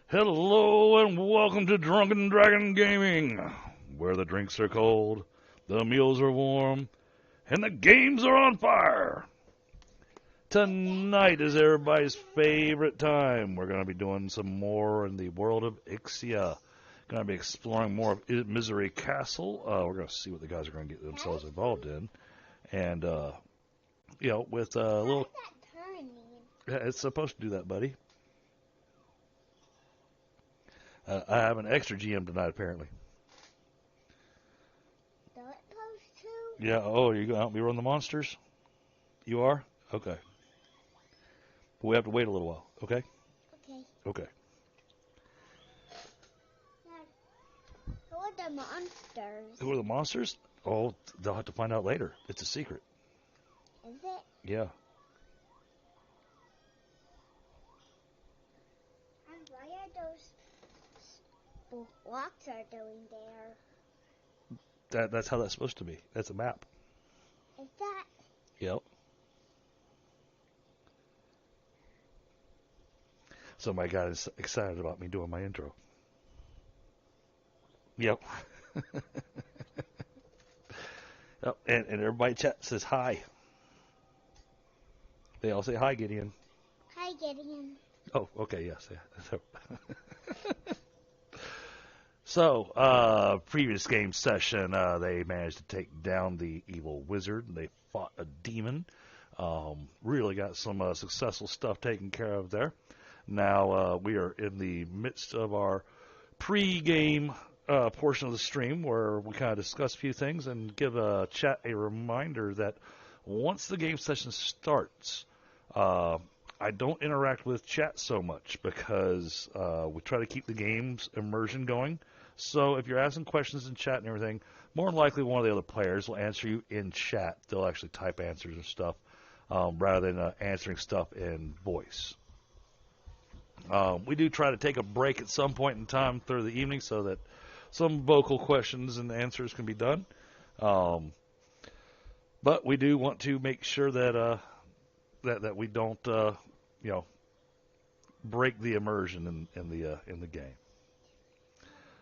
Hello and welcome to Drunken Dragon Gaming, where the drinks are cold, the meals are warm, and the games are on fire. Tonight is everybody's favorite time. We're going to be doing some more in the world of Ixia. Going to be exploring more of Misery Castle. We're going to see what the guys are going to get themselves involved in. And, with a little... Yeah, it's supposed to do that, buddy. I have an extra GM tonight, apparently. Is it supposed to? Yeah, oh, are you going to help me run the monsters? You are? Okay. But we have to wait a little while, okay? Okay. Okay. Who are the monsters? Who are the monsters? Oh, they'll have to find out later. It's a secret. Is it? Yeah. And why are those blocks are doing there? That's how that's supposed to be. That's a map. Is that? Yep. So my guy is excited about me doing my intro. Yep. Yep. And everybody chat says hi. They all say hi, Gideon. Hi, Gideon. Oh, okay, yes. Yeah. So, previous game session, they managed to take down the evil wizard. They fought a demon. Really got some successful stuff taken care of there. Now, we are in the midst of our pre-game portion of the stream where we kind of discuss a few things and give chat a reminder that once the game session starts, I don't interact with chat so much because we try to keep the game's immersion going. So if you're asking questions in chat and everything, more than likely one of the other players will answer you in chat. They'll actually type answers and stuff rather than answering stuff in voice. We do try to take a break at some point in time through the evening so that some vocal questions and answers can be done. But we do want to make sure that that we don't break the immersion in the game.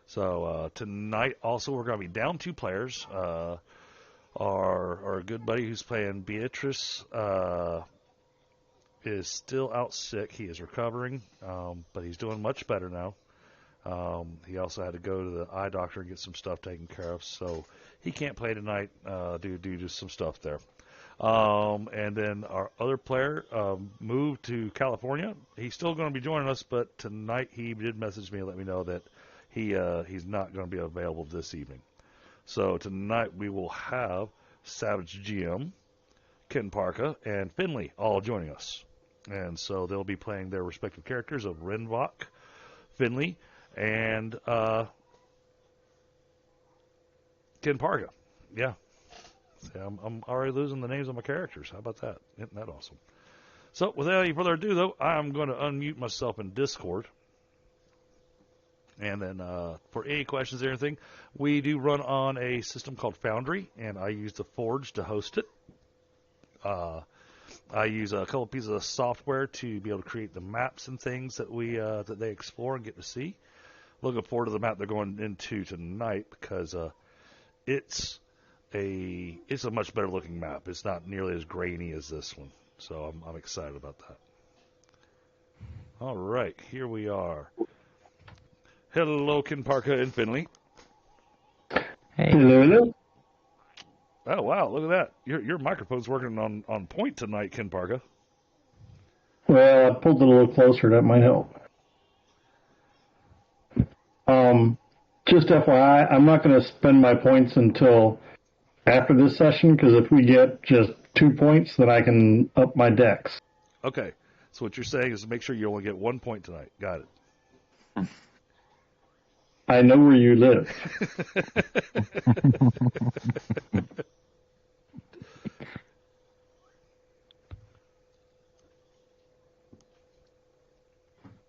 So tonight also we're going to be down 2 players. Our good buddy who's playing Beatrice is still out sick. He is recovering, but he's doing much better now. He also had to go to the eye doctor and get some stuff taken care of, so he can't play tonight due to some stuff there. And then our other player moved to California. He's still going to be joining us, but tonight he did message me and let me know that he's not going to be available this evening. So tonight we will have SavageGM, Kenparka, and Finley all joining us. And so they'll be playing their respective characters of Rinvoq, Finley, and Kenparka. Yeah. I'm already losing the names of my characters. How about that? Isn't that awesome? So without any further ado, though, I'm going to unmute myself in Discord. And then for any questions or anything, we do run on a system called Foundry, and I use the Forge to host it. I use a couple pieces of software to be able to create the maps and things that that they explore and get to see. Looking forward to the map they're going into tonight because it's a much better looking map. It's not nearly as grainy as this one, so I'm excited about that. All right, here we are. Hello, Kenparka and Finley. Hey. Hello. Oh wow, look at that! Your microphone's working on point tonight, Kenparka. Well, I pulled it a little closer. That might help. Just FYI, I'm not going to spend my points until after this session, because if we get just 2 points, then I can up my dex. Okay, so what you're saying is make sure you only get 1 point tonight. Got it. I know where you live.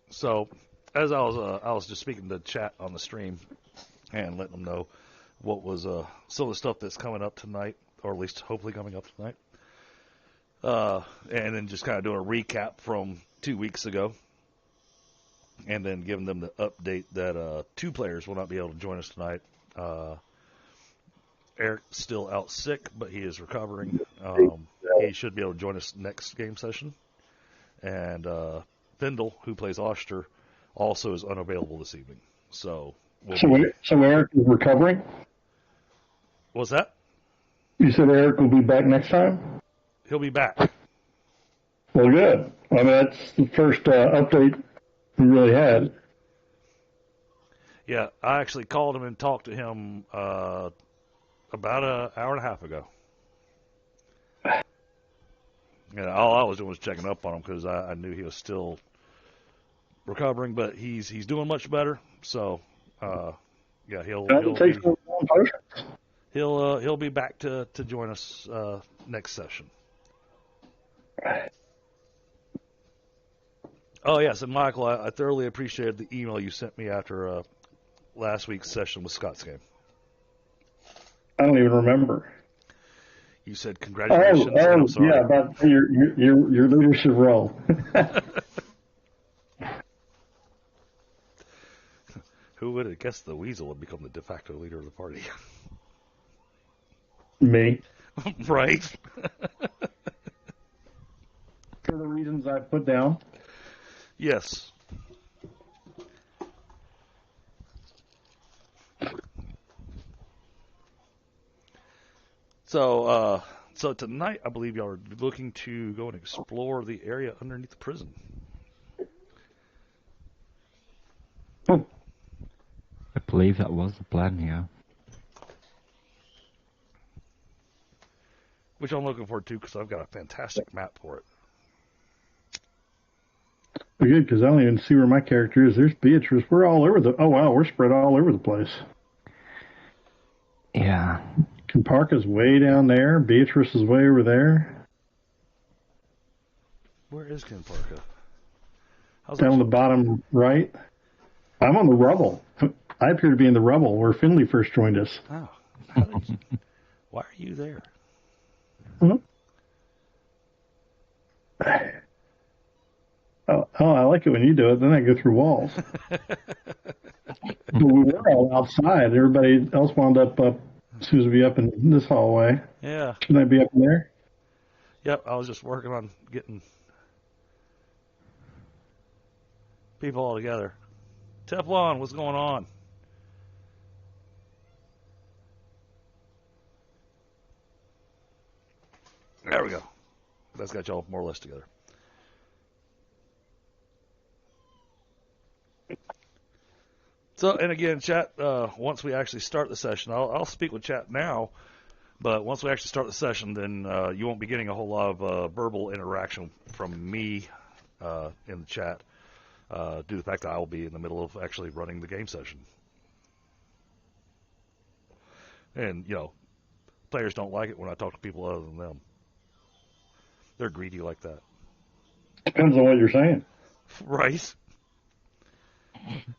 So, as I was just speaking to chat on the stream and letting them know what was some of the stuff that's coming up tonight, or at least hopefully coming up tonight, and then just kind of doing a recap from 2 weeks ago, and then giving them the update that 2 players will not be able to join us tonight. Eric's still out sick, but he is recovering. He should be able to join us next game session. And Fyndhal, who plays Oshtur, also is unavailable this evening. So Eric is recovering? What's that? You said Eric will be back next time? He'll be back. Well, good. I mean, that's the first update we really had. Yeah, I actually called him and talked to him about an hour and a half ago. And all I was doing was checking up on him because I knew he was still recovering, but he's doing much better. So, yeah, he'll be back to join us next session. Oh yes, and Michael, I thoroughly appreciated the email you sent me after last week's session with Scott's game. I don't even remember. You said congratulations. I'm sorry. Yeah, about your leadership role. Who would have guessed the weasel would become the de facto leader of the party? Me. Right. For the reasons I put down. Yes. So tonight, I believe y'all are looking to go and explore the area underneath the prison. I believe that was the plan, yeah. Which I'm looking forward to because I've got a fantastic map for it. Good, because I don't even see where my character is. There's Beatrice. We're all over the... Oh, wow, we're spread all over the place. Yeah. Kenparka's way down there. Beatrice is way over there. Where is Kenparka? Down on the bottom right. I'm on the rubble. I appear to be in the rubble where Finley first joined us. Oh. Why are you there? Hmm? Oh, I like it when you do it. Then I go through walls. But we were all outside. Everybody else wound up Susan be up in this hallway. Yeah. Shouldn't I be up in there? Yep, I was just working on getting people all together. Teflon, what's going on? There we go. That's got y'all more or less together. So, and again, chat, once we actually start the session, I'll speak with chat now, but once we actually start the session, then you won't be getting a whole lot of verbal interaction from me in the chat due to the fact that I will be in the middle of actually running the game session. And, you know, players don't like it when I talk to people other than them. They're greedy like that. Depends on what you're saying. Right.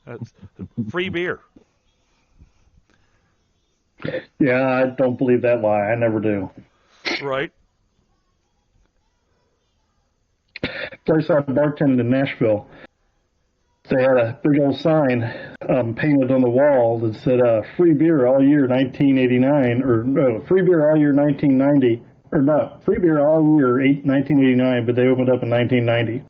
That's free beer. Yeah, I don't believe that lie. I never do. Right. Place I bartended in Nashville, they had a big old sign painted on the wall that said free beer all year 1989, or no, free beer all year 1990, or no, free beer all year 1989, but they opened up in 1990.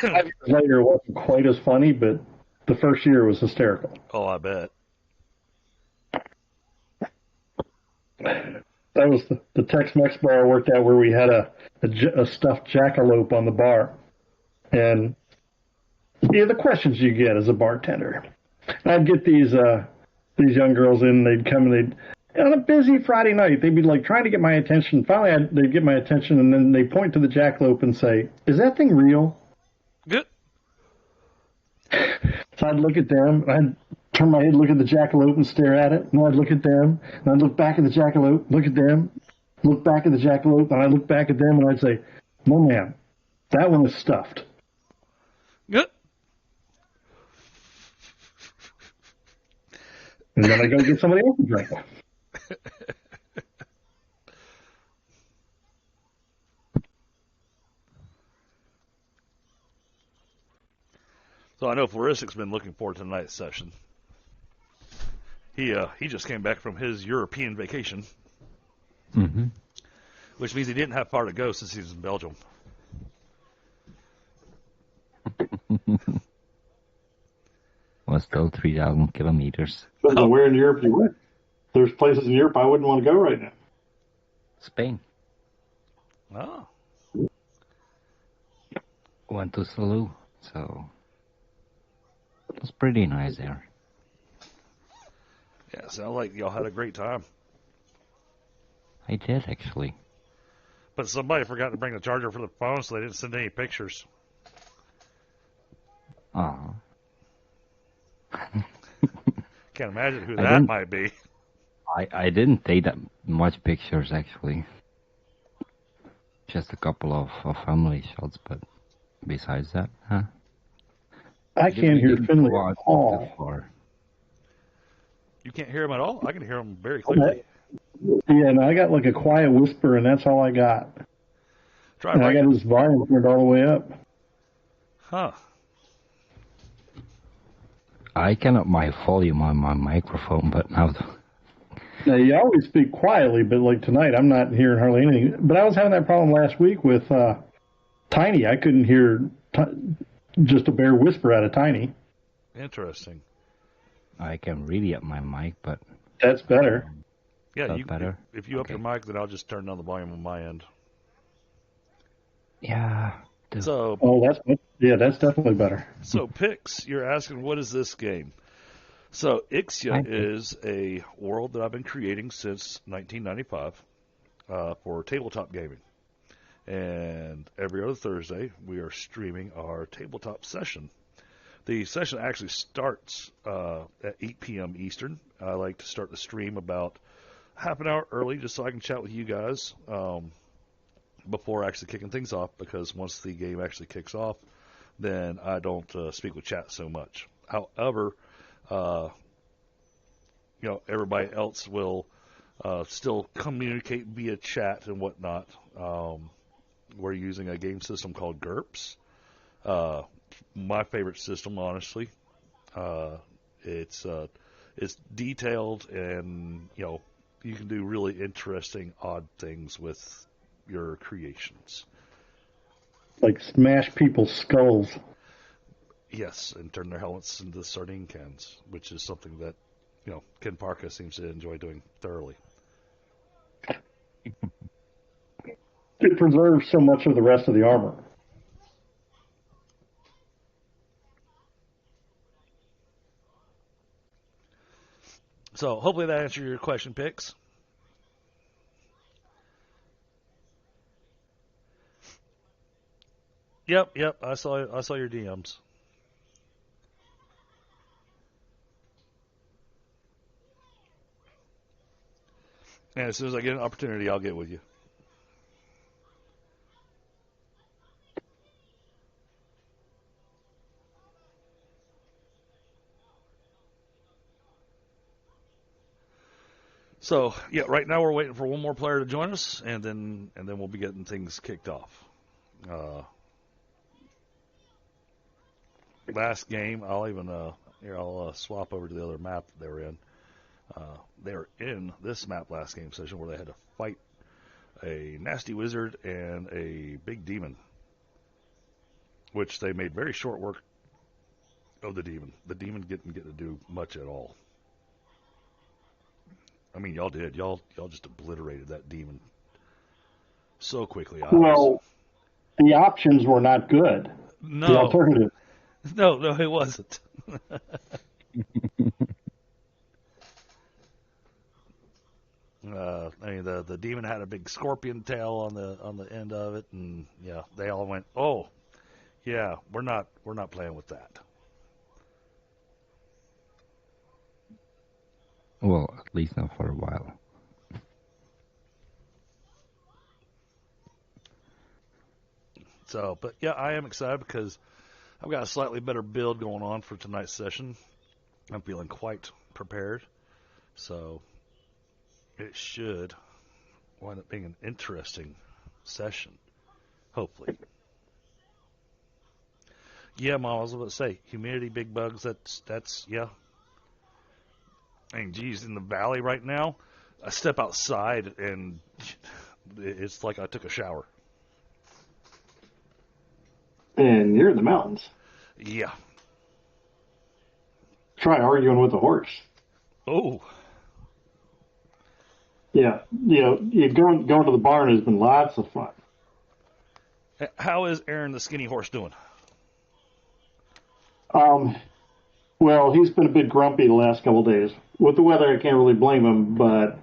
5 years later, it wasn't quite as funny, but the first year was hysterical. Oh, I bet. That was the Tex-Mex bar I worked at where we had a stuffed jackalope on the bar. And yeah, the questions you get as a bartender. I'd get these young girls in, they'd come and on a busy Friday night, they'd be like trying to get my attention. Finally, they'd get my attention, and then they point to the jackalope and say, "Is that thing real?" Good. So I'd look at them, and I'd turn my head, look at the jackalope, and stare at it. And I'd look at them, and I'd look back at the jackalope, look at them, look back at the jackalope, and I'd look back at them, and I'd say, "No, ma'am, that one is stuffed." Good. And then I go get somebody else a drink. So I know Flaristic's been looking forward to tonight's session. He just came back from his European vacation, which means he didn't have far to go since he was in Belgium. Was still 3,000 kilometers. Depends on where in Europe you went. There's places in Europe I wouldn't want to go right now. Spain. Oh. Went to Salou, so it was pretty nice there. Yeah, sounds like y'all had a great time. I did, actually. But somebody forgot to bring the charger for the phone, so they didn't send any pictures. Aw. Can't imagine who that might be. I didn't take that much pictures, actually. Just a couple of family shots, but besides that, huh? I can't hear Finley at all. You can't hear him at all? I can hear him very clearly. Yeah, and I got like a quiet whisper, and that's all I got. Try and I got his volume turned all the way up. Huh. I cannot my volume on my microphone, but now... Now, you always speak quietly, but like tonight, I'm not hearing hardly anything. But I was having that problem last week with Tiny. I couldn't hear just a bare whisper out of Tiny. Interesting. I can really up my mic, but... That's better. Yeah, better? If you up your mic, then I'll just turn down the volume on my end. Yeah. So. Oh, that's definitely better. So, Pix, you're asking, what is this game? So, Ixia is a world that I've been creating since 1995 for tabletop gaming. And every other Thursday, we are streaming our tabletop session. The session actually starts at 8 p.m. Eastern. I like to start the stream about half an hour early just so I can chat with you guys before actually kicking things off, because once the game actually kicks off, then I don't speak with chat so much. However, everybody else will still communicate via chat and whatnot. We're using a game system called GURPS. My favorite system, honestly. It's detailed, and you can do really interesting, odd things with your creations. Like smash people's skulls. Yes, and turn their helmets into sardine cans, which is something that Kenparka seems to enjoy doing thoroughly. It preserves so much of the rest of the armor. So hopefully that answered your question, Pix. Yep. I saw your DMs. And as soon as I get an opportunity, I'll get with you. So, yeah, right now we're waiting for one more player to join us, and then we'll be getting things kicked off. Last game, I'll swap over to the other map that they were in. They were in this map last game session where they had to fight a nasty wizard and a big demon, which they made very short work of the demon. The demon didn't get to do much at all. I mean, y'all did. Y'all just obliterated that demon so quickly. Well, the options were not good. No. The alternative. No, it wasn't. The demon had a big scorpion tail on the end of it, and yeah, they all went, "Oh, yeah, we're not playing with that." Well, at least not for a while. So, but yeah, I am excited because I've got a slightly better build going on for tonight's session. I'm feeling quite prepared, so it should wind up being an interesting session, hopefully. Yeah, Mom, I was about to say, humidity, big bugs, that's yeah. I mean, geez, in the valley right now, I step outside and it's like I took a shower. And you're in the mountains. Yeah. Try arguing with a horse. Oh. Yeah, going to the barn has been lots of fun. How is Aaron the skinny horse doing? Well, he's been a bit grumpy the last couple of days. With the weather, I can't really blame him, but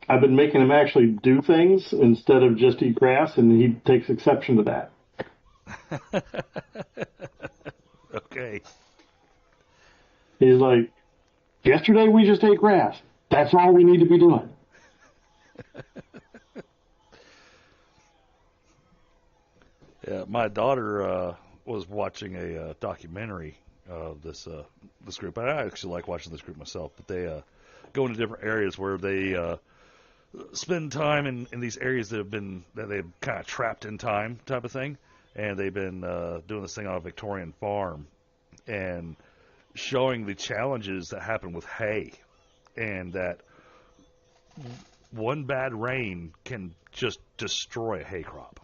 I've been making him actually do things instead of just eat grass, and he takes exception to that. Okay. He's like, yesterday we just ate grass. That's all we need to be doing. Yeah, my daughter was watching a documentary of this group. I actually like watching this group myself, but they go into different areas where they spend time in these areas that they've kind of trapped in time type of thing, and they've been doing this thing on a Victorian farm and showing the challenges that happen with hay, and that one bad rain can just destroy a hay crop.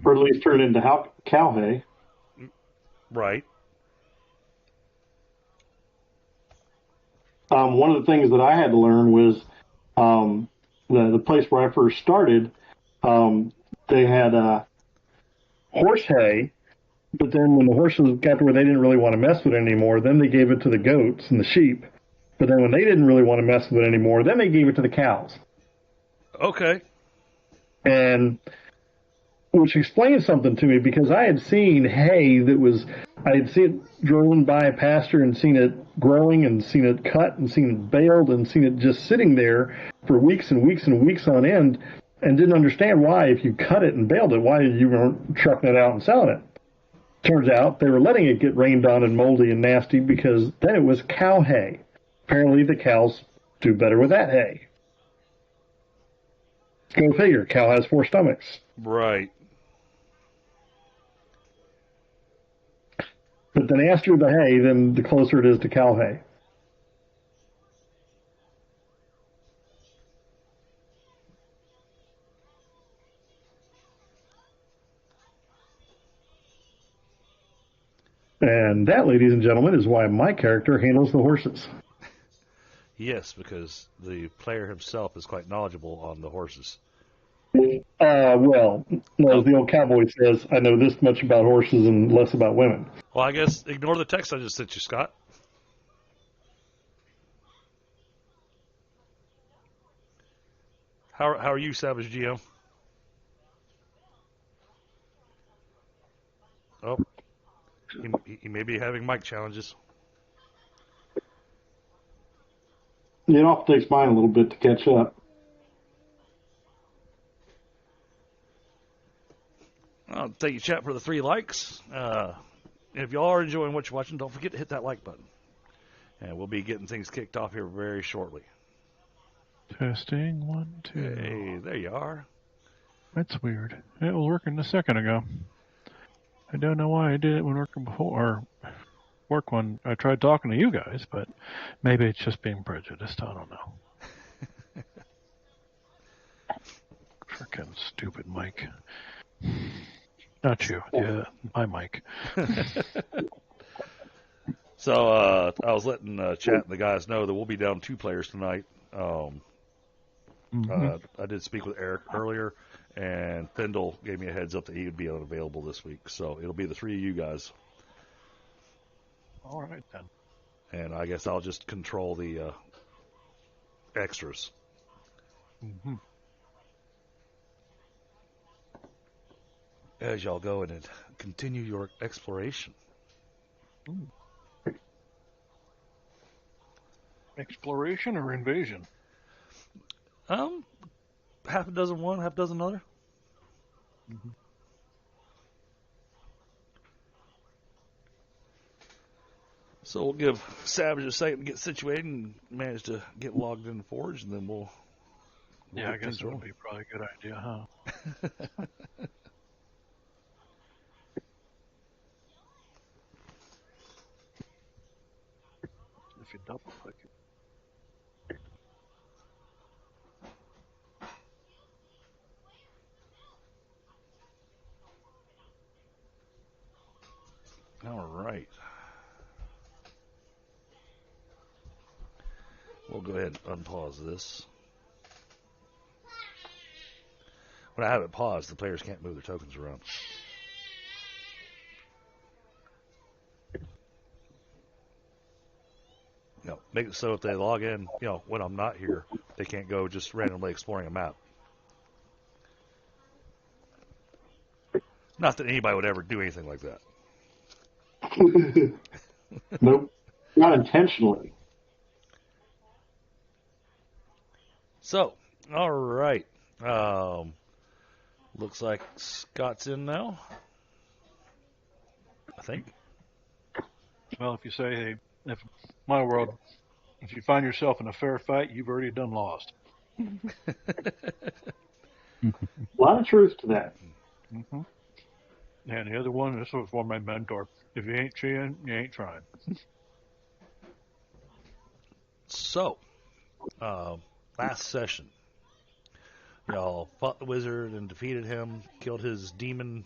Or at least turn it into cow hay. Right. One of the things that I had to learn was the place where I first started, they had horse hay, but then when the horses got to where they didn't really want to mess with it anymore, then they gave it to the goats and the sheep. But then when they didn't really want to mess with it anymore, then they gave it to the cows. Okay. And which explains something to me, because I had seen hay I had seen it driven by a pasture and seen it growing and seen it cut and seen it baled and seen it just sitting there for weeks and weeks and weeks on end, and didn't understand why, if you cut it and baled it, why you weren't trucking it out and selling it. Turns out they were letting it get rained on and moldy and nasty because then it was cow hay. Apparently the cows do better with that hay. Go figure, cow has 4 stomachs. Right. But the nastier the hay, then the closer it is to cow hay. And that, ladies and gentlemen, is why my character handles the horses. Yes, because the player himself is quite knowledgeable on the horses. Well, no, as the old cowboy says, I know this much about horses and less about women. Well, I guess ignore the text I just sent you, Scott. How are you, SavageGM? Oh, he may be having mic challenges. It often takes mine a little bit to catch up. I'll thank you, chat, for the 3 likes. If y'all are enjoying what you're watching, don't forget to hit that like button. And we'll be getting things kicked off here very shortly. Testing 1, 2. Hey, there you are. That's weird. It was working a second ago. I don't know why I did it when working before, or work when I tried talking to you guys, but maybe it's just being prejudiced. I don't know. Frickin' stupid mic. Not you. Yeah, my mic. So I was letting chat and the guys know that we'll be down 2 players tonight. I did speak with Eric earlier, and Fyndhal gave me a heads up that he would be unavailable this week. So it'll be the 3 of you guys. All right, then. And I guess I'll just control the extras. Mm-hmm. As y'all go in and continue your exploration. Ooh. Exploration or invasion? Half a dozen one, half a dozen other. Mm-hmm. So we'll give Savage a second to get situated and manage to get logged in the Forge, and then we'll yeah, I guess that would be probably a good idea, huh? If you double click it. All right. We'll go ahead and unpause this. When I have it paused, the players can't move their tokens around. Make it so if they log in, when I'm not here, they can't go just randomly exploring a map. Not that anybody would ever do anything like that. Nope, not intentionally. So, all right. Looks like Scott's in now. I think. Well, if you say, hey, if my world, if you find yourself in a fair fight, you've already done lost. A lot of truth to that. Mm-hmm. And the other one, this was for my mentor. If you ain't cheating, you ain't trying. So, last session, y'all fought the wizard and defeated him, killed his demon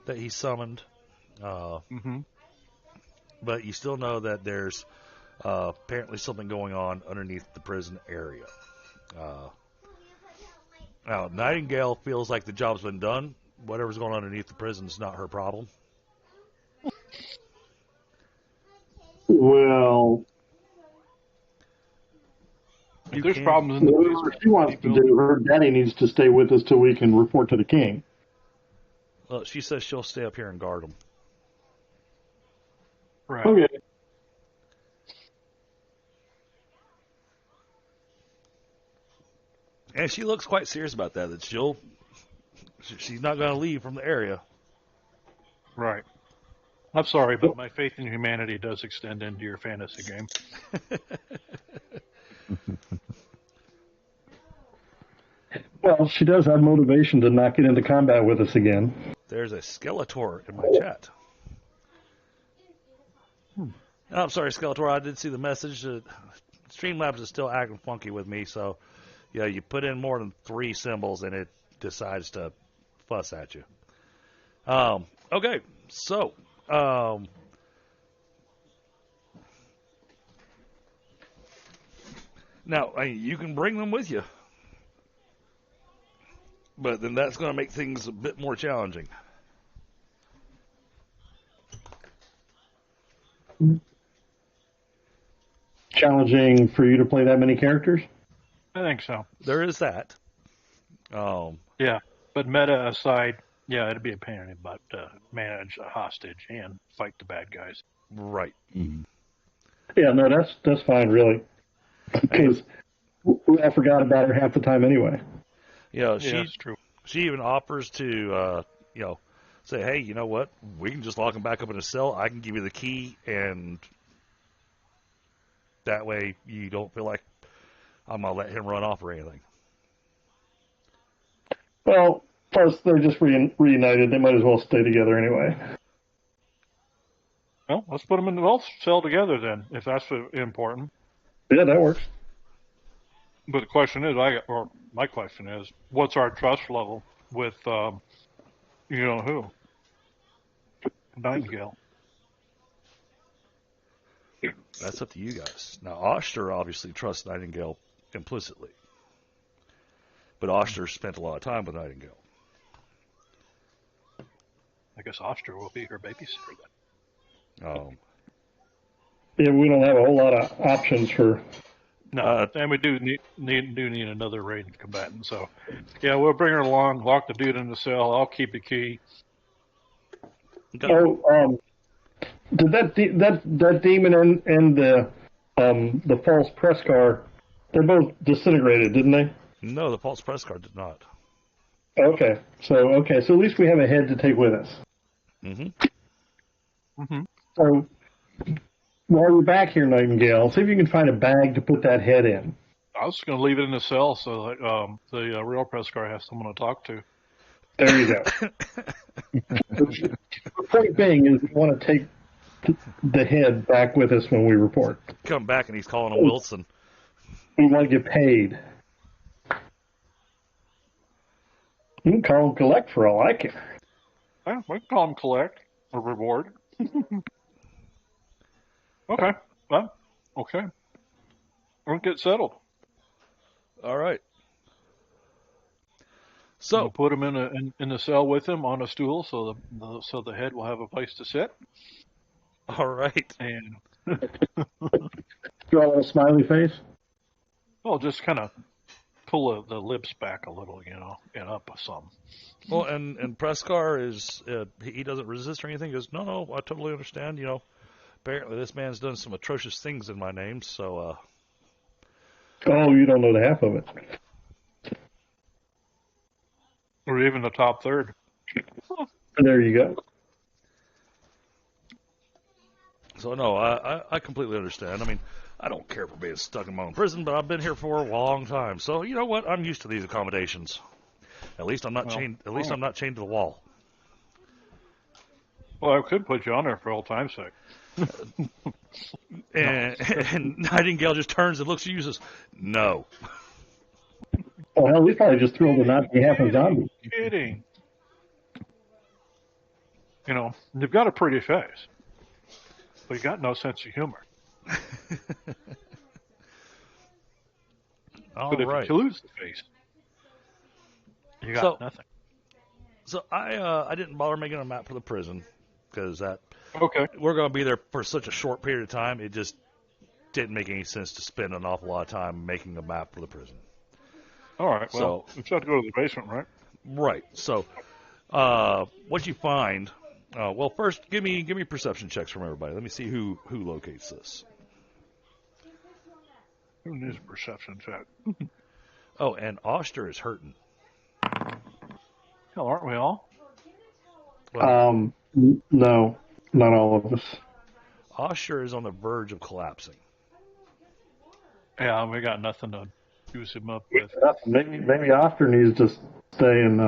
that he summoned. But you still know that there's apparently something going on underneath the prison area. Now, Nightingale feels like the job's been done. Whatever's going on underneath the prison is not her problem. Well, if there's problems in the whatever she wants to do, her daddy needs to stay with us till we can report to the king. Well, she says she'll stay up here and guard him. Right. Okay. And she looks quite serious about that she's not going to leave from the area. Right. I'm sorry, but my faith in humanity does extend into your fantasy game. Well, she does have motivation to not get into combat with us again. There's a Skeletor in my chat. Oh, I'm sorry, Skeletor. I did see the message. Streamlabs is still acting funky with me, so yeah, you put in more than 3 symbols and it decides to fuss at you. Okay, so now you can bring them with you, but then that's going to make things a bit more challenging. Challenging for you to play that many characters? I think so. There is that. Yeah, but meta aside, yeah, it'd be a pain in the butt to manage a hostage and fight the bad guys. Right. Mm-hmm. Yeah, no, that's fine, really. Because we all forgot about her half the time anyway. That's true. She even offers to, say, hey, you know what? We can just lock him back up in a cell. I can give you the key, and that way you don't feel like I'm going to let him run off or anything. Well, plus they're just reunited. They might as well stay together anyway. Well, let's put them in the vault cell together then, if that's important. Yeah, that works. But the question is, my question is, what's our trust level with, you know who? Nightingale. That's up to you guys. Now, Oshtur obviously trusts Nightingale implicitly. But Oshtur spent a lot of time with Nightingale. I guess Oshtur will be her babysitter then. Yeah, we don't have a whole lot of options for... No, and we do need another raid combatant. So, yeah, we'll bring her along, lock the dude in the cell. I'll keep the key. Okay. Oh, did that demon and the false press car, they're both disintegrated, didn't they? No, the false press card did not. Okay, so at least we have a head to take with us. Mm-hmm. Mm-hmm. So while we're back here, Nightingale, see if you can find a bag to put that head in. I was going to leave it in the cell so that the real press car has someone to talk to. There you go. The point being is we want to take the head back with us when we report. Come back and he's calling him Wilson. We want to get paid. You can call him collect for all I care. Yeah, we can call him collect or reward. Okay. Well, okay. Won't get settled. All right. So we'll put him in the cell with him on a stool, so the head will have a place to sit. All right. And Draw a little smiley face. well, just kind of pull the lips back a little, and up some. Well, and Prescar is he doesn't resist or anything. He goes, no, I totally understand. Apparently this man's done some atrocious things in my name, so. Oh, you don't know the half of it. Or even the top third. There you go. So no, I completely understand. I mean, I don't care for being stuck in my own prison, but I've been here for a long time. So you know what? I'm used to these accommodations. At least I'm not chained. At least I'm not chained to the wall. Well, I could put you on there for old time's sake. and Nightingale just turns and looks at you and says, "No." Oh hell, we probably just thrilled to not be half a zombie. Kidding. You've got a pretty face, but you got no sense of humor. But if you lose the face, you got nothing. So I didn't bother making a map for the prison because okay. We're going to be there for such a short period of time. It just didn't make any sense to spend an awful lot of time making a map for the prison. All right. Well, we have to go to the basement, right? Right. So what you find? Well, first give me perception checks from everybody. Let me see who locates this. Who needs a perception check? Oh, and Oshtur is hurting. Hell, aren't we all? Well, No, not all of us. Oshtur is on the verge of collapsing. Yeah, we got nothing to use him up with. Maybe Oshtur needs to stay in.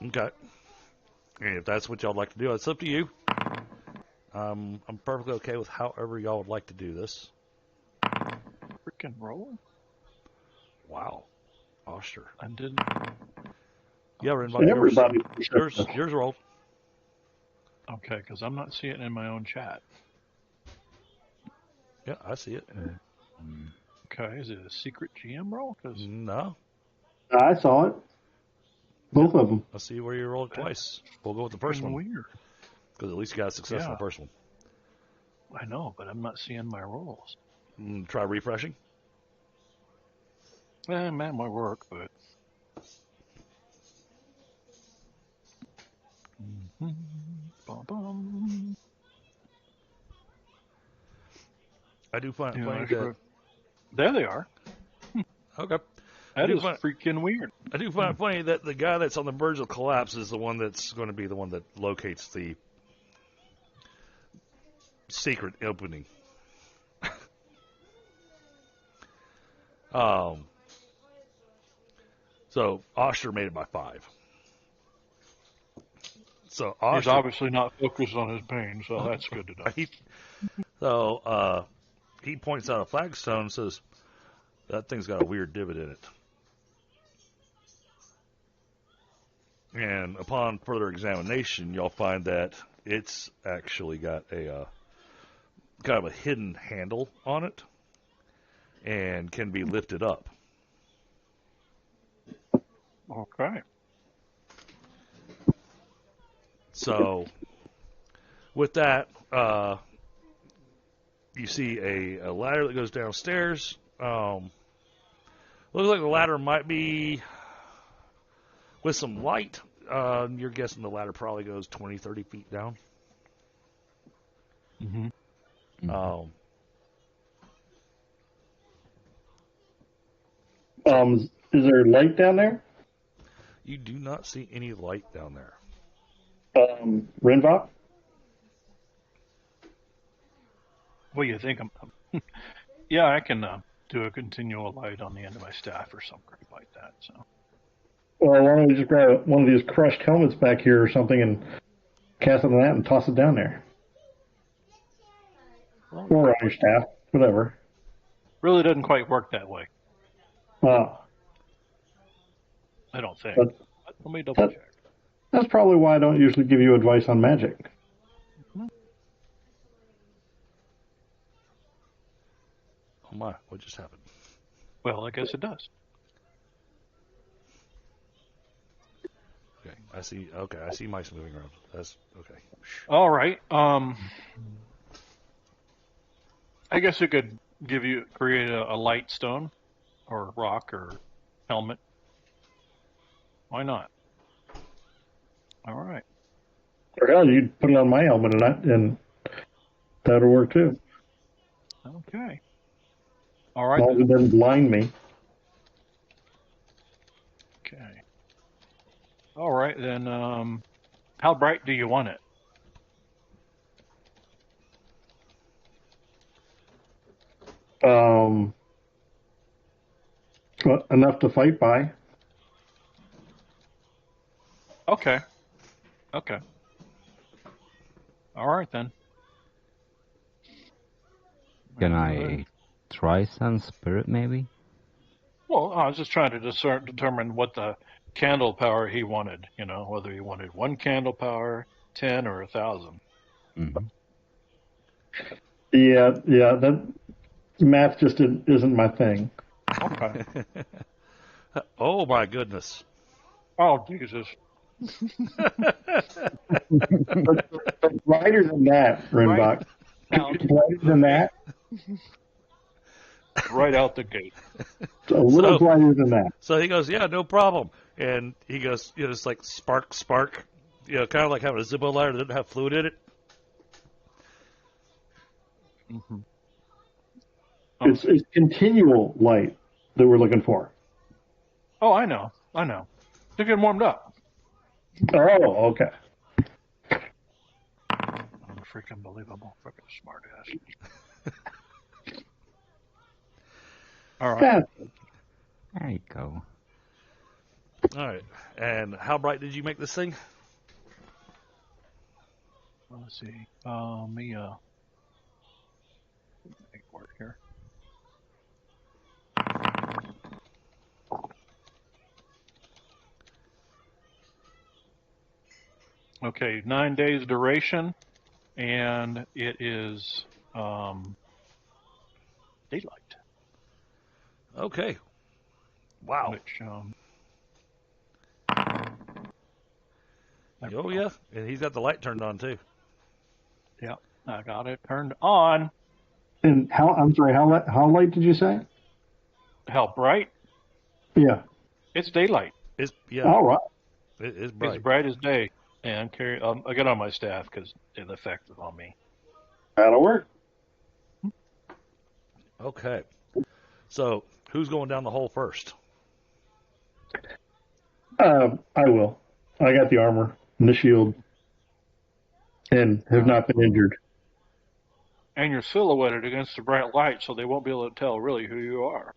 Okay. And if that's what y'all would like to do, it's up to you. I'm perfectly okay with however y'all would like to do this. Freaking roll. Wow. Oshtur. I didn't. Yeah, Rinvoq, Everybody. yours rolled. Okay, because I'm not seeing it in my own chat. Yeah, I see it. Okay, is it a secret GM roll? No. I saw it. Both of them. I see where you rolled twice. We'll go with the first one. Weird. Because at least you got a success on the first one. I know, but I'm not seeing my rolls. Try refreshing. That might work, but... I do find it funny that... There they are. Okay. That is freaking weird. I do find it funny that the guy that's on the verge of collapse is the one that's going to be the one that locates the secret opening. So Oshtur made it by 5. So Oshtur, he's obviously not focused on his pain, so that's good to know. He points out a flagstone and says, "That thing's got a weird divot in it." And upon further examination, you'll find that it's actually got a kind of a hidden handle on it and can be lifted up. Okay. So, with that, you see a ladder that goes downstairs. Looks like the ladder might be with some light. You're guessing the ladder probably goes 20, 30 feet down. Mm-hmm. Is there light down there? You do not see any light down there. Rinvoq? What do you think? Yeah, I can do a continual light on the end of my staff or something like that. So. Well, why don't we just grab one of these crushed helmets back here or something and cast it on that and toss it down there? Well, or on your staff, whatever. Really doesn't quite work that way. I don't think. Let me double check. That's probably why I don't usually give you advice on magic. my, what just happened? Well, I guess it does. Okay, I see. Okay, I see mice moving around. That's okay. All right. I guess it could create a light stone, or rock, or helmet. Why not? All right. Or hell, you'd put it on my helmet and that'll work too. Okay. All right. As long as it doesn't blind me. Okay. All right, then. How bright do you want it? Well, enough to fight by. Okay. Okay. All right, then. Can I try sense spirit, maybe? Well, I was just trying to determine what the candle power he wanted. You know, whether he wanted 1 candle power, 10, or 1,000. Mm-hmm. Yeah, that math just isn't my thing. Okay. Oh my goodness. Oh, Jesus. But brighter than that, Rinvoq. Right. Brighter than that. Right out the gate. A little brighter than that. So he goes, yeah, no problem. And he goes, it's like spark, kind of like having a Zippo lighter that didn't have fluid in it. Mm-hmm. It's continual light that we're looking for. Oh, I know. They're getting warmed up. Oh, okay. Freaking believable. Freaking smart ass. All right. Yeah. There you go. All right. And how bright did you make this thing? Let's see. Let me make it work here. Okay, 9 days duration, and it is daylight. Okay. Wow. Which, Oh, yeah. And he's got the light turned on, too. yeah, I got it turned on. And how late did you say? How bright? Yeah. It's daylight. Yeah. All right. It's bright. It's bright as day. And I got on my staff because it affected on me. That'll work. Okay. So, who's going down the hole first? I will. I got the armor and the shield and have not been injured. And you're silhouetted against the bright light, so they won't be able to tell really who you are.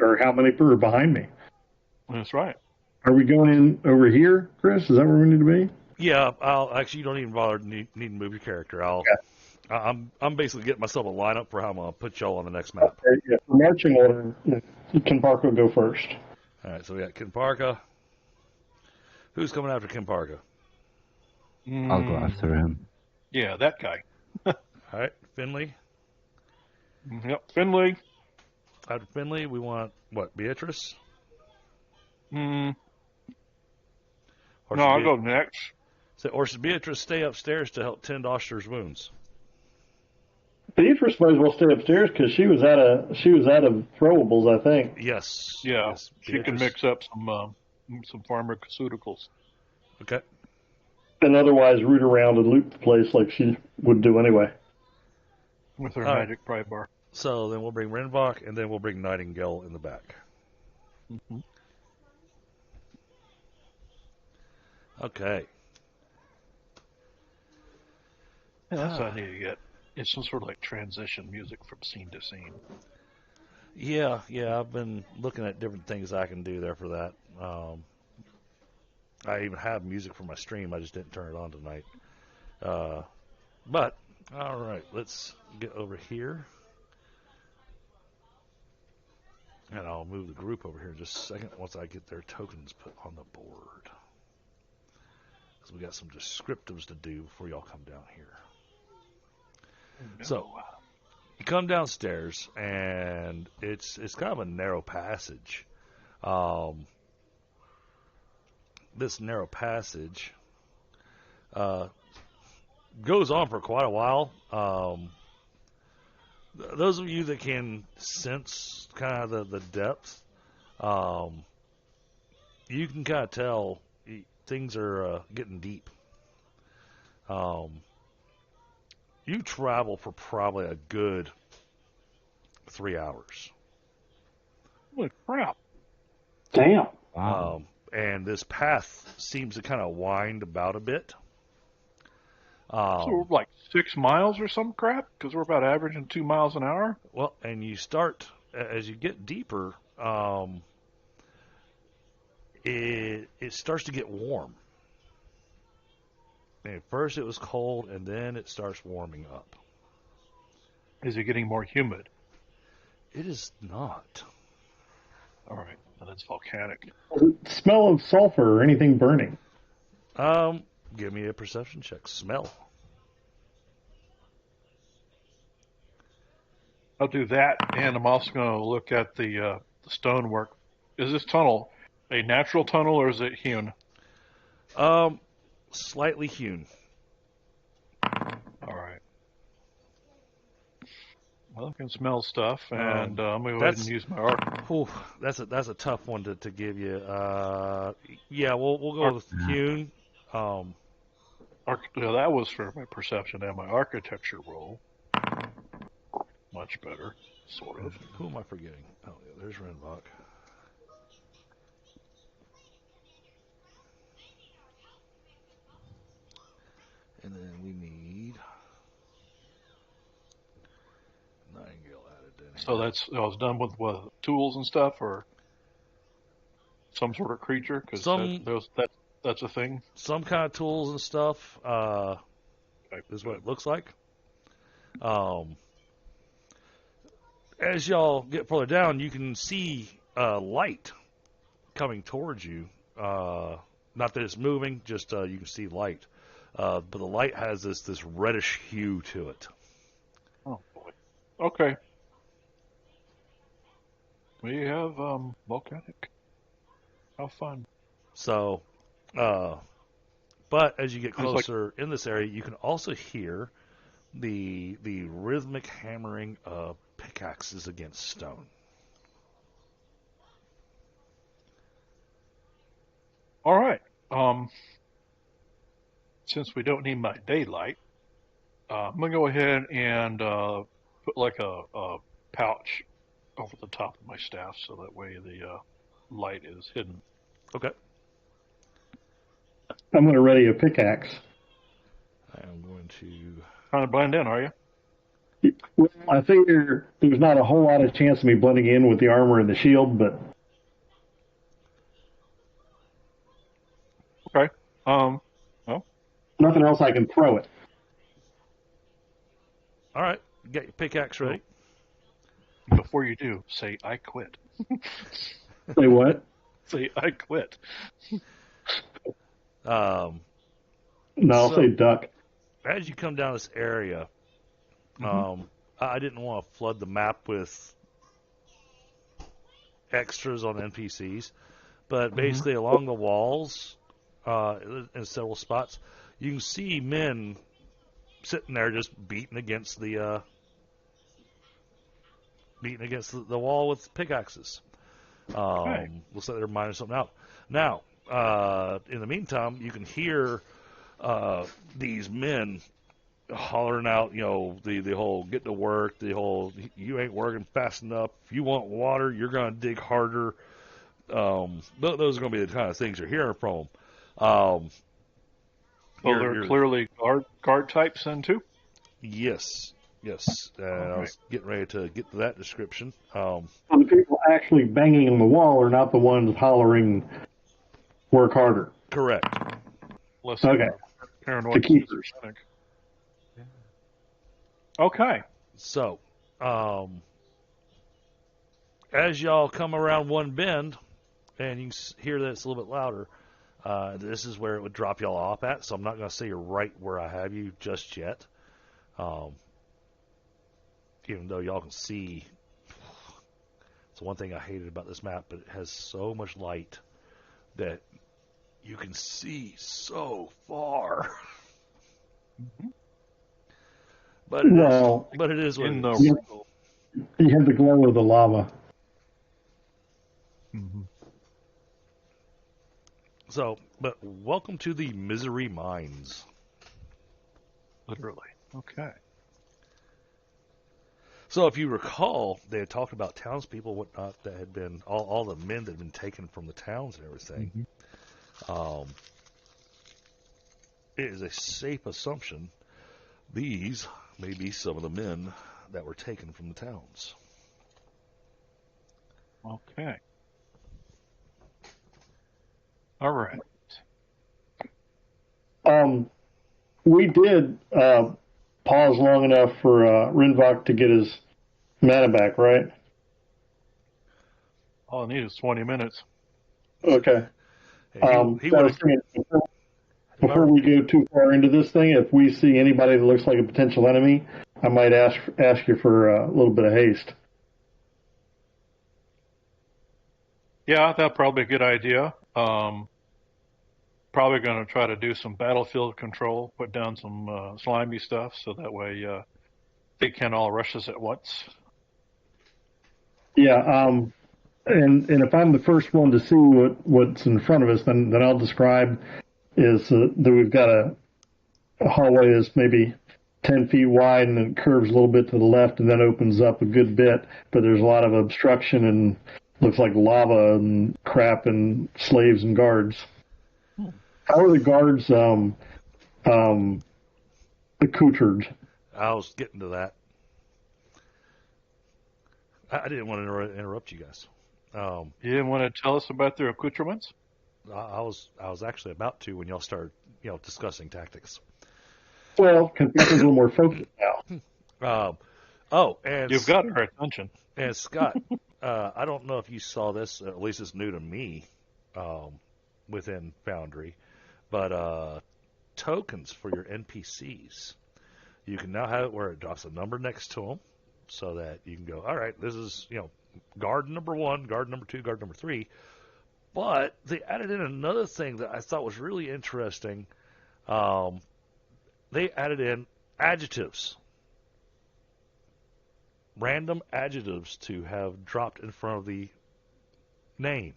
Or how many are behind me. That's right. Are we going in over here, Chris? Is that where we need to be? Yeah, you don't even bother need to move your character. I'm basically getting myself a lineup for how I'm going to put y'all on the next map. Okay, yeah. For marching order, Kenparka go first. All right, so we got Kenparka. Who's coming after Kenparka? I'll go after him. Yeah, that guy. All right, Finley. Yep, Finley. After Finley, we want, what, Beatrice? No, I'll go next. Or should Beatrice stay upstairs to help tend Oshtur's wounds? Beatrice might as well stay upstairs because she was out of throwables, I think. Yes. Yeah, Yes, she can mix up some pharmaceuticals. Okay. And otherwise root around and loot the place like she would do anyway. With her All magic pry bar. So then we'll bring Rinvoq, and then we'll bring Nightingale in the back. Mm-hmm. Okay. Yeah, that's what I need to get. It's some sort of like transition music from scene to scene. Yeah, I've been looking at different things I can do there for that. I even have music for my stream. I just didn't turn it on tonight. But, all right, let's get over here. And I'll move the group over here in just a second once I get their tokens put on the board. Because we got some descriptives to do before y'all come down here. No. So, You come downstairs, and it's kind of a narrow passage. This narrow passage goes on for quite a while. Those of you that can sense kind of the depth, you can kind of tell things are getting deep. You travel for probably a good 3 hours. Holy crap. Damn. Wow. And this path seems to kind of wind about a bit. So we're like 6 miles or some crap? Because we're about averaging 2 miles an hour? Well, and you start, as you get deeper, it starts to get warm. And at first it was cold, and then it starts warming up. Is it getting more humid? It is not. All right. Well, that's volcanic. Does it smell of sulfur or anything burning? Give me a perception check. Smell. I'll do that, and I'm also going to look at the stonework. Is this tunnel a natural tunnel, or is it hewn? Slightly hewn. All right. Well, I can smell stuff, and I'm going to go ahead and use my arc. Whew, that's a tough one to give you. Yeah, we'll go with hewn. That was for my perception and my architecture roll. Much better, sort of. Who am I forgetting? Oh, yeah, there's Rinvoq. And then we need Nightingale added in. So I was done with tools and stuff, or some sort of creature, because that's a thing. Some kind of tools and stuff is what it looks like. As y'all get further down, you can see light coming towards you. Not that it's moving, just you can see light. But the light has this reddish hue to it. Oh boy. Okay. We have volcanic. How fun. So, but as you get closer in this area, you can also hear the rhythmic hammering of pickaxes against stone. All right. Since we don't need my daylight, I'm gonna go ahead and put like a pouch over the top of my staff, so that way the light is hidden. Okay. I'm going to ready a pickaxe. I am going to. Trying to blend in, are you? Well, I figure there's not a whole lot of chance of me blending in with the armor and the shield, but Okay. Well, nothing else I can throw it. All right. Get your pickaxe ready. before you do, say I quit. Say what? Say I quit. No, I'll say duck. As you come down this area, I didn't want to flood the map with extras on NPCs, but basically along the walls, in several spots, you can see men sitting there just beating against the wall with pickaxes. Looks like they're mining something out. Now, in the meantime, you can hear these men hollering out, the whole get to work, the whole you ain't working fast enough. If you want water, you're going to dig harder. Those are going to be the kind of things you're hearing from them. They're clearly guard types then too? Yes. I was getting ready to get to that description. So the people actually banging on the wall are not the ones hollering, work harder. Correct. Okay. Paranoid The keepers. schizophrenic. Okay. So, as y'all come around one bend, and you can hear that it's a little bit louder, this is where it would drop y'all off at, so I'm not going to say you're right where I have you just yet. even though y'all can see, it's one thing I hated about this map, but it has so much light that you can see so far. Mm-hmm. But it is what it is. You have the glow of the lava. Mm-hmm. So, but welcome to the Misery Mines. Literally. Okay. So, if you recall, they had talked about townspeople, whatnot, that had been all the men that had been taken from the towns and everything. Mm-hmm. It is a safe assumption these may be some of the men that were taken from the towns. Okay. All right. We did pause long enough for Rinvoq to get his mana back, right? All I need is 20 minutes. Okay. He would have. Before we go too far into this thing, if we see anybody that looks like a potential enemy, I might ask you for a little bit of haste. Yeah, that'd probably be a good idea. Probably going to try to do some battlefield control, put down some slimy stuff, so that way they can't all rush us at once. Yeah, and if I'm the first one to see what's in front of us, then I'll describe is that we've got a hallway that's maybe 10 feet wide and it curves a little bit to the left and then opens up a good bit, but there's a lot of obstruction and looks like lava and crap and slaves and guards. How are the guards accoutered? I was getting to that. I didn't want to interrupt you guys. You didn't want to tell us about their accoutrements? I was actually about to when y'all started, discussing tactics. Well, Kenparka's a little more focused now. And you've got our attention. And Scott, I don't know if you saw this. At least it's new to me within Foundry, but tokens for your NPCs, you can now have it where it drops a number next to them, so that you can go, all right, this is guard number 1, guard number 2, guard number 3. But they added in another thing that I thought was really interesting. They added in adjectives. Random adjectives to have dropped in front of the name.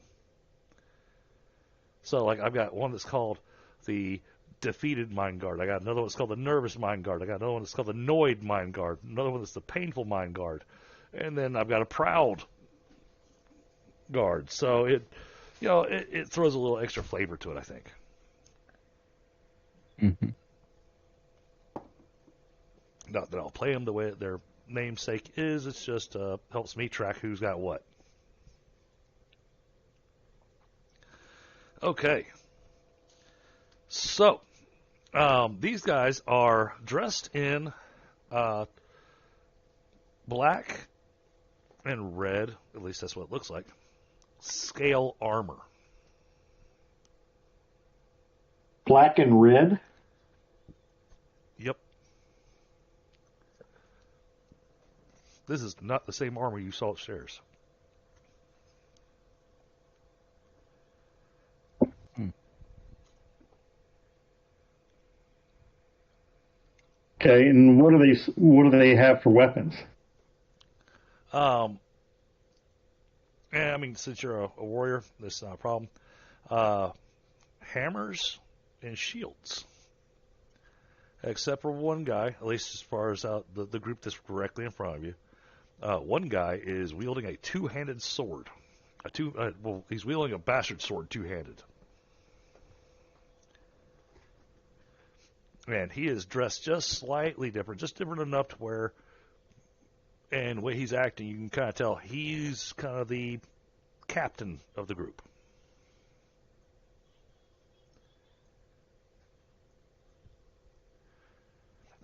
So, like, I've got one that's called the defeated Mind Guard. I got another one that's called the nervous Mind Guard. I got another one that's called the annoyed Mind Guard. Another one that's the painful Mind Guard. And then I've got a proud Guard. So it throws a little extra flavor to it, I think. Mm-hmm. Not that I'll play them the way their namesake is. It's just helps me track who's got what. Okay. So, these guys are dressed in black and red, at least that's what it looks like, scale armor. Black and red? Yep. This is not the same armor you saw upstairs. Okay, and what do they have for weapons? And I mean, since you're a warrior, that's not a problem. Hammers and shields. Except for one guy, at least as far as the group that's directly in front of you. One guy is wielding a two-handed sword. He's wielding a bastard sword two-handed. And he is dressed just slightly different, just different enough to where, and the way he's acting, you can kind of tell he's kind of the captain of the group.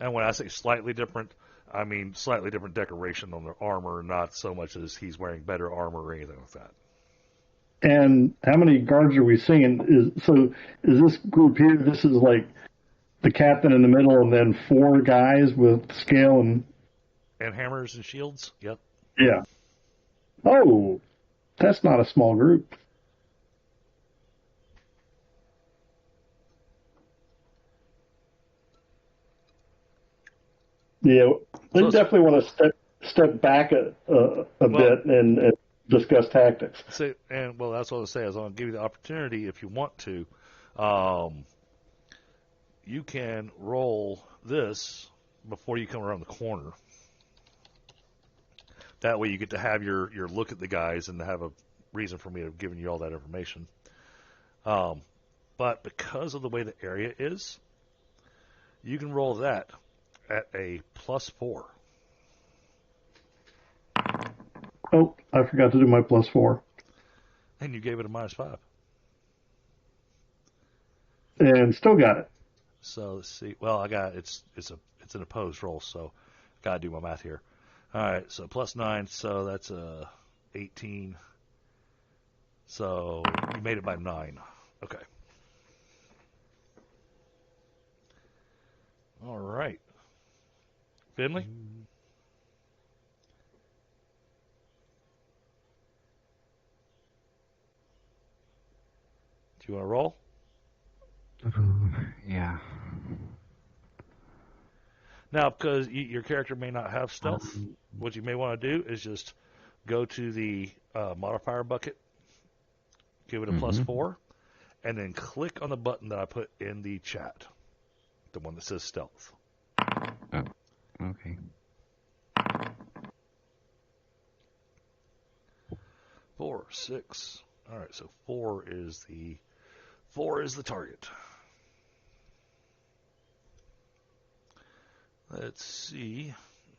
And when I say slightly different, I mean slightly different decoration on their armor, not so much as he's wearing better armor or anything like that. And how many guards are we seeing? Is this group here, this is like the captain in the middle and then 4 guys with scale and And hammers and shields? Yep. Yeah. Oh, that's not a small group. Yeah, we definitely want to step back a bit and discuss tactics. That's what I was saying. Is I'll give you the opportunity if you want to. You can roll this before you come around the corner. That way you get to have your look at the guys and have a reason for me to have given you all that information. But because of the way the area is, you can roll that at a +4. Oh, I forgot to do my +4. And you gave it a -5. And still got it. So let's see. Well, I got it's an opposed roll, so gotta do my math here. All right, so +9, so that's 18. So you made it by 9. Okay. All right. Finley? Do you want to roll? Yeah. Now, because your character may not have stealth, what you may want to do is just go to the modifier bucket, give it a +4, and then click on the button that I put in the chat, the one that says stealth. Oh, okay. 4, 6. All right, so 4 is the target. Let's see.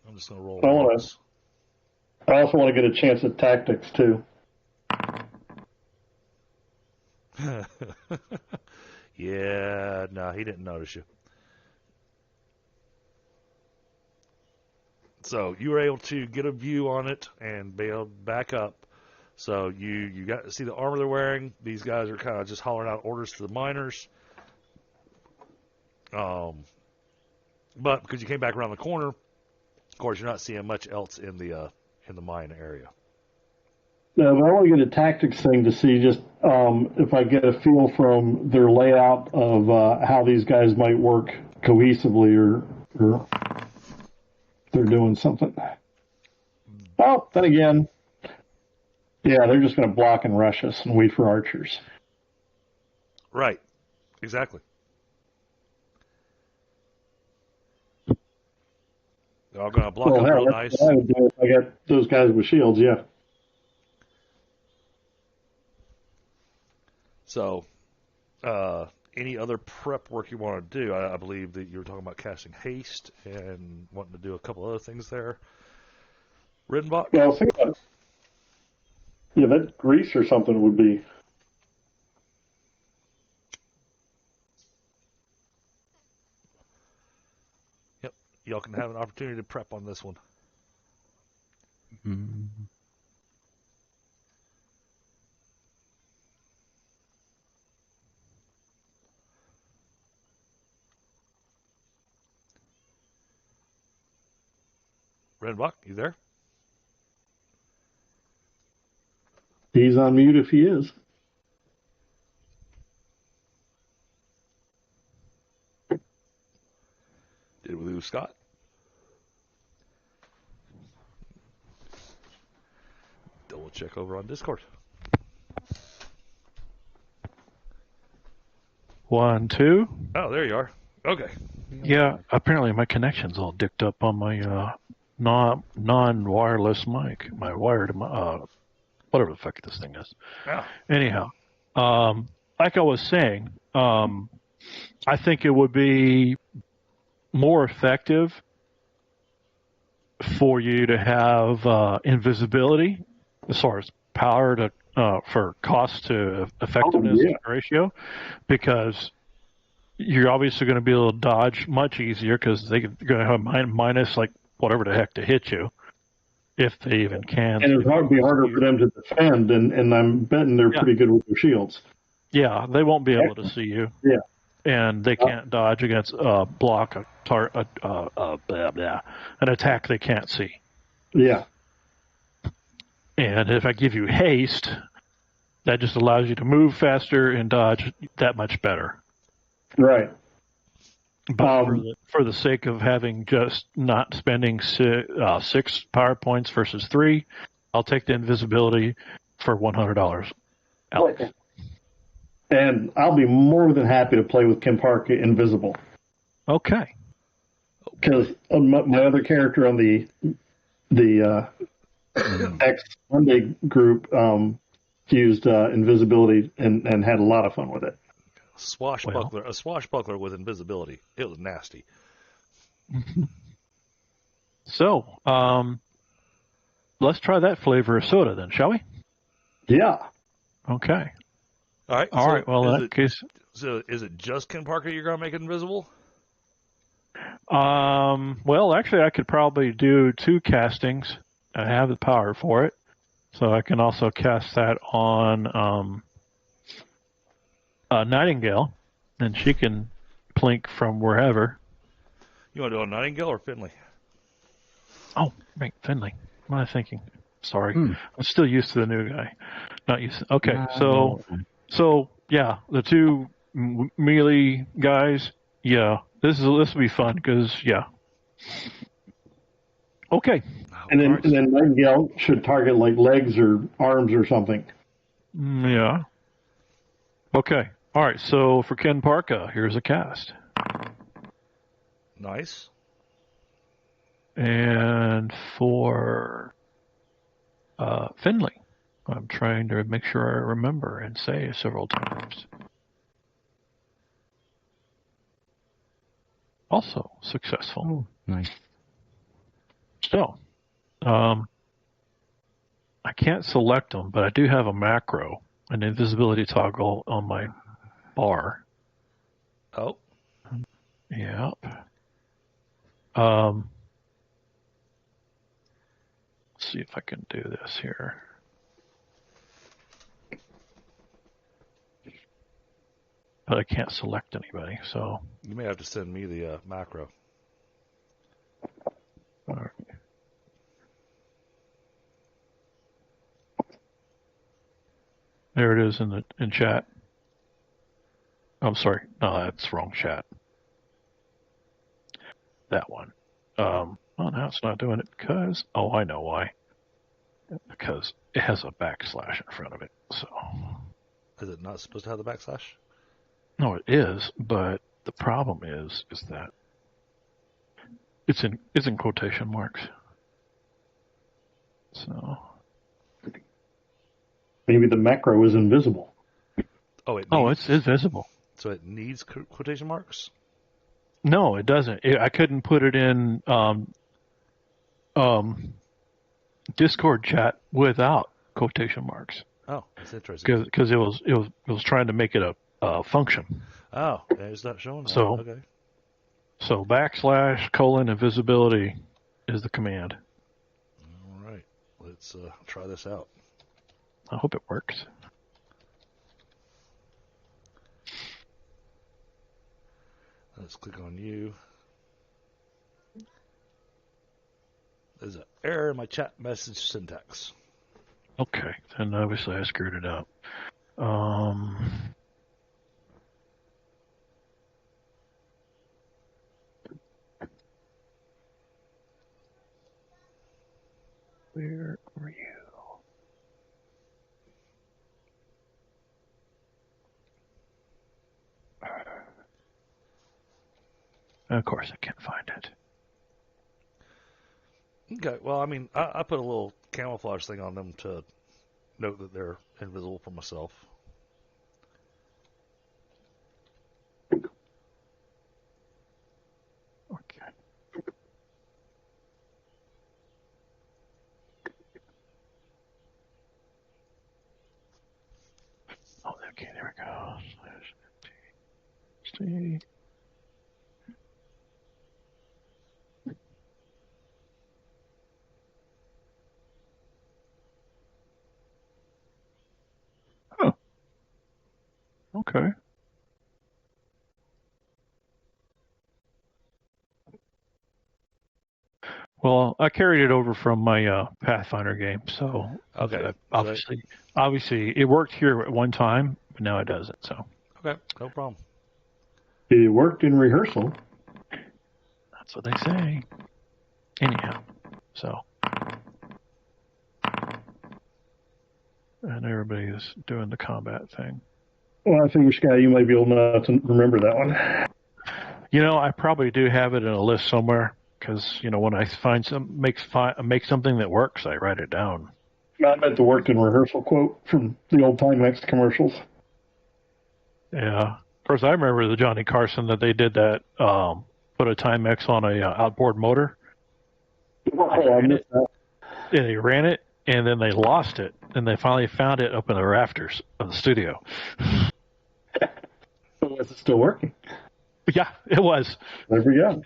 I'm just going to roll once. I also want to get a chance at tactics, too. Yeah, no, he didn't notice you. So you were able to get a view on it and be able to back up. So you got to see the armor they're wearing. These guys are kind of just hollering out orders to the miners. But because you came back around the corner, of course, you're not seeing much else in the mine area. No, but I want to get a tactics thing to see just if I get a feel from their layout of how these guys might work cohesively or they're doing something. Well, then again, yeah, they're just going to block and rush us and wait for archers. Right. Exactly. They're all going to block up real nice. What I would do if I got those guys with shields, yeah. So, any other prep work you want to do? I believe that you were talking about casting haste and wanting to do a couple other things there. Rinvoq? Yeah, I was thinking about, yeah, that grease or something would be. Yep, y'all can have an opportunity to prep on this one. Mm-hmm. Rinvoq, you there? He's on mute if he is. Did we lose Scott? Double check over on Discord. 1, 2. Oh, there you are. Okay. Yeah, apparently my connection's all dicked up on my non-wireless mic, my wired, whatever the fuck this thing is. Oh. Anyhow, like I was saying, I think it would be more effective for you to have invisibility as far as power to for cost to effectiveness ratio, because you're obviously going to be able to dodge much easier because they're going to have minus like whatever the heck to hit you, if they even can. And it'd be harder for them to defend, and I'm betting they're pretty good with their shields. Yeah, they won't be able to see you. Yeah. and they can't dodge against block an attack they can't see. Yeah. And if I give you haste, that just allows you to move faster and dodge that much better. Right. But for the sake of having just not spending 6 power points versus 3, I'll take the invisibility for $100. Alex. And I'll be more than happy to play with Kenparka invisible. Okay. Because my other character on the X Monday group used invisibility and had a lot of fun with it. A swashbuckler with invisibility. It was nasty. So, let's try that flavor of soda then, shall we? Yeah. Okay. All right. All right. Well, in that case. So, is it just Kenparka you're going to make it invisible? Well, actually, I could probably do 2 castings. I have the power for it. So I can also cast that on Nightingale, and she can plink from wherever. You want to do a Nightingale or Finley? Oh, right, Finley. What am I thinking? Sorry. I'm still used to the new guy. Not used to... Okay, so yeah, the 2 melee guys, yeah. This will be fun, because, yeah. Okay. And then Nightingale should target like legs or arms or something. Yeah. Okay. All right. So for Kenparka, here's a cast. Nice. And for Finley, I'm trying to make sure I remember and say several times. Also successful. Oh, nice. So, I can't select them, but I do have a macro, an invisibility toggle on my bar. Oh. Yep. Let's see if I can do this here. But I can't select anybody, so... You may have to send me the macro. All right. There it is in chat. I'm sorry. No, that's wrong chat. That one. Oh, now it's not doing it because... Oh, I know why. Because it has a backslash in front of it, so... Is it not supposed to have the backslash? No, it is, but the problem is that it's in quotation marks. So... Maybe the macro is invisible. It's visible. So it needs quotation marks? No, it doesn't. I couldn't put it in Discord chat without quotation marks. Oh, that's interesting. Because it was trying to make it a function. Oh, it's not showing that. So, okay. So / invisibility is the command. All right. Let's try this out. I hope it works. Let's click on you. There's an error in my chat message syntax. Okay, then obviously I screwed it up. Where are you? Of course, I can't find it. Okay, well, I mean, I put a little camouflage thing on them to note that they're invisible for myself. Okay. Oh, okay, there we go. Stay. Oh. Okay. Well, I carried it over from my Pathfinder game, so Okay. obviously it worked here at one time, but now it doesn't. So Okay, no problem. It worked in rehearsal. that's what they say. Anyhow, so and everybody is doing the combat thing. Well, I figure, Scott, you might be old enough to remember that one. I probably do have it in a list somewhere because when I find make something that works, I write it down. I meant the worked in rehearsal quote from the old Timex commercials. Yeah, of course I remember the Johnny Carson that they did that. Put a Timex on a outboard motor. I missed that. Yeah, they ran it and then they lost it, and they finally found it up in the rafters of the studio. Was it still working? Yeah, it was. There we go.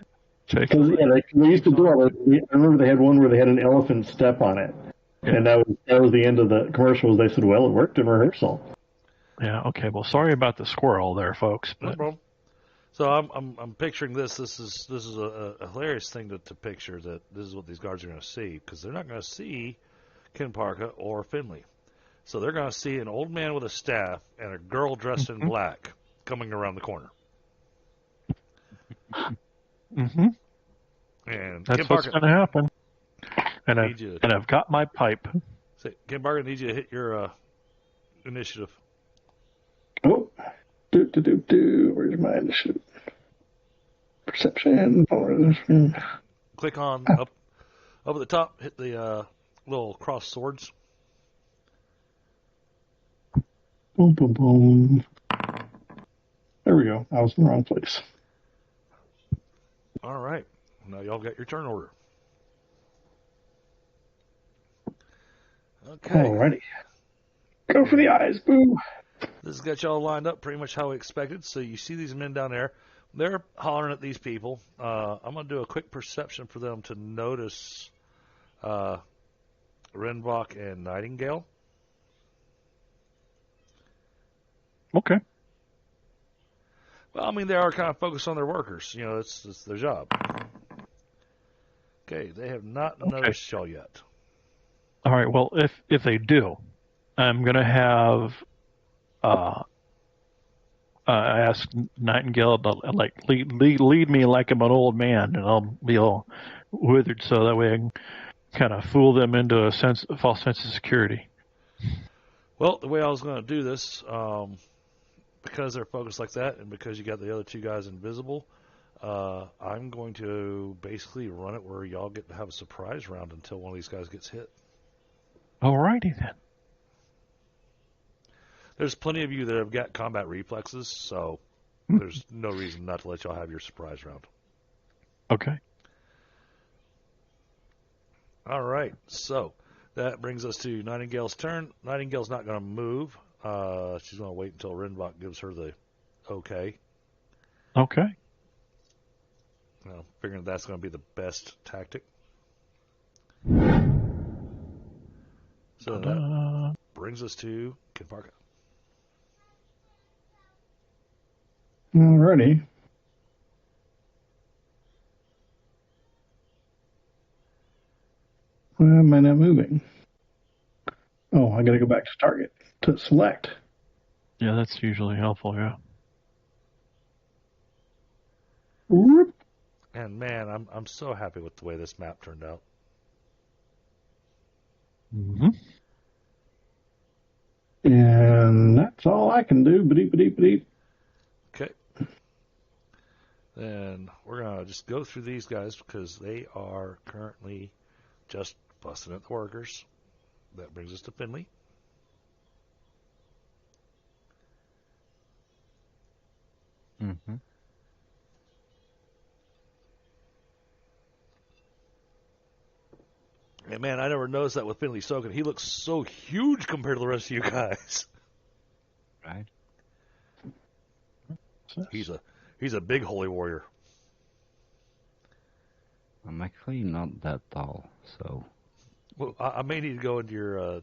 Because they used to do all that. I remember they had one where they had an elephant step on it, and that was the end of the commercials. They said, "Well, it worked in rehearsal." Yeah. Okay. Well, sorry about the squirrel there, folks. But... No problem. So I'm picturing this. This is a hilarious thing to picture, that this is what these guards are going to see, because they're not going to see Kenparka or Finley. So they're going to see an old man with a staff and a girl dressed in black coming around the corner. Mm-hmm. And that's what's going to happen. And I've got my pipe. Say, Kenparka, needs you to hit your initiative. Oh, where's my initiative? Perception. Click on up at the top. Hit the little cross swords. Boom, boom, boom. There we go. I was in the wrong place. All right. Now y'all got your turn order. Okay. Alrighty. Go for the eyes, boo. This has got y'all lined up pretty much how we expected. So you see these men down there. They're hollering at these people. I'm going to do a quick perception for them to notice Rinvoq and Nightingale. Okay. Well, I mean, they are kind of focused on their workers. It's their job. Okay, they have not noticed y'all yet. All right. Well, if they do, I'm going to have ask Nightingale to lead me like I'm an old man, and I'll be all withered, so that way I can kind of fool them into a false sense of security. Well, the way I was going to do this, because they're focused like that, and because you got the other two guys invisible, I'm going to basically run it where y'all get to have a surprise round until one of these guys gets hit. Alrighty then. There's plenty of you that have got combat reflexes, so there's no reason not to let y'all have your surprise round. Okay. All right, so that brings us to Nightingale's turn. Nightingale's not going to move. She's going to wait until Rinvoq gives her the okay. Okay. Figuring that's going to be the best tactic. So that brings us to Kenparka. Alrighty. Why am I not moving? Oh, I gotta go back to target to select. Yeah, that's usually helpful, yeah. Whoop. And man, I'm so happy with the way this map turned out. Mm-hmm. And that's all I can do. Beep. Okay. Then we're going to just go through these guys because they are currently just busting at the workers. That brings us to Finley. Mm-hmm. And man, I never noticed that with Finley soaking. He looks so huge compared to the rest of you guys. Right. He's a big holy warrior. I'm actually not that tall, so. Well, I may need to go into your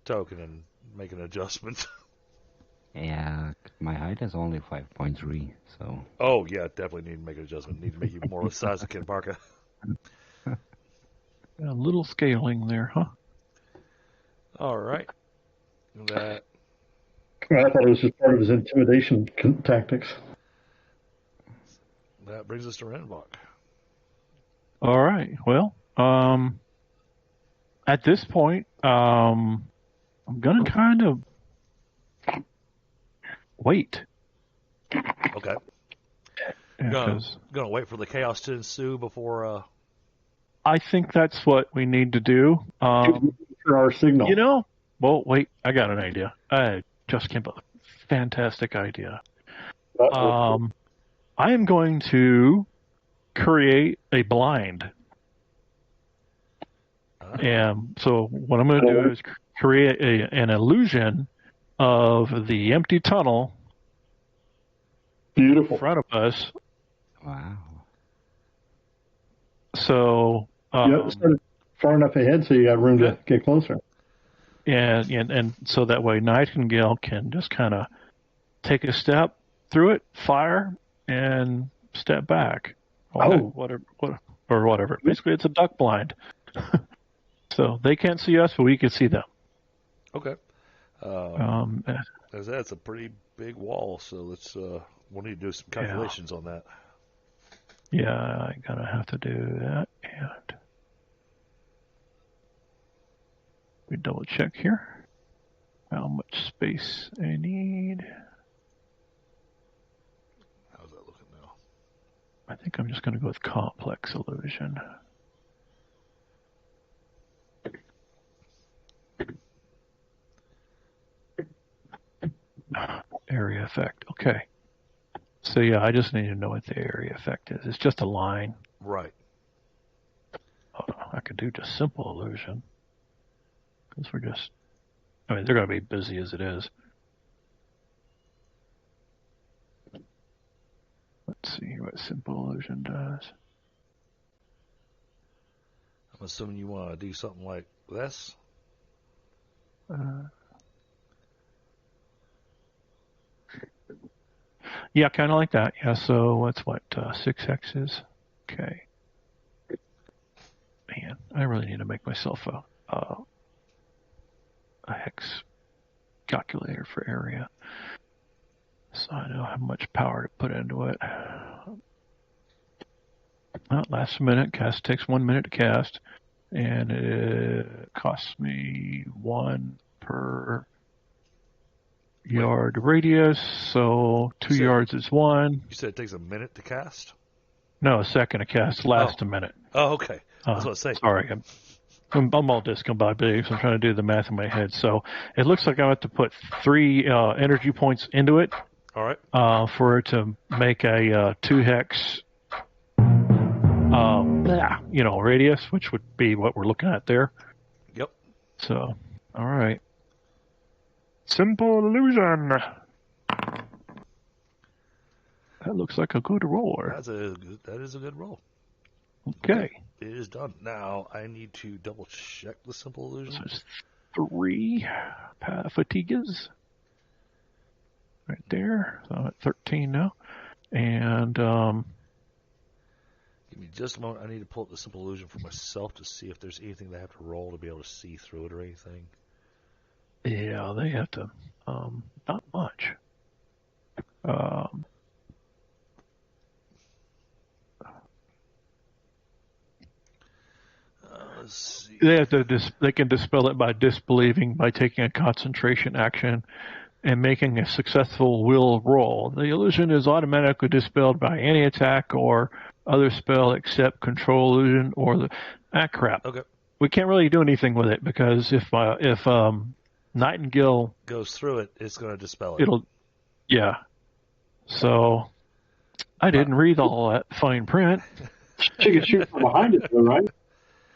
token and make an adjustment. Yeah, my height is only 5.3, so. Oh yeah, definitely need to make an adjustment. Need to make you more the size of Kenparka. A little scaling there, huh? All right. I thought it was just part of his intimidation tactics. That brings us to Rinvoq. All right. Well, at this point, I'm gonna kind of wait. Okay. Yeah, gonna wait for the chaos to ensue before. I think that's what we need to do. For our signal. You know, well, wait, I got an idea. I just came up with a fantastic idea. I am going to create a blind. And so what I'm going to do is create an illusion of the empty tunnel Beautiful. in front of us. Wow. So Started far enough ahead so you got room to get closer. and so that way Nightingale can just kind of take a step through it, fire, and step back. Whatever. Basically, it's a duck blind. So they can't see us, but we can see them. Okay. That's a pretty big wall, so let's we'll need to do some calculations on that. Yeah, I'm gonna have to do that, and we double check here how much space I need. How's that looking now? I think I'm just gonna go with complex illusion. Area effect. Okay. So yeah, I just need to know what the area effect is. It's just a line. Right. I could do just simple illusion. Because they're going to be busy as it is. Let's see what simple illusion does. I'm assuming you want to do something like this? Yeah, kind of like that. Yeah, so what's 6 hexes? Okay. Man, I really need to make myself a hex calculator for area, so I know how much power to put into it. Well, last minute cast takes 1 minute to cast, and it costs me 1 per yard radius, so 2 yards is 1. You said it takes a minute to cast? No, a second to cast lasts a minute. Oh, okay. That's what I say. Sorry, I'm all discombobulated, so I'm trying to do the math in my head. So it looks like I have to put 3 energy points into it. All right. For it to make a 2 hex, radius, which would be what we're looking at there. Yep. So, all right. Simple illusion. That looks like a good roll. That is a good roll. Okay. It is done. Now I need to double check the simple illusion. So it's 3 fatigues. Right there. So I'm at 13 now. And give me just a moment. I need to pull up the simple illusion for myself to see if there's anything they have to roll to be able to see through it or anything. Yeah, they have to. Not much. Let's see. They have to. They can dispel it by disbelieving, by taking a concentration action, and making a successful will roll. The illusion is automatically dispelled by any attack or other spell except control illusion or the crap. Okay. We can't really do anything with it because if Nightingale goes through it, it's going to dispel it. Yeah. So I didn't read all that fine print. She can shoot from behind it, though, right?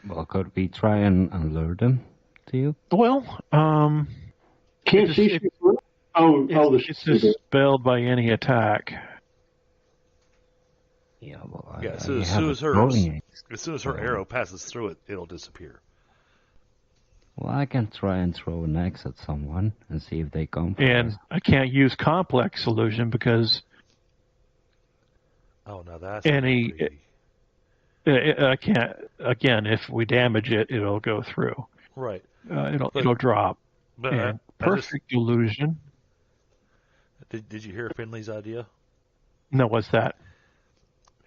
Well, could we try and lure them to you? Well, can't she shoot through? It's dispelled by any attack. Yeah, well, as soon as her arrow passes through it, it'll disappear. Well, I can try and throw an axe at someone and see if they come. And I can't use complex illusion because now that's I can't. Again, if we damage it, it'll go through. Right. It'll drop. But And perfect illusion. Did you hear Finley's idea? No, what's that?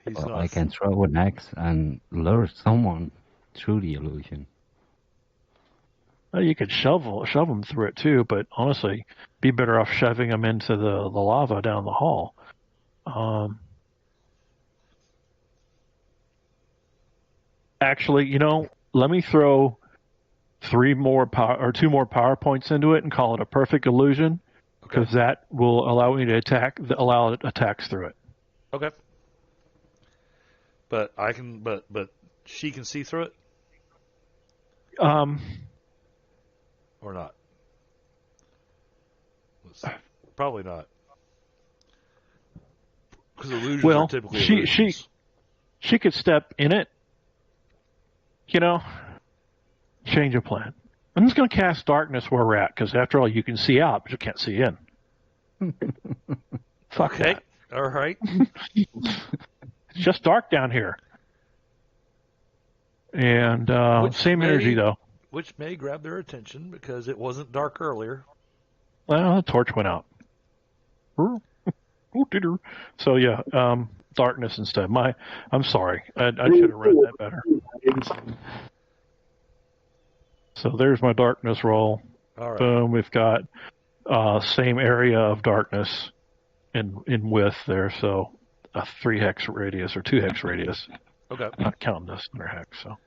Well, I can throw an axe and lure someone through the illusion. Well, you could shove them through it too, but honestly, be better off shoving them into the lava down the hall. Actually, let me throw 2 more PowerPoints into it and call it a perfect illusion, because that will allow me to allow attacks through it. Okay. But but she can see through it? Or not? Probably not. Because illusions are typically illusions. She could step in it. Change of plan. I'm just going to cast darkness where we're at, because after all, you can see out, but you can't see in. Fuck that. All right. It's just dark down here. And same energy, though. Which may grab their attention, because it wasn't dark earlier. Well, the torch went out. So, yeah, darkness instead. I'm sorry. I should have read that better. So there's my darkness roll. All right. Boom, we've got same area of darkness in width there, so a 3 hex radius or 2 hex radius. Okay. Not counting the center hex. So.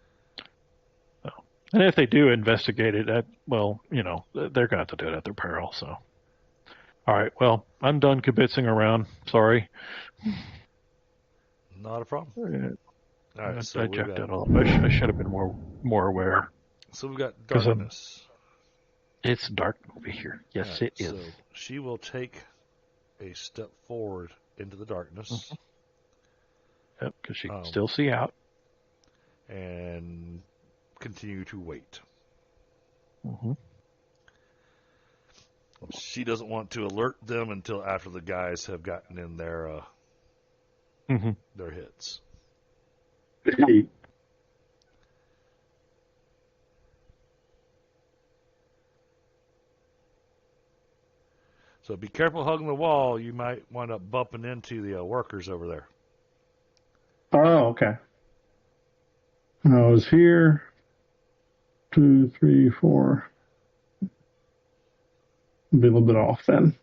And if they do investigate it, they're going to have to do it at their peril. So, all right. Well, I'm done kibitzing around. Sorry. Not a problem. All right. So I checked it all. I should have been more aware. So we've got darkness. It's dark over here. Yes, right, it is. So she will take a step forward into the darkness. Mm-hmm. Yep, because she can still see out. And continue to wait. Mm-hmm. She doesn't want to alert them until after the guys have gotten in their hits. So be careful hugging the wall. You might wind up bumping into the workers over there. Oh, okay. I was here. 2, 3, 4. Be a little bit off then.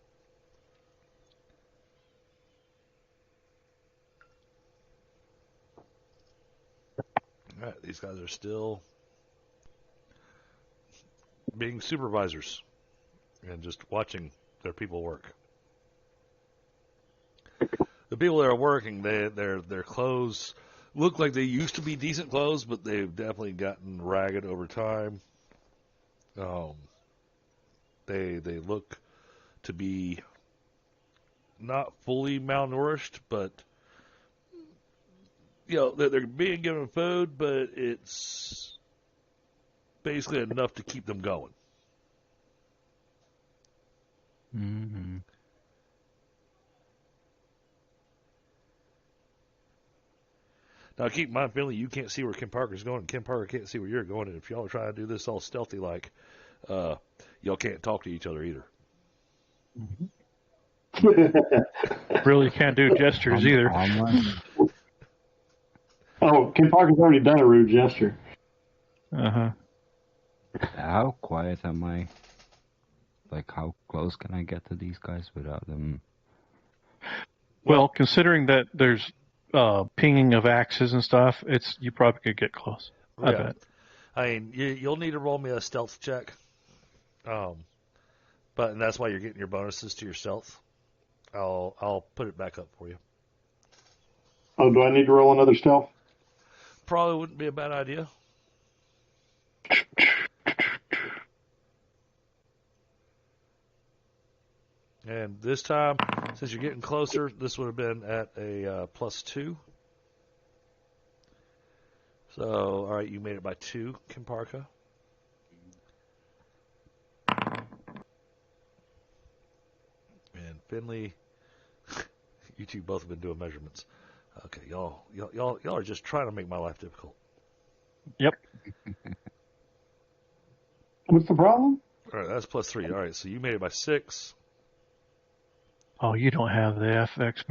All right, these guys are still being supervisors and just watching their people work. The people that are working, their clothes look like they used to be decent clothes, but they've definitely gotten ragged over time. They look to be not fully malnourished, but they're being given food, but it's basically enough to keep them going. Mm-hmm. Now, keep in mind, Finley, you can't see where Kenparka's going, and Kenparka can't see where you're going, and if y'all are trying to do this all stealthy-like, y'all can't talk to each other either. Really can't do gestures either. Oh, Kenparka's already done a rude gesture. Uh-huh. How quiet am I? Like, how close can I get to these guys without them? Well, considering that there's pinging of axes and stuff, you probably could get close. I bet. I mean, you'll need to roll me a stealth check. But that's why you're getting your bonuses to your stealth. I'll put it back up for you. Oh, do I need to roll another stealth? Probably wouldn't be a bad idea. And this time, since you're getting closer, this would have been at a +2. So, all right, you made it by 2, Kenparka. And Finley, you two both have been doing measurements. Okay, y'all are just trying to make my life difficult. Yep. What's the problem? All right, that's +3. All right, so you made it by 6. Oh, you don't have the FX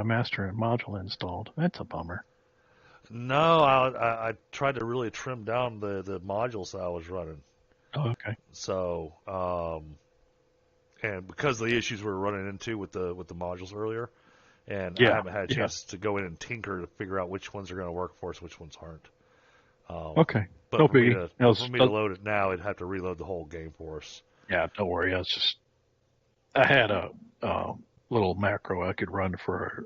master module installed. That's a bummer. No, I tried to really trim down the modules that I was running. Oh, okay. So, and because of the issues we were running into with the modules earlier, and I haven't had a chance to go in and tinker to figure out which ones are going to work for us, which ones aren't. Okay. But No for me biggie. to load it now, it'd have to reload the whole game for us. Yeah, don't worry. I had a little macro I could run for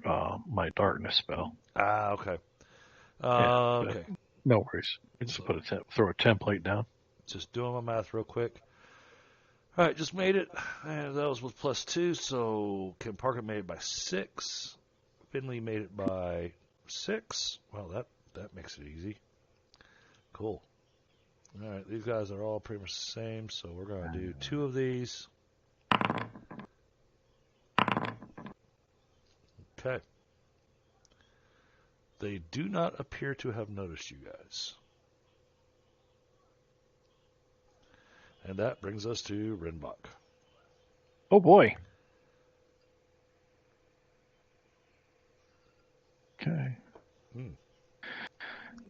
my darkness spell. Ah, okay. Yeah, okay. No worries. Just throw a template down. Just doing my math real quick. All right, just made it, and that was with +2. So Kenparka made it by 6. Finley made it by 6. Well, that makes it easy. Cool. All right, these guys are all pretty much the same, so we're going to do 2 of these. Okay. They do not appear to have noticed you guys. And that brings us to Rinvoq. Oh boy. Okay.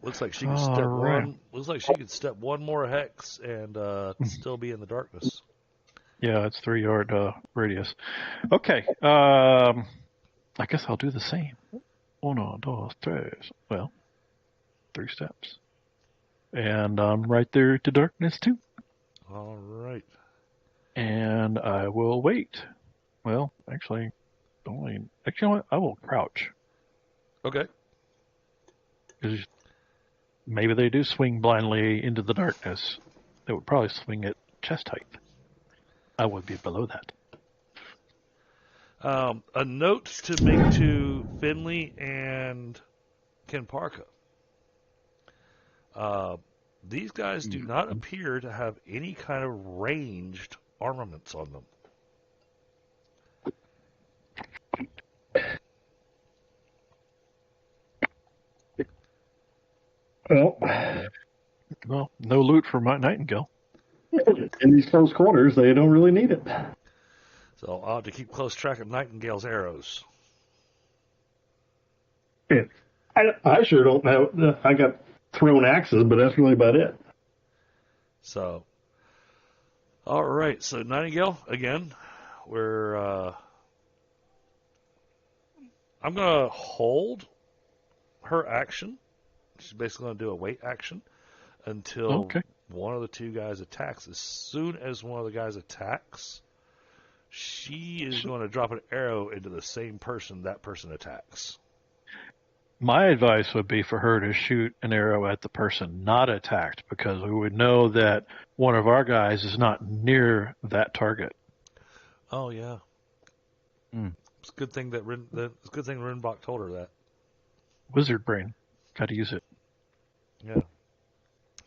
Looks like she can step one. Looks like she could step one more hex and still be in the darkness. Yeah, it's 3-yard radius. Okay. I guess I'll do the same. 1, 2, 3. Well, 3 steps. And I'm right there to darkness too. All right. And I will wait. Well, actually, I will crouch. Okay. Because maybe they do swing blindly into the darkness. They would probably swing at chest height. I would be below that. A note to make to Finley and Kenparka. These guys do not appear to have any kind of ranged armaments on them. Well, no loot for my Nightingale. In these close quarters, they don't really need it. So I'll have to keep close track of Nightingale's arrows. Yeah. I sure don't have. I got thrown axes, but that's really about it. So, all right. So Nightingale again. I'm gonna hold her action. She's basically gonna do a wait action until one of the 2 guys attacks. As soon as one of the guys attacks, she is going to drop an arrow into the same person that person attacks. My advice would be for her to shoot an arrow at the person not attacked, because we would know that one of our guys is not near that target. Oh yeah. It's a good thing that Rinvoq told her that. Wizard brain, got to use it. Yeah.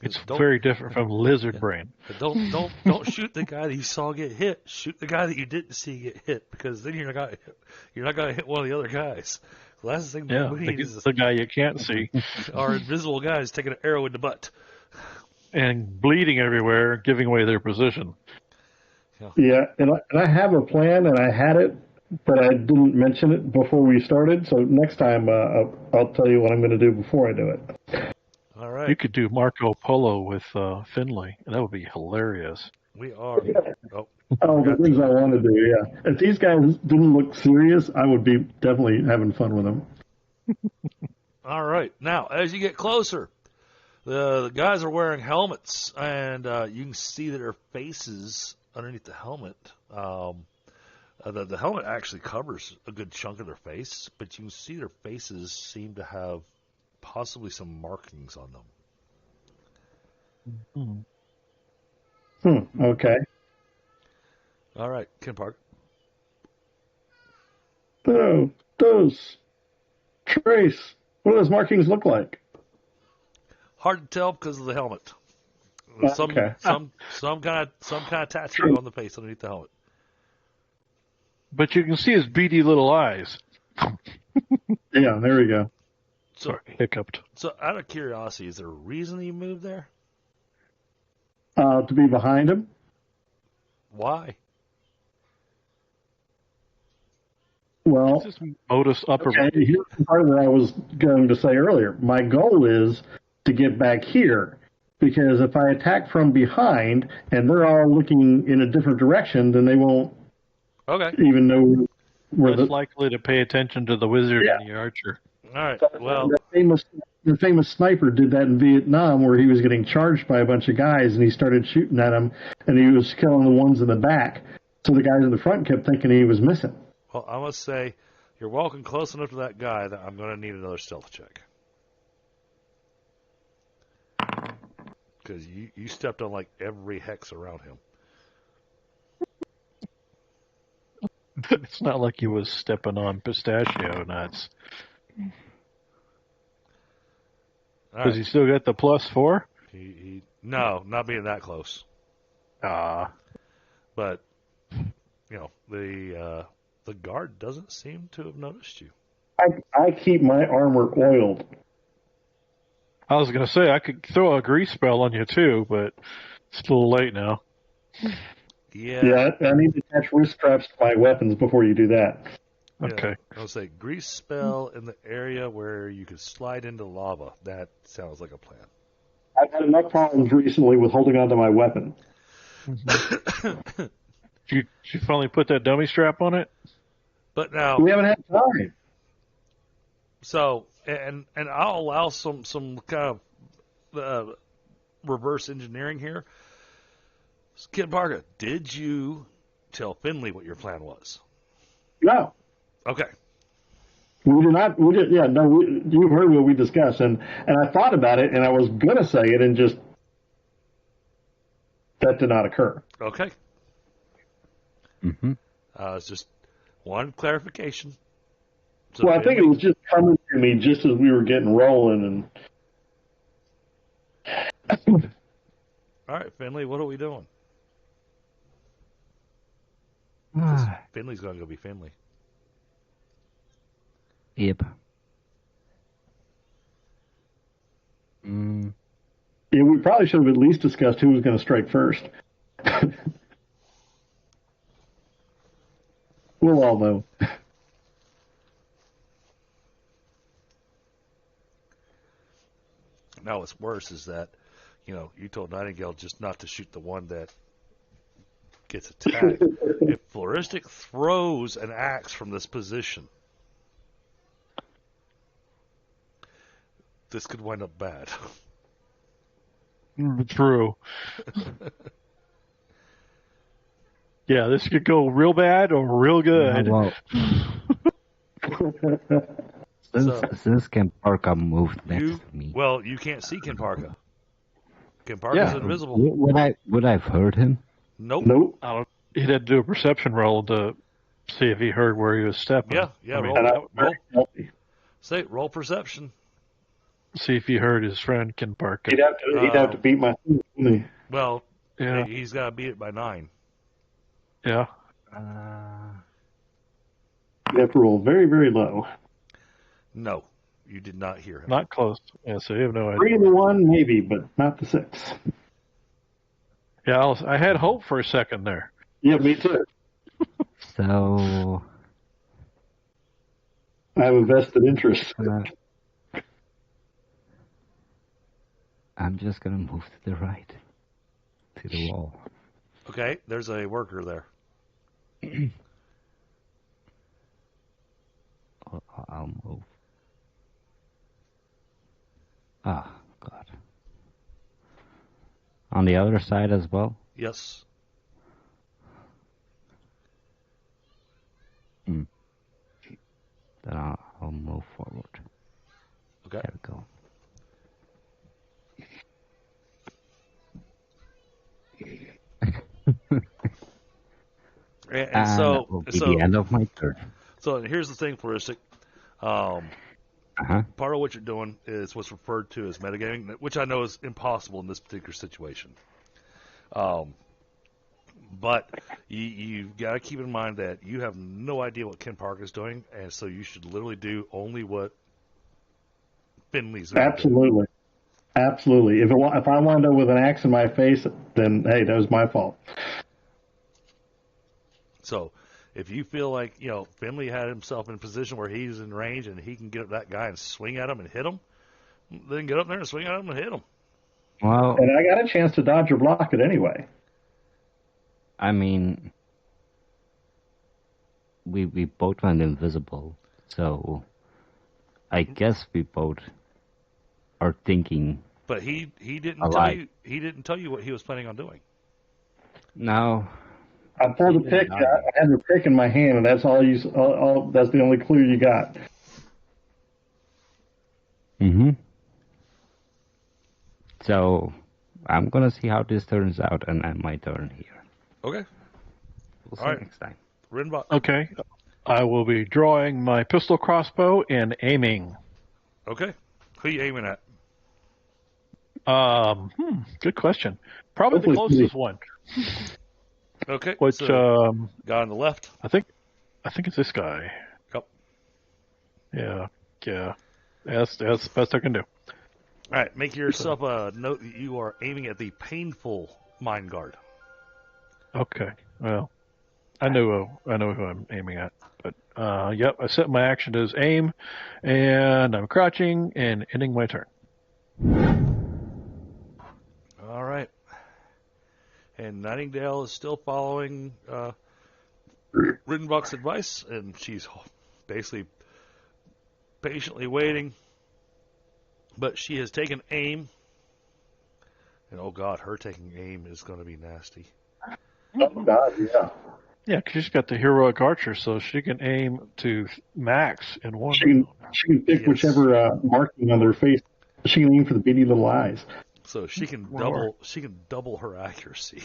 It's very different from lizard brain. But don't shoot the guy that you saw get hit. Shoot the guy that you didn't see get hit, because then you're not gonna hit one of the other guys. The last thing we need is the guy you can't see. Our invisible guys taking an arrow in the butt and bleeding everywhere, giving away their position. Yeah, and I have a plan, and I had it, but I didn't mention it before we started. So next time, I'll tell you what I'm going to do before I do it. All right. You could do Marco Polo with Finley, and that would be hilarious. We are. The things I want to do, yeah. If these guys didn't look serious, I would be definitely having fun with them. All right. Now, as you get closer, the guys are wearing helmets, and you can see that their faces underneath the helmet. The helmet actually covers a good chunk of their face, but you can see their faces seem to have possibly some markings on them. Okay. All right, Kenparka. Oh, those trace. What do those markings look like? Hard to tell because of the helmet. Some kind of tattoo on the face underneath the helmet. But you can see his beady little eyes. Yeah, there we go. Sorry, hiccuped. So, out of curiosity, is there a reason you moved there? To be behind him. Why? Well, This is modus operandi. okay, here's the part that I was going to say earlier. My goal is to get back here, because if I attack from behind and they're all looking in a different direction, then they won't even know where Less likely to pay attention to the wizard and the archer. All right. Well, the famous sniper did that in Vietnam, where he was getting charged by a bunch of guys, and he started shooting at them, and he was killing the ones in the back. So the guys in the front kept thinking he was missing. well, I must say, you're walking close enough to that guy that I'm going to need another stealth check. Because you stepped on like every hex around him. It's not like he was stepping on pistachio nuts. Does he still get the +4? No, not being that close. But the guard doesn't seem to have noticed you. I keep my armor oiled. I was going to say, I could throw a grease spell on you too, but it's a little late now. Yeah, I need to attach wrist straps to my weapons before you do that. Okay. I'll say grease spell in the area where you could slide into lava. That sounds like a plan. I've had enough problems recently with holding onto my weapon. Did you finally put that dummy strap on it? But now We haven't had time. So, and I'll allow some kind of reverse engineering here. Kenparka, did you tell Finley what your plan was? No. Okay. We did not. We did. Yeah. No. You heard what we discussed, and I thought about it, and I was gonna say it, and just that did not occur. Okay. Mm-hmm. It's just one clarification. So Well, I think it was just coming to me just as we were getting rolling, and all right, Finley, what are we doing? Finley's going to go be Finley. Yep. yeah, we probably should have at least discussed who was going to strike first. We'll all know. Now, what's worse is that, you told Nightingale just not to shoot the one that gets attacked. If Flaristic throws an axe from this position, this could wind up bad. True. Yeah, this could go real bad or real good. Well, since Kenparka moved next to me, well, you can't see Kenparka. Kenparka's invisible. would I've heard him? Nope. He'd had to do a perception roll to see if he heard where he was stepping. Yeah. Roll perception. See if he heard his friend Kenparka. He'd have to beat my. Well, Yeah. he's got to beat it by 9. Yeah. You have to roll very, very low. No, you did not hear him. Not close. Yeah, so you have no idea. 3 and 1, maybe, but not the 6. Yeah, I had hope for a second there. Yeah, me too. So I have a vested interest. I'm just gonna move to the right, to the wall. Okay, there's a worker there. I'll move. Ah, God. On the other side as well? Yes. Then I'll move forward. Okay. There we go. And so that will be the end of my turn. So here's the thing, Flaristic. Part of what you're doing is what's referred to as metagaming, which I know is impossible in this particular situation. But you've got to keep in mind that you have no idea what Kenparka is doing, and so you should literally do only what Finley's. Absolutely. Absolutely. If I wound up with an axe in my face, then, hey, that was my fault. So if you feel like, Finley had himself in a position where he's in range and he can get up that guy and swing at him and hit him, then get up there and swing at him and hit him. Well, and I got a chance to dodge or block it anyway. I mean, we both went invisible, so I guess we both are thinking. But he didn't alike. tell you what he was planning on doing. No. I pulled a pick. I had the pick in my hand, and that's all that's the only clue you got. Mm-hmm. So I'm gonna see how this turns out, and end my turn here. Okay. We'll see All right. next time. Rinvoq. Okay. I will be drawing my pistol crossbow and aiming. Okay. Who are you aiming at? Good question. Probably the closest one. Okay. Which so, guy on the left. I think it's this guy. Yep. Yeah. That's the best I can do. All right. Make yourself a note that you are aiming at the painful mind guard. Okay. Well, I know who I'm aiming at. But yep, I set my action as aim, and I'm crouching and ending my turn. All right. And Nightingale is still following Rinvoq's advice, and she's basically patiently waiting. But she has taken aim, and oh god, her taking aim is going to be nasty. Oh God, yeah. Yeah, because she's got the heroic archer, so she can aim to max in one. She can pick whichever marking on their face. She can aim for the beady little eyes. So she can double her accuracy.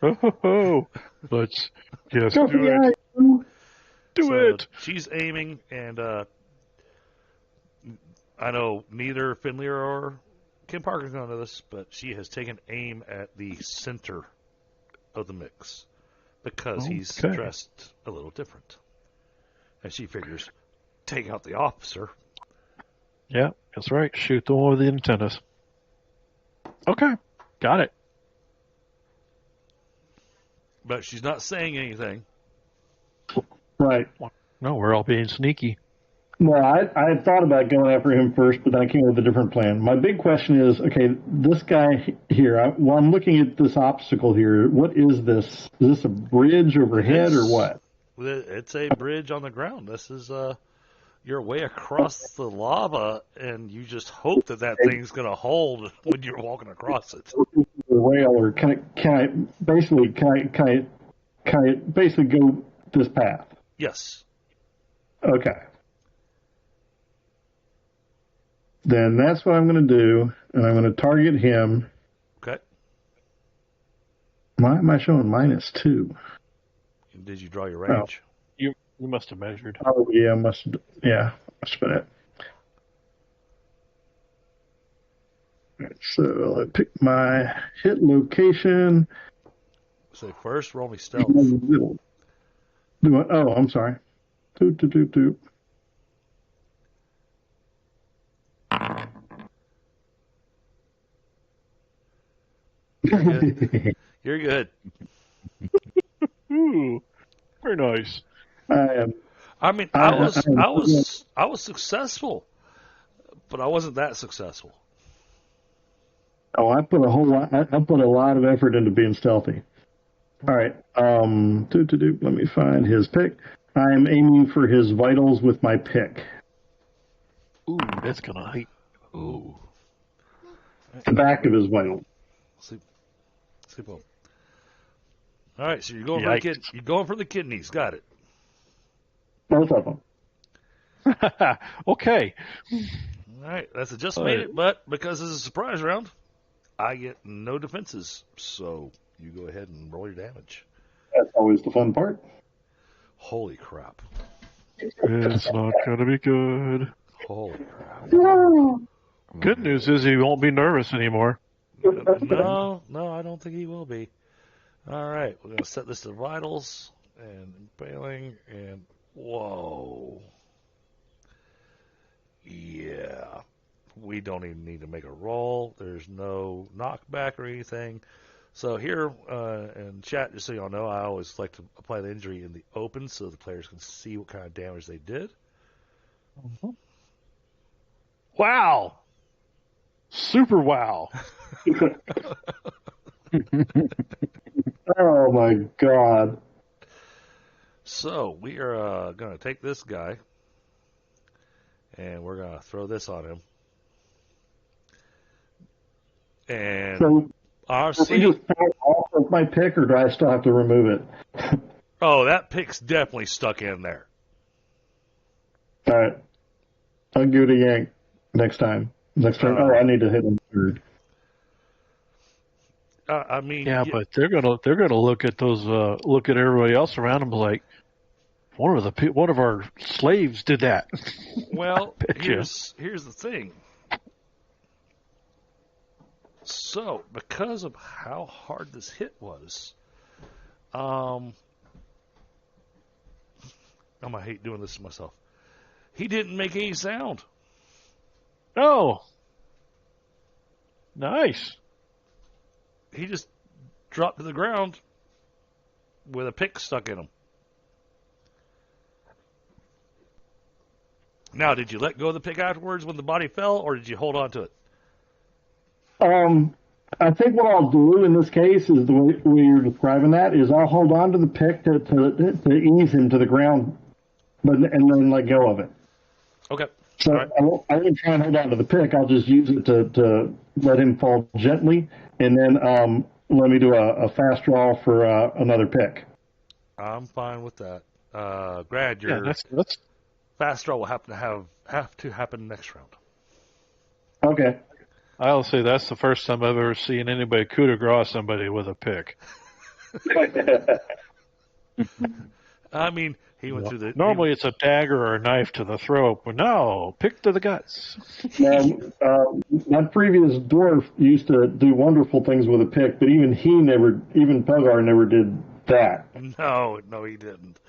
Oh, let's just Go do for it. Do it. She's aiming, and I know neither Finley or Kenparka know this, but she has taken aim at the center of the mix because he's dressed a little different, and she figures take out the officer. Yeah, that's right. Shoot the one with the antennas. Okay, got it. But she's not saying anything. Right. No, we're all being sneaky. Well, I had thought about going after him first, but then I came up with a different plan. My big question is, okay, this guy here, while I'm looking at this obstacle here, what is this? Is this a bridge overhead or what? It's a bridge on the ground. This is your way across the lava, and you just hope that thing's going to hold when you're walking across it. Rail, or can I basically go this path? Yes. Okay. Then that's what I'm going to do, and I'm going to target him. Okay. Why am I showing -2? Did you draw your range? You must have measured. Oh, yeah, must have been it. Right, so I pick my hit location. So first, roll me stealth. Oh, I'm sorry. Two. You're good. Ooh, very nice. I was successful, but I wasn't that successful. Oh, I put a lot of effort into being stealthy. All right. Let me find his pick. I'm aiming for his vitals with my pick. Ooh, that's gonna hit. Ooh. The back of his vitals. Sleep on. All right, so you're going for the kidneys. Got it. Both of them. Okay. All right, that's just made it, but because this is a surprise round, I get no defenses. So you go ahead and roll your damage. That's always the fun part. Holy crap. It's not gonna be good. Holy crap. Good news is he won't be nervous anymore. No, I don't think he will be. All right, we're going to set this to vitals and impaling, and whoa. Yeah. we don't even need to make a roll. There's no knockback or anything. So here in chat, just so y'all know, I always like to apply the injury in the open so the players can see what kind of damage they did. Mm-hmm. Wow. Super wow. Oh my God. So we are going to take this guy and we're going to throw this on him. And So, honestly, does he just fall off of my pick, or do I still have to remove it? oh, that pick's definitely stuck in there. All right. I'll give it a yank next time. Next turn. I need to hit him third. I mean, yeah, but they're gonna look at those look at everybody else around them like one of our slaves did that. Well, here's the thing. So, because of how hard this hit was, I'm gonna hate doing this to myself. He didn't make any sound. Oh, nice. He just dropped to the ground with a pick stuck in him. Now, did you let go of the pick afterwards when the body fell, or did you hold on to it? I think what I'll do in this case is the way you're describing that is I'll hold on to the pick to ease him to the ground, and then let go of it. Okay. So right. I won't try and hold on to the pick. I'll just use it to let him fall gently, and then let me do a fast draw for another pick. I'm fine with that. Grad, your that's fast draw will have to happen next round. Okay. I'll say that's the first time I've ever seen anybody coup de grace somebody with a pick. I mean, he went through the... Normally it's a dagger or a knife to the throat, but no, pick to the guts. My previous dwarf used to do wonderful things with a pick, but even Pogar never did that. No, he didn't.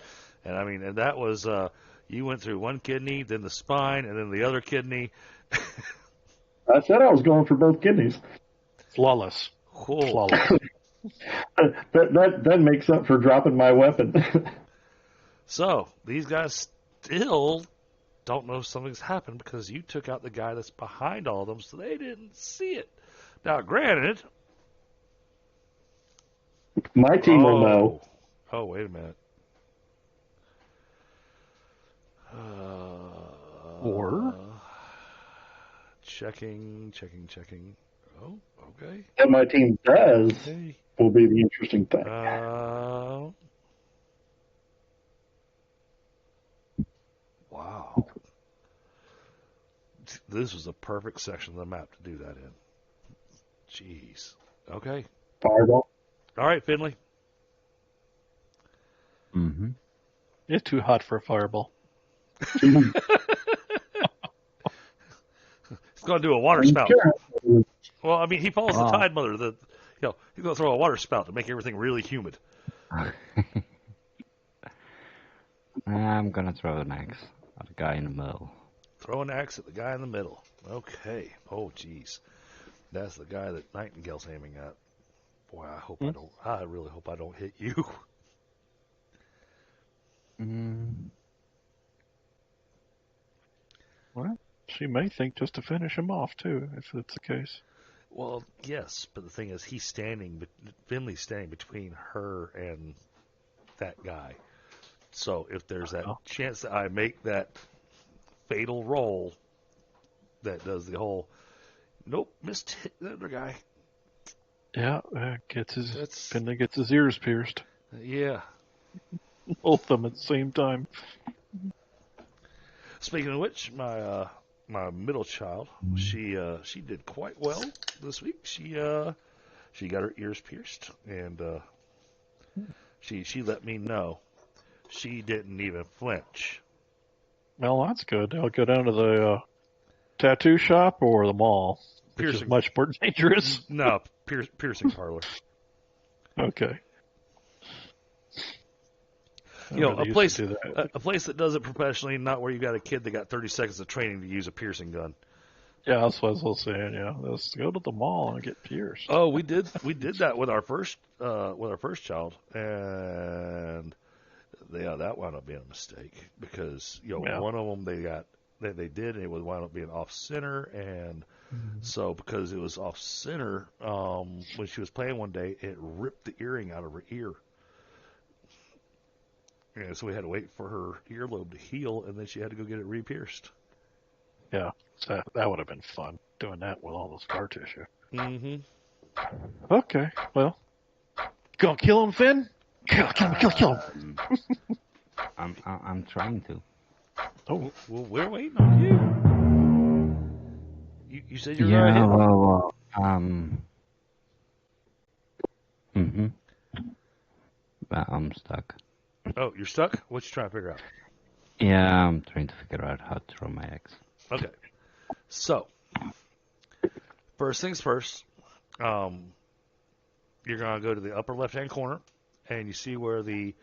And I mean, and that was, you went through one kidney, then the spine, and then the other kidney. I said I was going for both kidneys. Flawless. Cool. Flawless. That makes up for dropping my weapon. So, these guys still don't know something's happened because you took out the guy that's behind all of them, so they didn't see it. Now, granted... My team will know. Oh, wait a minute. Or? Checking. Oh, okay. What my team does will be the interesting thing. Wow. This was a perfect section of the map to do that in. Jeez. Okay. Fireball. All right, Finley. Mm-hmm. It's too hot for a fireball. It's going to do a water spout. Well, I mean, he follows the Tide Mother. He's going to throw a water spout to make everything really humid. I'm going to throw an axe at the guy in the middle. Throw an axe at the guy in the middle. Okay. Oh, jeez. That's the guy that Nightingale's aiming at. Boy, I really hope I don't hit you. Well, she may think just to finish him off, too, if that's the case. Well, yes, but the thing is, Finley's standing between her and that guy. So if there's that chance that I make that fatal roll that does the whole, nope, missed hit the other guy. Yeah, Finley gets his ears pierced. Yeah. Both of them at the same time. Speaking of which, my middle child, she did quite well this week. She got her ears pierced, and she let me know she didn't even flinch. Well, that's good. I'll go down to the tattoo shop or the mall, which is much more dangerous. No, piercing parlor. Okay. You know, a place that does it professionally, not where you got a kid that got 30 seconds of training to use a piercing gun. Yeah, that's what I was saying. Yeah, let's go to the mall and get pierced. Oh, we did that with our first child, and yeah, that wound up being a mistake because one of them they did, and it would wind up being off center, and so because it was off center, when she was playing one day, it ripped the earring out of her ear. And so we had to wait for her earlobe to heal, and then she had to go get it re-pierced. Yeah, so that would have been fun, doing that with all the scar tissue. Mm-hmm. Okay, well, gonna kill him, Finn? Kill him. I'm trying to. Oh, well, we're waiting on you. You said you're Yeah, gonna hit. well, I'm stuck. Oh, you're stuck? What you trying to figure out? Yeah, I'm trying to figure out how to throw my axe. Okay. So, first things first, you're going to go to the upper left-hand corner, and you see where the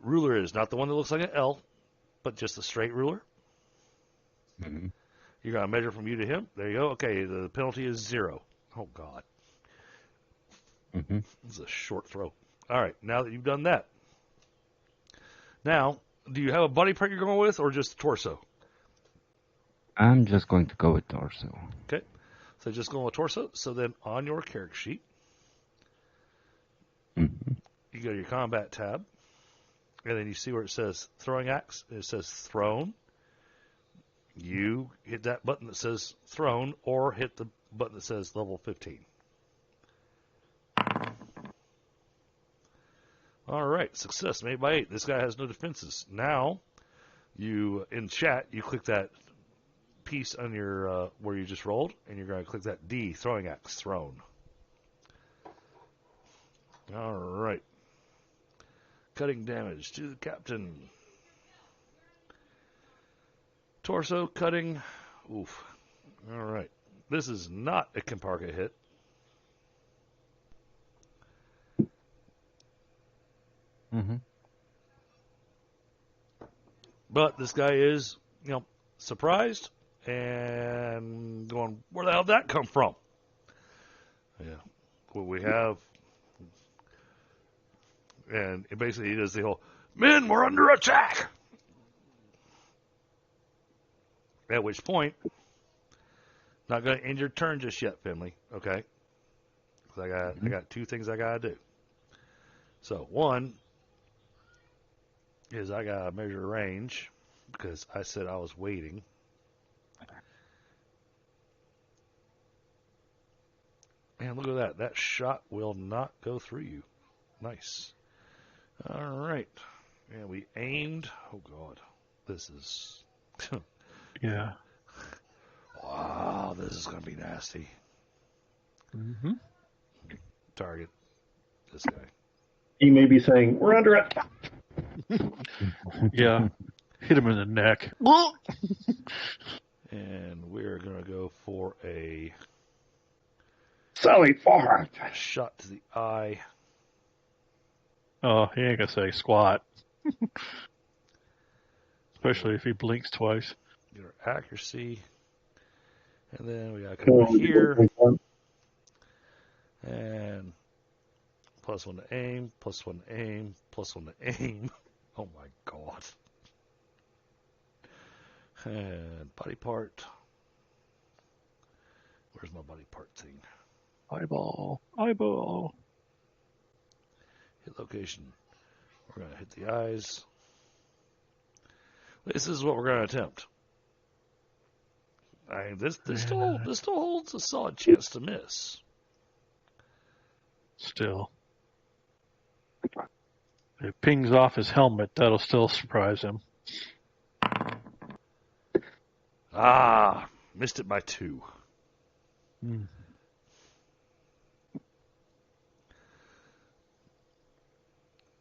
ruler is. Not the one that looks like an L, but just a straight ruler. Mm-hmm. You're going to measure from you to him. There you go. Okay, the penalty is 0. Oh, God. Mm-hmm. This is a short throw. All right, now that you've done that. Now, do you have a body part you're going with, or just the torso? I'm just going to go with torso. Okay, so just going with torso. So then on your character sheet, you go to your combat tab, and then you see where it says throwing axe. It says thrown. You hit that button that says thrown, or hit the button that says level 15. All right, success made by 8. This guy has no defenses. Now, in chat, you click that piece on your where you just rolled, and you're going to click that D, throwing axe, thrown. All right. Cutting damage to the captain. Torso cutting. Oof. All right. This is not a Kenparka hit. Mm-hmm. But this guy is, surprised and going, where the hell did that come from? Yeah. What we have, and it basically he does the whole, men, we're under attack! At which point, not going to end your turn just yet, Finley, okay? Because I got 2 things I got to do. So, one is I got to measure range because I said I was waiting. And look at that. That shot will not go through you. Nice. All right. And we aimed. Oh, God. This is... Yeah. Wow, this is going to be nasty. Mm-hmm. Target this guy. He may be saying, we're under it. Yeah. Hit him in the neck. And we're going to go for a Sally forward. shot to the eye. Oh, he ain't gonna say squat. Especially if he blinks twice. Get our accuracy. And then we got to come over here. And +1 to aim, +1 to aim, +1 to aim. Oh my God. And body part. Where's my body part thing? Eyeball. Eyeball. Hit location. We're going to hit the eyes. This is what we're going to attempt. This still holds a solid chance to miss. Still. If it pings off his helmet, that'll still surprise him. Ah, missed it by 2. Mm.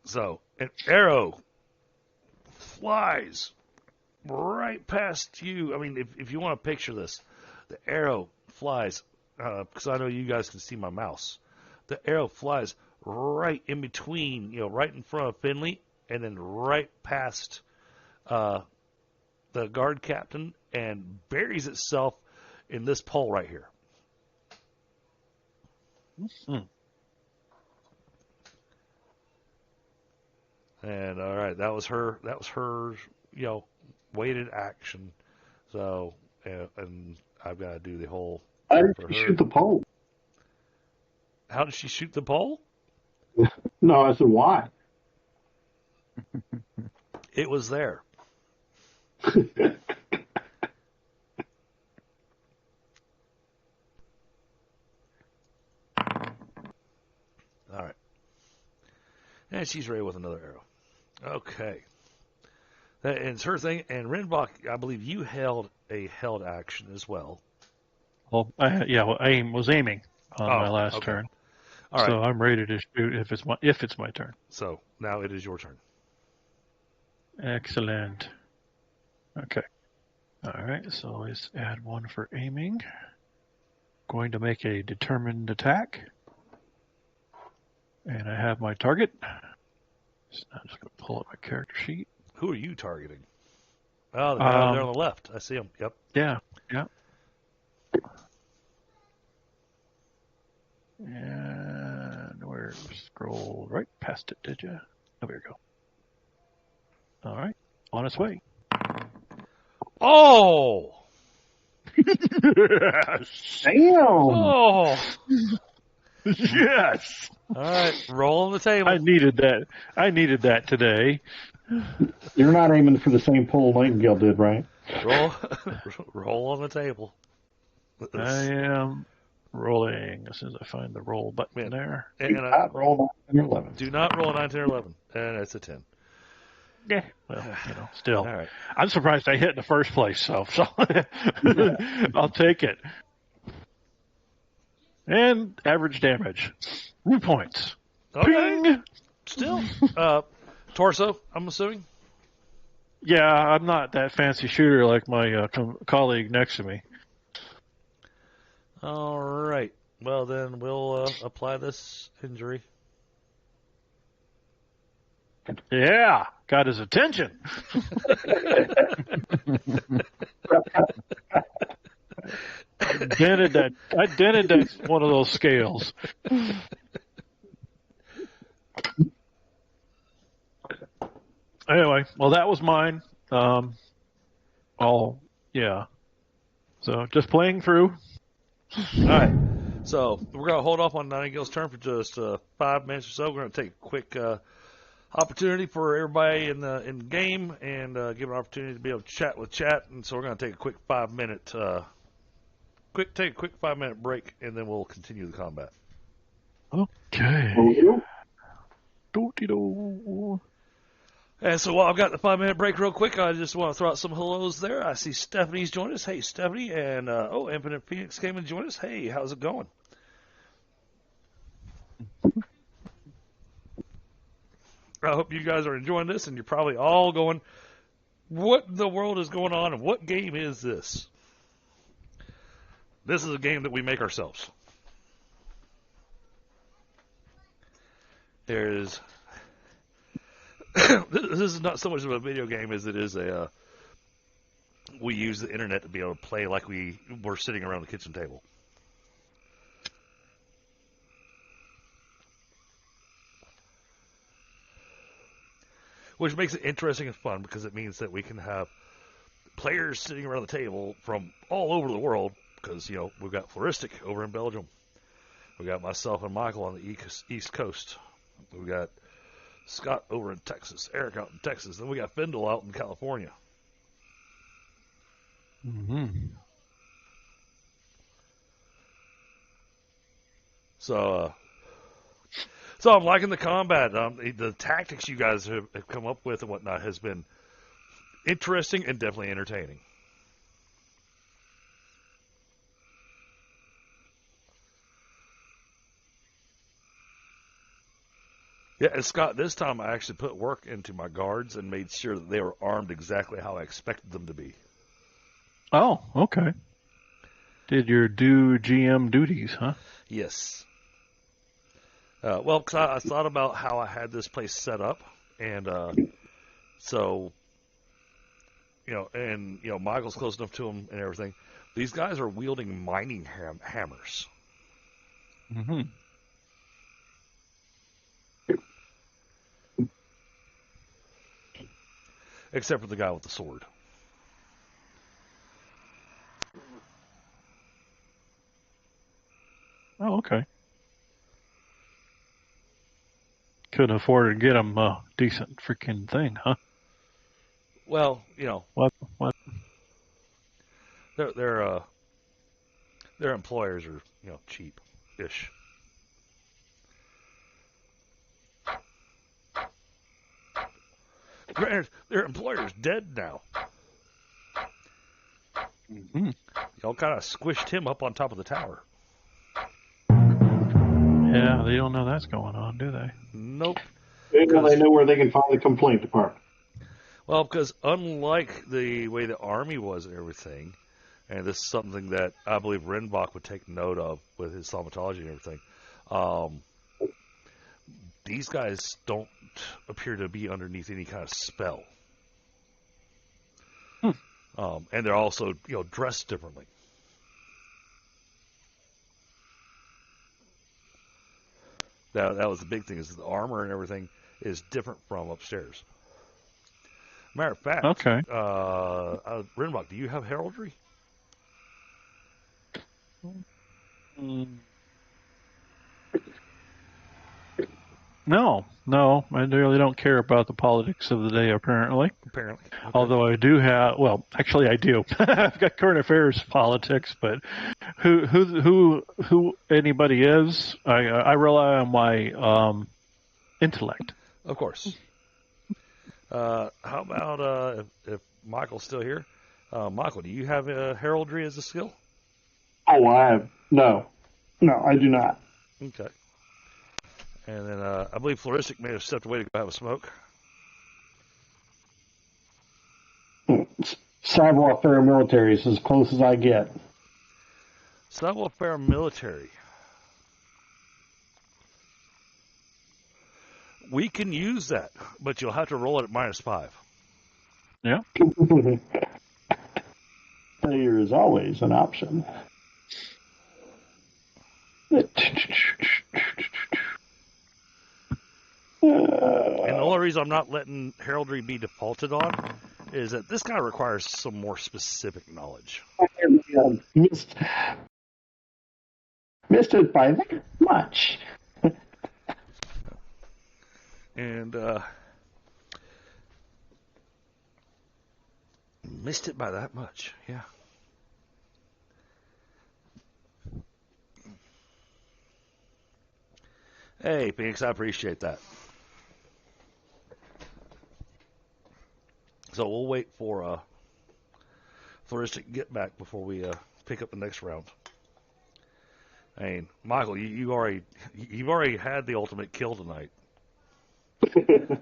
So, an arrow flies right past you. I mean, if you want to picture this, the arrow flies, because I know you guys can see my mouse. The arrow flies right in between, right in front of Finley, and then right past the guard captain, and buries itself in this pole right here. Mm-hmm. And all right, that was her, weighted action. So, and I've got to do the whole. Why did she shoot the pole? How did she shoot the pole? No, I said why. It was there. All right. And she's ready with another arrow. Okay. And it's her thing. And Rinvoq, I believe you held a held action as well. Well, I was aiming on my last turn. All right. So I'm ready to shoot if it's my turn. So now it is your turn. Excellent. Okay. All right. So let's add one for aiming. Going to make a determined attack. And I have my target. So I'm just going to pull up my character sheet. Who are you targeting? Oh, the guy there on the left. I see him. Yep. Yeah. And where scroll right past it, did you? Oh, here we go. All right. On its way. Oh! Yes! Damn! Oh! Yes! All right, roll on the table. I needed that today. You're not aiming for the same pole Nightingale did, right? Roll on the table. I am rolling as soon as I find the roll button there. And roll 9, 10, or 11. Do not roll a 9, 10, or 11. And it's a 10. Yeah. Well, still. All right. I'm surprised I hit in the first place, so I'll take it. And average damage. 2 points. Okay. Ping! Still. Torso, I'm assuming? Yeah, I'm not that fancy shooter like my colleague next to me. All right. Well, then we'll apply this injury. Yeah, got his attention. I dented that one of those scales. Anyway, well, that was mine. Yeah. So just playing through. All right. So we're going to hold off on Nightingale's turn for just 5 minutes or so. We're going to take a quick opportunity for everybody in the game and give an opportunity to be able to chat with chat. And so we're going to take a quick 5-minute break, and then we'll continue the combat. Okay. And so while I've got the 5-minute break real quick, I just want to throw out some hellos there. I see Stephanie's joined us. Hey, Stephanie. And, Infinite Phoenix came and joined us. Hey, how's it going? I hope you guys are enjoying this, and you're probably all going, what in the world is going on, and what game is this? This is a game that we make ourselves. There's... this is not so much of a video game as it is a... we use the internet to be able to play like we were sitting around the kitchen table. Which makes it interesting and fun because it means that we can have players sitting around the table from all over the world because, we've got Flaristic over in Belgium. We got myself and Michael on the East Coast. We got Scott over in Texas, Eric out in Texas. Then we got Fyndhal out in California. Mm-hmm. So I'm liking the combat. The tactics you guys have come up with and whatnot has been interesting and definitely entertaining. Yeah, and Scott, this time I actually put work into my guards and made sure that they were armed exactly how I expected them to be. Oh, okay. Did your GM duties, huh? Yes. Well, because I thought about how I had this place set up, and so, Michael's close enough to him and everything. These guys are wielding mining hammers. Mm-hmm. Except for the guy with the sword. Oh, okay. Couldn't afford to get him a decent freaking thing, huh? Well, What? their employers are cheap-ish. Granted, their employer's dead now. Mm-hmm. Y'all kind of squished him up on top of the tower. Yeah, they don't know that's going on, do they? Nope. They know where they can find the complaint department. Well, because unlike the way the army was and everything, and this is something that I believe Rinvoq would take note of with his thaumatology and everything, these guys don't appear to be underneath any kind of spell. And they're also, dressed differently. That was the big thing, is the armor and everything is different from upstairs. Matter of fact, Okay. Rinvoq, do you have heraldry? No, I really don't care about the politics of the day, apparently. Apparently. Okay. Although I do have, well, actually I do. I've got current affairs politics, but who anybody is, I rely on my intellect. Of course. How about if Michael's still here? Michael, do you have heraldry as a skill? Oh, I have no, I do not. Okay. And then I believe Flaristic may have stepped away to go have a smoke. Savoir-faire military is as close as I get. Savoir-faire military. We can use that, but you'll have to roll it at -5. Yeah. Failure is always an option. And the only reason I'm not letting heraldry be defaulted on is that this guy requires some more specific knowledge. Missed it by that much. And missed it by that much, yeah. Hey, Phoenix, I appreciate that. So we'll wait for Flaristic to get back before we pick up the next round. I mean, Michael, you've already had the ultimate kill tonight.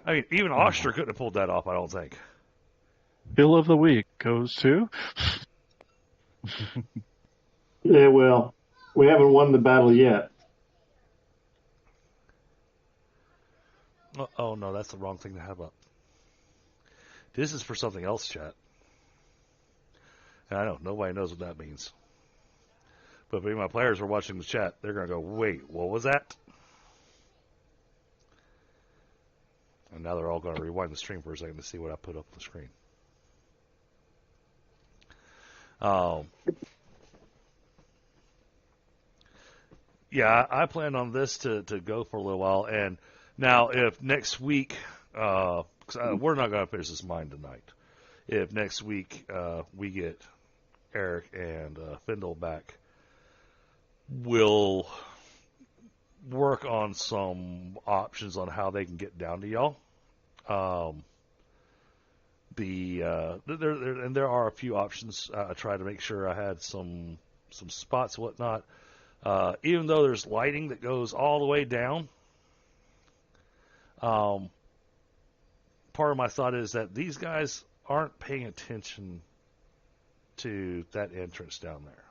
I mean, even Oshtur couldn't have pulled that off, I don't think. Bill of the week goes to. Yeah, well, we haven't won the battle yet. Oh no, that's the wrong thing to have up. This is for something else, chat. And I know nobody knows what that means. But if any of my players are watching the chat, they're going to go, wait, what was that? And now they're all going to rewind the stream for a second to see what I put up on the screen. Yeah, I plan on this to go for a little while. And now if next week, we're not going to finish this mine tonight. If next week we get Eric and Fyndhal back, we'll work on some options on how they can get down to y'all. There are a few options. I tried to make sure I had some spots, whatnot. Even though there's lighting that goes all the way down, part of my thought is that these guys aren't paying attention to that entrance down there.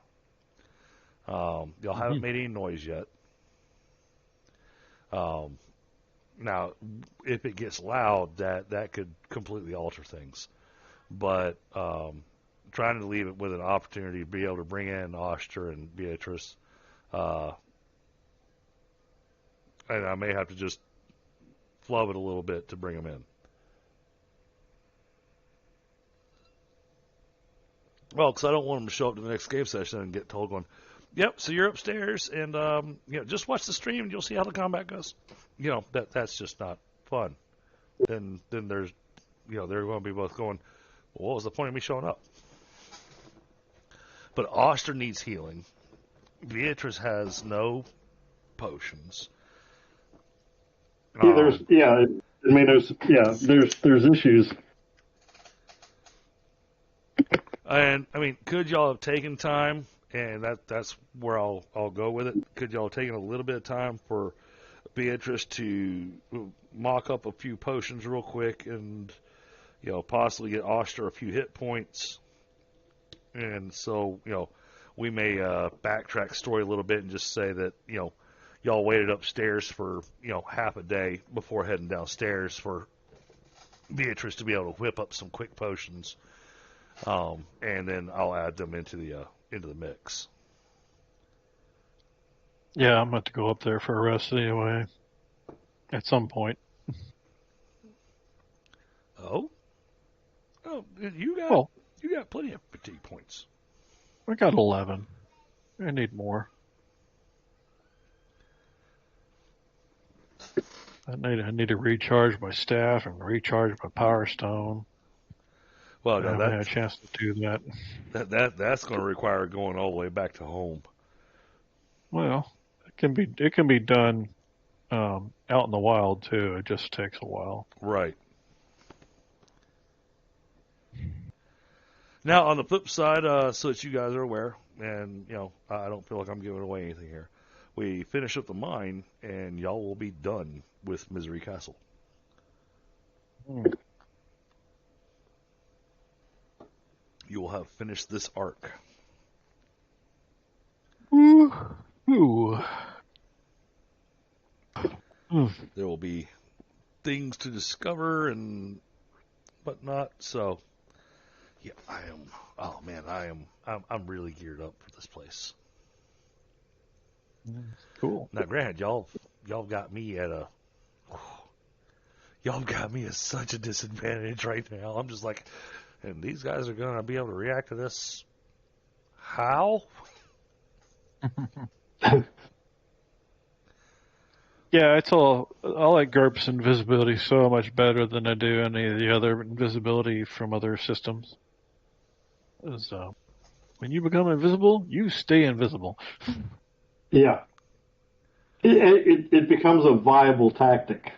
Y'all haven't made any noise yet. Now, if it gets loud, that could completely alter things. But trying to leave it with an opportunity to be able to bring in Oshtur and Beatrice. And I may have to just flub it a little bit to bring them in. Well, because I don't want them to show up to the next game session and get told going, yep, so you're upstairs, and just watch the stream and you'll see how the combat goes. That's just not fun. Then there's, they're going to be both going, well, what was the point of me showing up? But Oshtur needs healing. Beatrice has no potions. There's issues. And could y'all have taken time? And that's where I'll go with it. Could y'all have taken a little bit of time for Beatrice to mock up a few potions real quick, and possibly get Oshtur a few hit points? And so we may backtrack story a little bit and just say that y'all waited upstairs for half a day before heading downstairs for Beatrice to be able to whip up some quick potions, and then I'll add them into the mix. Yeah, I'm about to go up there for a rest anyway. At some point. Oh, you got plenty of fatigue points. I got 11. I need more. I need to recharge my staff and recharge my power stone. Well, I haven't had a chance to do that. That's going to require going all the way back to home. Well, it can be done out in the wild too. It just takes a while. Right. Now, on the flip side, so that you guys are aware, and I don't feel like I'm giving away anything here. We finish up the mine, and y'all will be done with Misery Castle. You will have finished this arc. Ooh. There will be things to discover and whatnot. So, yeah, I'm really geared up for this place. Cool. Now, granted, y'all got me at such a disadvantage right now. I'm just like, and these guys are going to be able to react to this. How? Yeah, I like GURPS invisibility so much better than I do any of the other invisibility from other systems. When you become invisible, you stay invisible. Yeah. It becomes a viable tactic.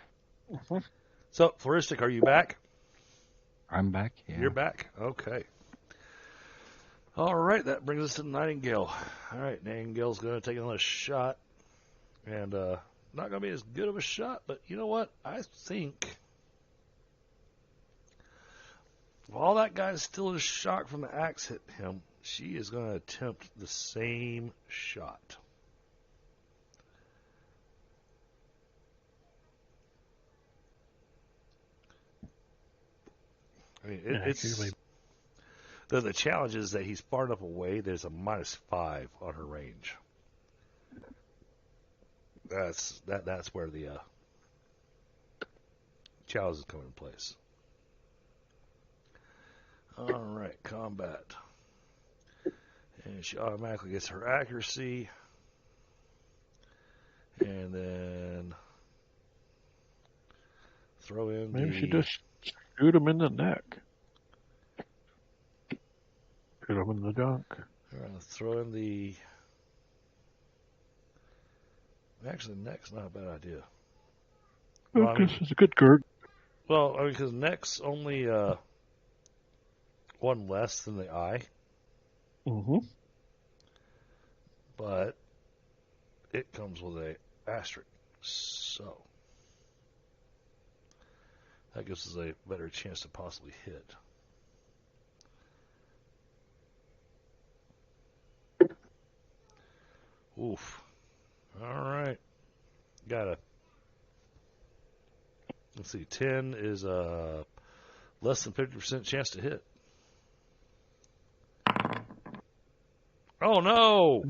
So, Flaristic, are you back? I'm back, yeah. You're back. Okay. All right, that brings us to Nightingale. All right, Nightingale's going to take another shot. And not going to be as good of a shot, but you know what? I think while that guy's still in shock from the axe hit him, she is going to attempt the same shot. It's the challenge is that he's far enough away. There's a -5 on her range. That's where the challenges come into place. All right, combat. And she automatically gets her accuracy. And then throw in Maybe she just shoot him in the neck. Shoot him in the junk. We're going to throw in the... Actually, neck's not a bad idea. Well, this is a good GURPS. Well, because neck's only one less than the eye. Mm-hmm. But it comes with a asterisk. So that gives us a better chance to possibly hit. Oof. All right. Got a... Let's see. 10 is a less than 50% chance to hit. Oh no!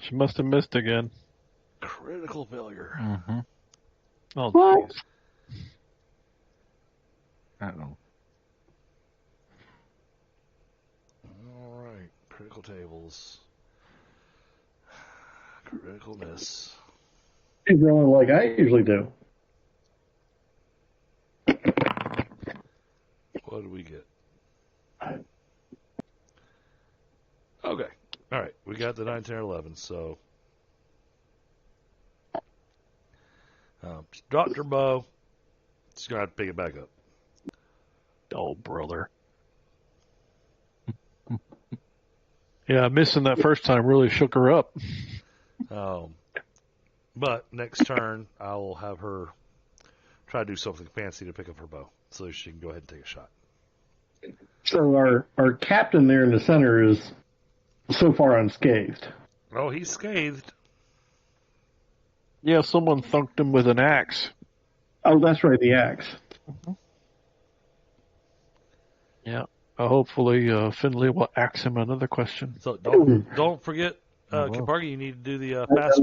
She must have missed again. Critical failure. Mm-hmm. Oh, What? jeez. Uh-oh. All right, critical tables. Critical miss. She's rolling like I usually do. What do we get? Okay. All right. We got the 9, 10, or 11, so. She dropped her bow. She's going to have to pick it back up. Oh, brother. Yeah, missing that first time really shook her up. But next turn, I will have her try to do something fancy to pick up her bow so she can go ahead and take a shot. So our captain there in the center is so far unscathed. Oh, he's scathed. Yeah, someone thunked him with an axe. Oh, that's right, the axe. Yeah. Hopefully, Finley will ask him another question. So don't forget, Kenparka, you need to do the fast.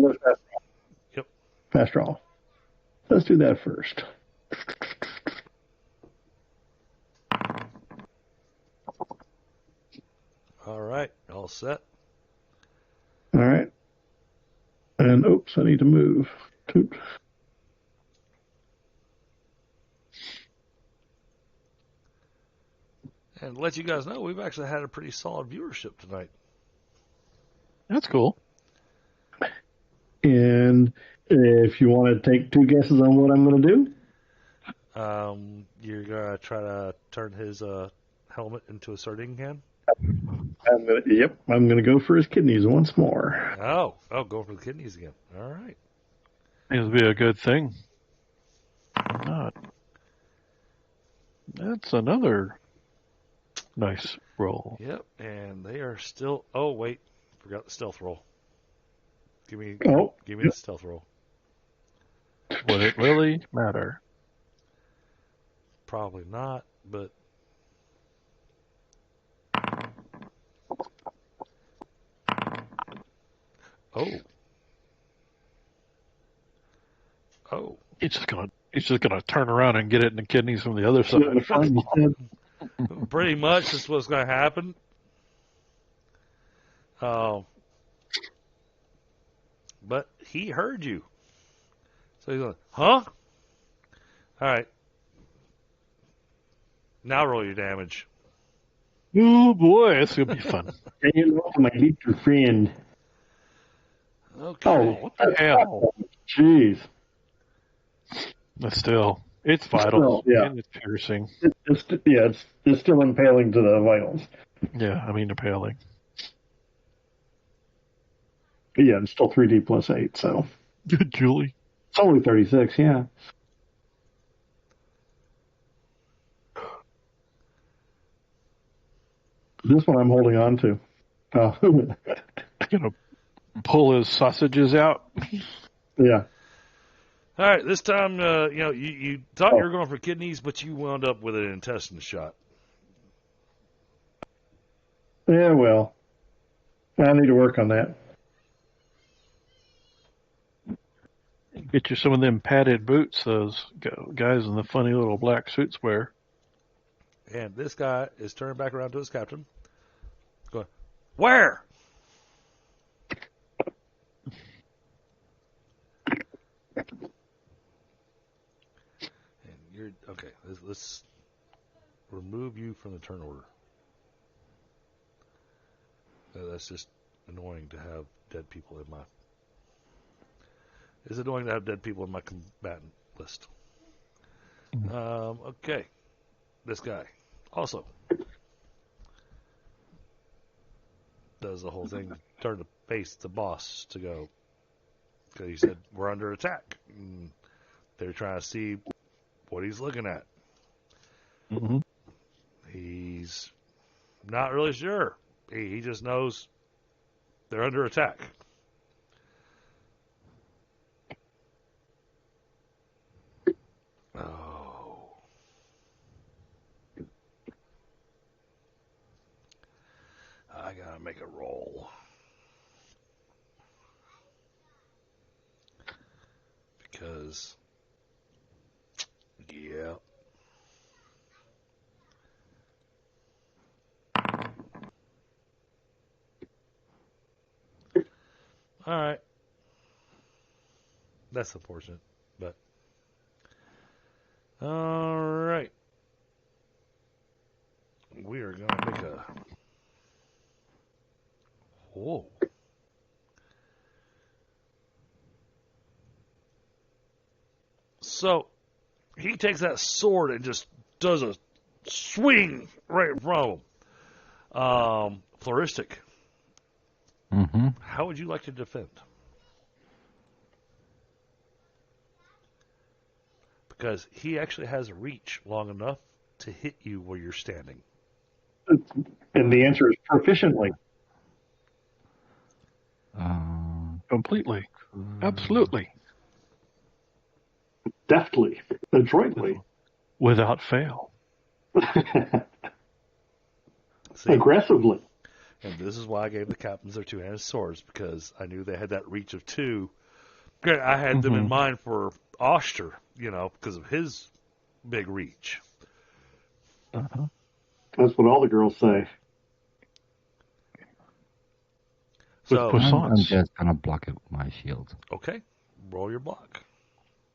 Yep. Fast draw. Let's do that first. All right, all set. All right. And oops, I need to move. Toot. And to let you guys know, we've actually had a pretty solid viewership tonight. That's cool. And if you want to take 2 guesses on what I'm going to do, You're gonna try to turn his helmet into a sardine can. I'm going to go for his kidneys once more. Oh, going for the kidneys again. All right. It'll be a good thing. Why not? That's another nice roll. Yep, and they are still. Oh wait, forgot the stealth roll. Give me the stealth roll. Would it really matter? Probably not, but. Oh. He's just gonna turn around and get it in the kidneys from the other side. Pretty much that's what's going to happen. But he heard you. So he's going, huh? All right. Now roll your damage. Oh boy, it's gonna be fun. Say hello to my little friend. Okay. Oh, What the hell? Jeez. But still, it's vital. Yeah. And it's piercing. It's still impaling to the vitals. Yeah, I mean impaling. Yeah, it's still 3D plus 8, so. Good, Julie. It's only 36, yeah. This one I'm holding on to. Oh. Gonna pull his sausages out. Yeah. All right, this time, you thought you were going for kidneys, but you wound up with an intestine shot. Yeah, well. I need to work on that. Get you some of them padded boots those guys in the funny little black suits wear. And this guy is turning back around to his captain. Going, where? And you're okay. Let's remove you from the turn order. That's just annoying to have dead people in my. It's annoying to have dead people in my combatant list. Okay, this guy also does the whole thing, turn to face the boss to go, because he said we're under attack. And they're trying to see what he's looking at. Mm-hmm. He's not really sure. He just knows they're under attack. Oh. gotta make a roll. Because, yeah. Alright. That's unfortunate, but. Alright. We are going to make a. Whoa. So, he takes that sword and just does a swing right in front of him. Flaristic. Mm-hmm. How would you like to defend? Because he actually has a reach long enough to hit you where you're standing. And the answer is proficiently. Completely. Absolutely. Deftly. Adroitly. Without fail. See? Aggressively. And this is why I gave the captains their two-handed swords, because I knew they had that reach of two. I had them in mind for Oshtur, because of his big reach. Uh-huh. That's what all the girls say. So I'm just gonna block it with my shield. Okay, roll your block.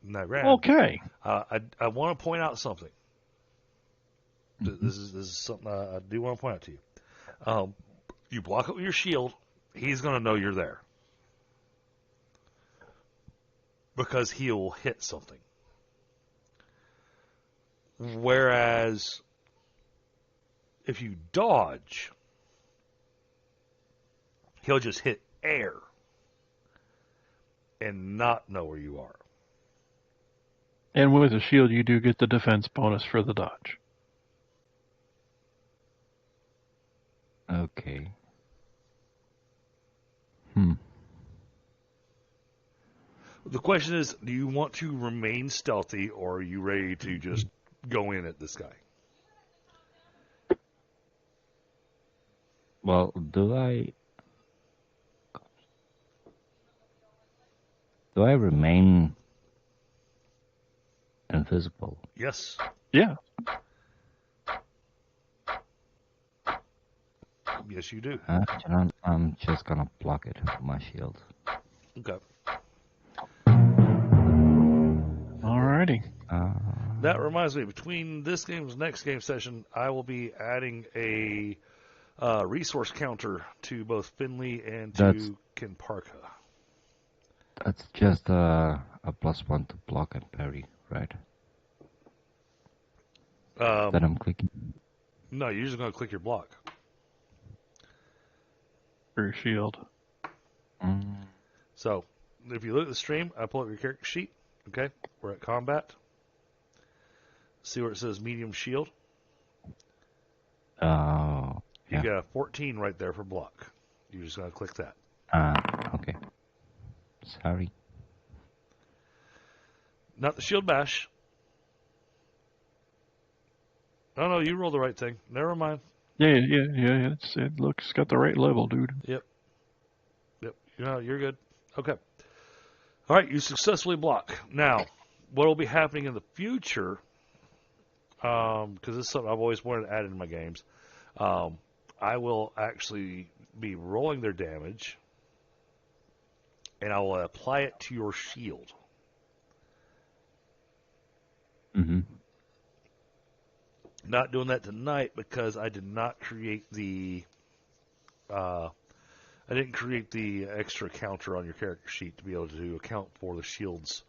Now, Okay. I want to point out something. This is something I do want to point out to you. You block it with your shield, he's going to know you're there. Because he'll hit something. Whereas, if you dodge, he'll just hit air and not know where you are. And with a shield, you do get the defense bonus for the dodge. Okay. The question is, do you want to remain stealthy, or are you ready to just go in at this guy? Well, do I remain invisible? Yes. Yeah. Yes, you do. I'm just gonna block it with my shield. Okay. Alrighty. That reminds me, between this game's next game session, I will be adding a resource counter to both Finley and to Kenparka. That's just a +1 to block and parry, right? That I'm clicking. No, you're just going to click your block. For your shield. So, if you look at the stream, I pull up your character sheet. Okay, we're at combat. See where it says medium shield? Oh, You yeah. got a 14 right there for block. You're just going to click that. Okay. Sorry. Not the shield bash. No, you rolled the right thing. Never mind. Yeah. It's got the right level, dude. Yep. You're good. Okay. All right, you successfully block. Now, what will be happening in the future, because this is something I've always wanted to add in my games, I will actually be rolling their damage, and I will apply it to your shield. Not doing that tonight because I did not create the I didn't create the extra counter on your character sheet to be able to account for the shield's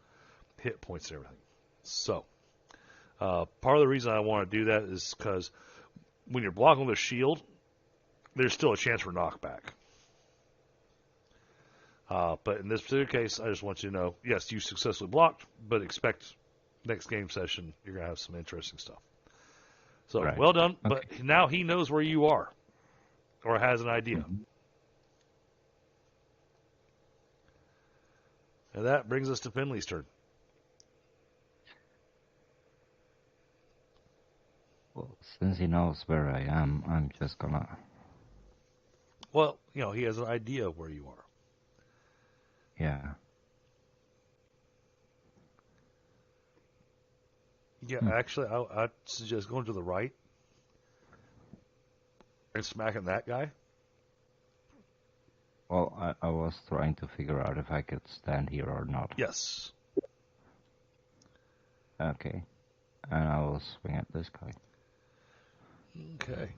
hit points and everything. So, part of the reason I want to do that is because when you're blocking with a shield, there's still a chance for knockback. But in this particular case, I just want you to know, yes, you successfully blocked, but expect next game session you're going to have some interesting stuff. So, right. Well done, Okay. but now he knows where you are, or has an idea. And that brings us to Finley's turn. Well, since he knows where I am, I'm just gonna Well, he has an idea of where you are. Yeah. Yeah, actually, I'd suggest going to the right and smacking that guy. Well, I was trying to figure out if I could stand here or not. Yes. Okay. And I will swing at this guy. Okay.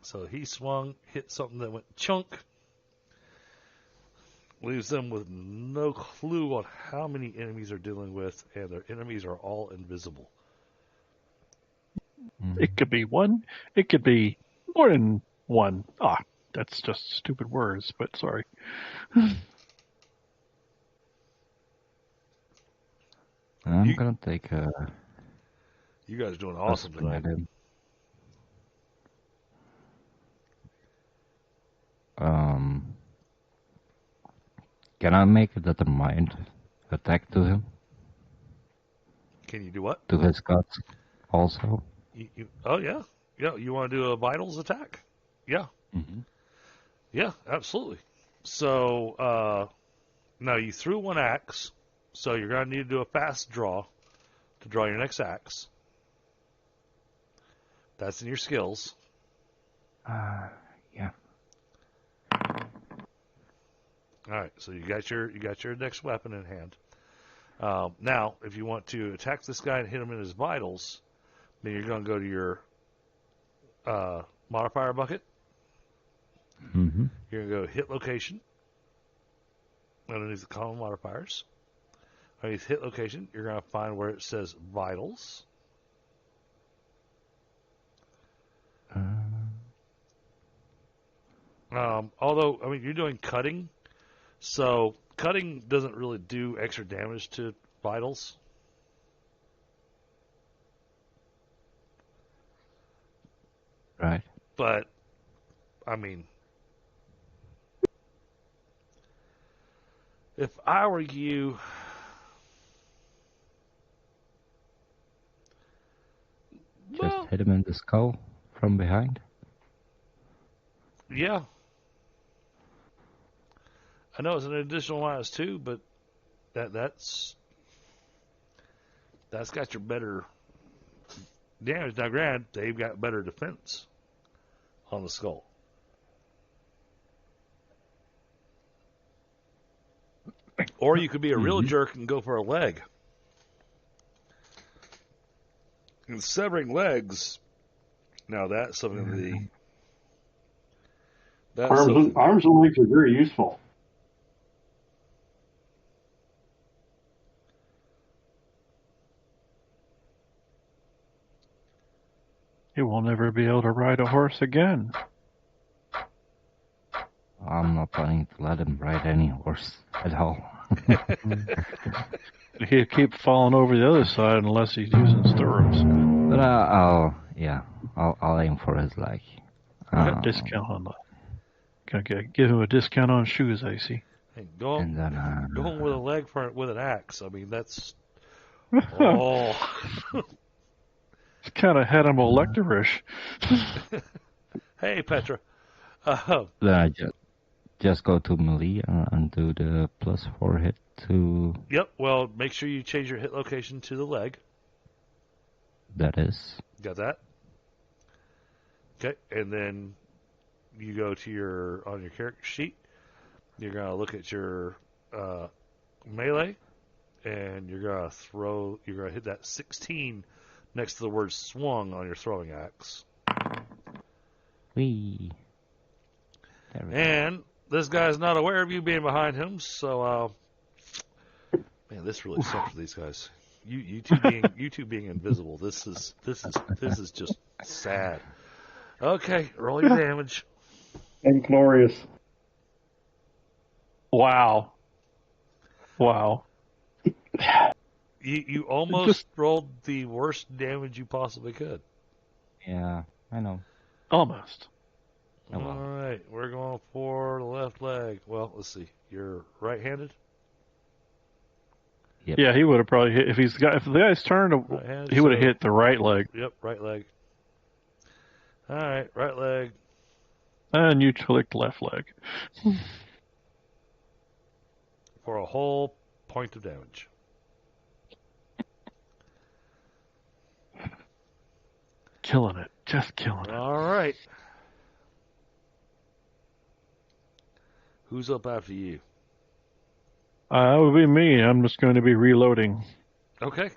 So he swung, hit something that went chunk. Leaves them with no clue on how many enemies they're dealing with, and their enemies are all invisible. It could be one. It could be more than one. That's just stupid words, but sorry. I'm gonna take a... You guys are doing awesome tonight. Can I make a determined attack to him? Can you do what? To his guts also? Oh, yeah. Yeah, you want to do a vitals attack? Yeah. Mm-hmm. Yeah, absolutely. So, now you threw one axe, so you're going to need to do a fast draw to draw your next axe. That's in your skills. Yeah. All right, so you got your next weapon in hand. Now, if you want to attack this guy and hit him in his vitals, then you're going to go to your modifier bucket. Mm-hmm. You're going to go hit location underneath the column modifiers. Underneath hit location, you're going to find where it says vitals. Although, you're doing cutting, so cutting doesn't really do extra damage to vitals. Right. But, if I were you, Just hit him in the skull from behind? Yeah. I know it's an additional -2, but that's got your better damage. Now, granted, they've got better defense on the skull. Or you could be a real jerk and go for a leg. And severing legs, now that's something Arms and legs are very useful. You will never be able to ride a horse again. I'm not planning to let him ride any horse at all. He'll keep falling over the other side unless he's using stirrups. But I'll aim for his leg. Discount on that. Gonna give him a discount on shoes, I see. Hey, going with a leg with an axe. That's... Oh... It's kind of Hannibal Lecter-ish. Hey, Petra. Then I just go to melee and do the +4 hit to... Yep, well, make sure you change your hit location to the leg. That is. Got that? Okay, and then you go to on your character sheet, you're going to look at your melee, and you're going to hit that 16 next to the word swung on your throwing axe. Whee. And this guy's not aware of you being behind him, so man, this really sucks for these guys. You two being invisible. This is just sad. Okay, roll your damage. Inglorious. Wow. You almost rolled the worst damage you possibly could. Yeah, I know. Almost. Oh, well. All right, we're going for the left leg. Well, let's see. You're right-handed? Yep. Yeah, he would have probably hit if the guy's turned. He would have hit the right leg. Yep, right leg. All right, right leg. And you clicked left leg. For a whole point of damage. Killing it. Just killing it. All right. Who's up after you? That would be me. I'm just going to be reloading. Okay.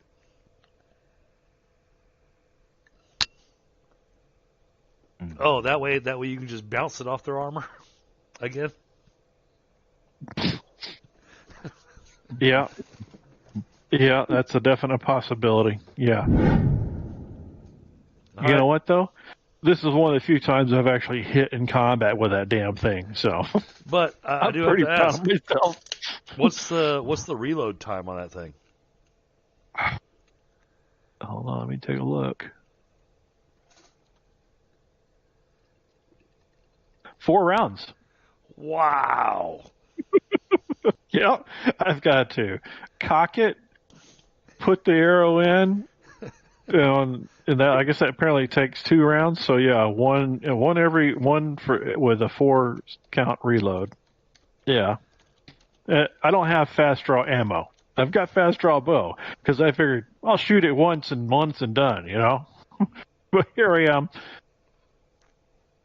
Oh, that way you can just bounce it off their armor again. Yeah. Yeah, that's a definite possibility. Yeah. You know what, though? This is one of the few times I've actually hit in combat with that damn thing, so. But I do have to ask, what's the reload time on that thing? Hold on, let me take a look. 4 rounds. Wow. Yeah, I've got to cock it, put the arrow in, and that, I guess that apparently takes 2 rounds. So yeah, one with a 4 count reload. Yeah, I don't have fast draw ammo. I've got fast draw bow because I figured I'll shoot it once and done. You know, but here I am.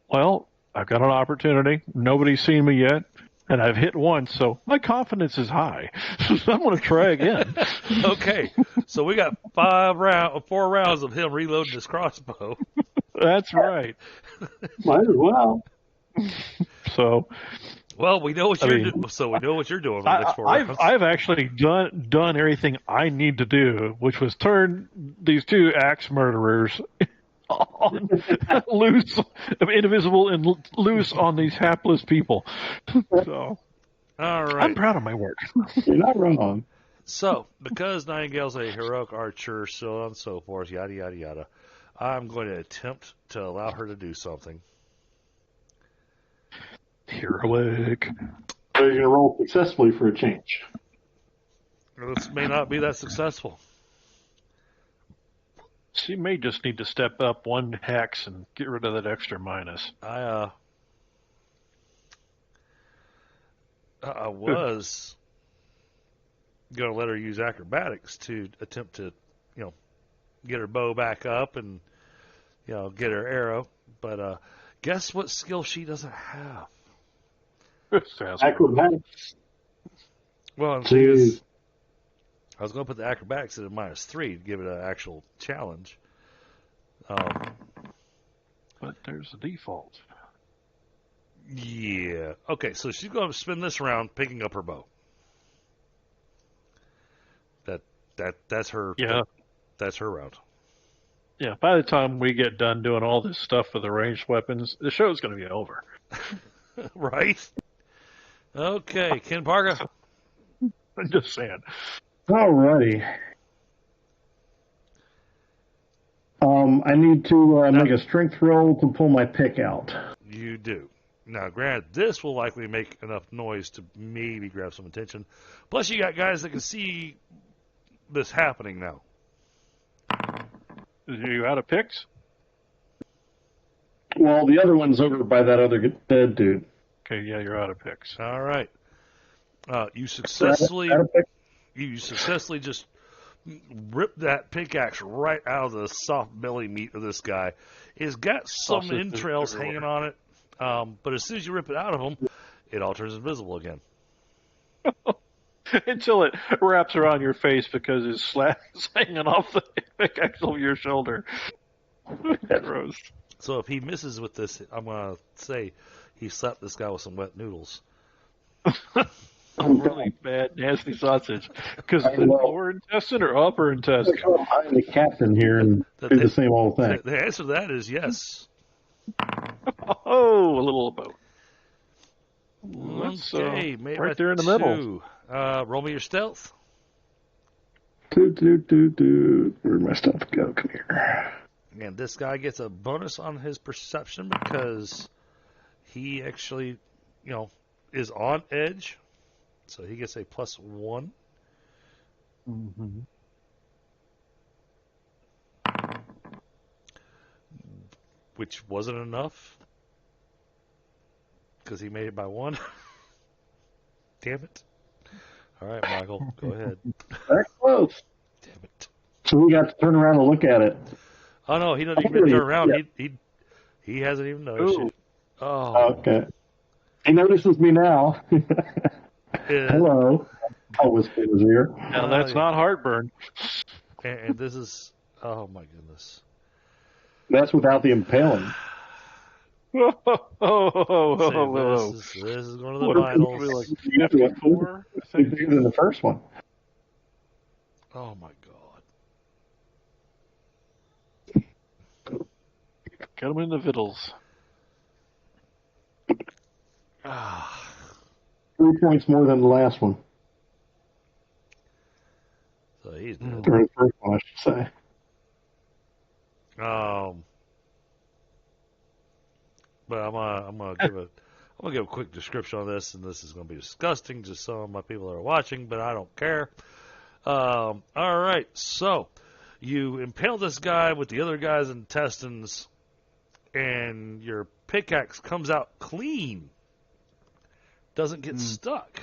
Well, I've got an opportunity. Nobody's seen me yet. And I've hit once, so my confidence is high. I'm going to try again. Okay, so we got 4 rounds of him reloading his crossbow. That's right. Might as well. So, well, we know what you're doing. So we know what you're doing for the next 4 rounds. I've actually done everything I need to do, which was turn these 2 axe murderers on loose, indivisible and loose on these hapless people. So, all right. I'm proud of my work. You're not wrong. So, because Nightingale's a heroic archer, so on and so forth, yada yada yada, I'm going to attempt to allow her to do something. Heroic. So you're going to roll successfully for a change. This may not be that successful. She may just need to step up 1 hex and get rid of that extra minus. I was going to let her use acrobatics to attempt to, get her bow back up and, get her arrow. But guess what skill she doesn't have? Acrobatics. Well, the thing is, I was going to put the acrobatics at a -3 to give it an actual challenge. But there's the default. Yeah. Okay, so she's going to spend this round picking up her bow. That's her. Yeah. That's her round. Yeah. By the time we get done doing all this stuff with the ranged weapons, the show's going to be over. Right. Okay, Kenparka. I'm just saying. Alrighty. I need to make a strength roll to pull my pick out. You do. Now, granted, this will likely make enough noise to maybe grab some attention. Plus, you got guys that can see this happening now. Are you out of picks? Well, the other one's over by that other dead dude. Okay, yeah, you're out of picks. All right. You successfully just ripped that pickaxe right out of the soft belly meat of this guy. He's got some entrails hanging on it, but as soon as you rip it out of him, it all turns invisible again. Until it wraps around your face because his slab is hanging off the pickaxe over your shoulder. Gross. So if he misses with this, I'm going to say he slapped this guy with some wet noodles. A really bad, nasty sausage. Because the lower intestine or upper intestine? I'm the captain here and do the same old thing. The answer to that is yes. Oh, a little of both. Okay, maybe right there in the middle. Roll me your stealth. Where'd my stuff go? Come here. And this guy gets a bonus on his perception because he actually, is on edge. So he gets a +1. Mm-hmm. Which wasn't enough. because he made it by one. Damn it. All right, Michael, go ahead. Very close. Damn it. So we got to turn around and look at it. Oh, no, he doesn't even turn around. He hasn't even noticed you. Oh. Okay. He notices me now. Hello. I'll whisper in his ear. Now that's not heartburn. And this is, oh my goodness. That's without the impaling. Whoa. This is one of the vitals. Like 54, I think. Bigger than the first one. Oh my God. Get them in the vittles. 3 points more than the last one. So he's dead. Or the first one, I should say. But I'm gonna give a quick description on this, and this is gonna be disgusting to some of my people that are watching, but I don't care. All right, so you impale this guy with the other guy's intestines, and your pickaxe comes out clean. Doesn't get stuck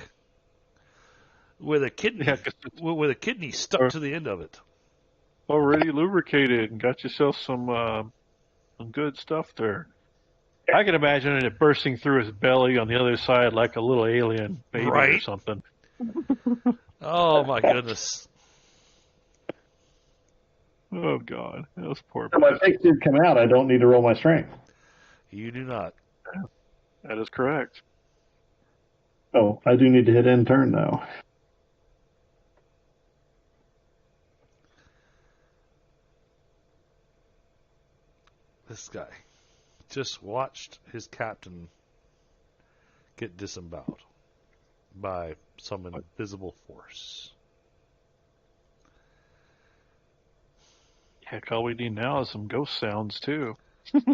with a kidney stuck to the end of it. Already lubricated and got yourself some good stuff there. I can imagine it bursting through his belly on the other side like a little alien baby or something. Oh my goodness. Oh God, those poor. So my face did come out. I don't need to roll my strength. You do not. That is correct. Oh, I do need to hit end turn though. This guy just watched his captain get disemboweled by some invisible force. Heck, all we need now is some ghost sounds too. This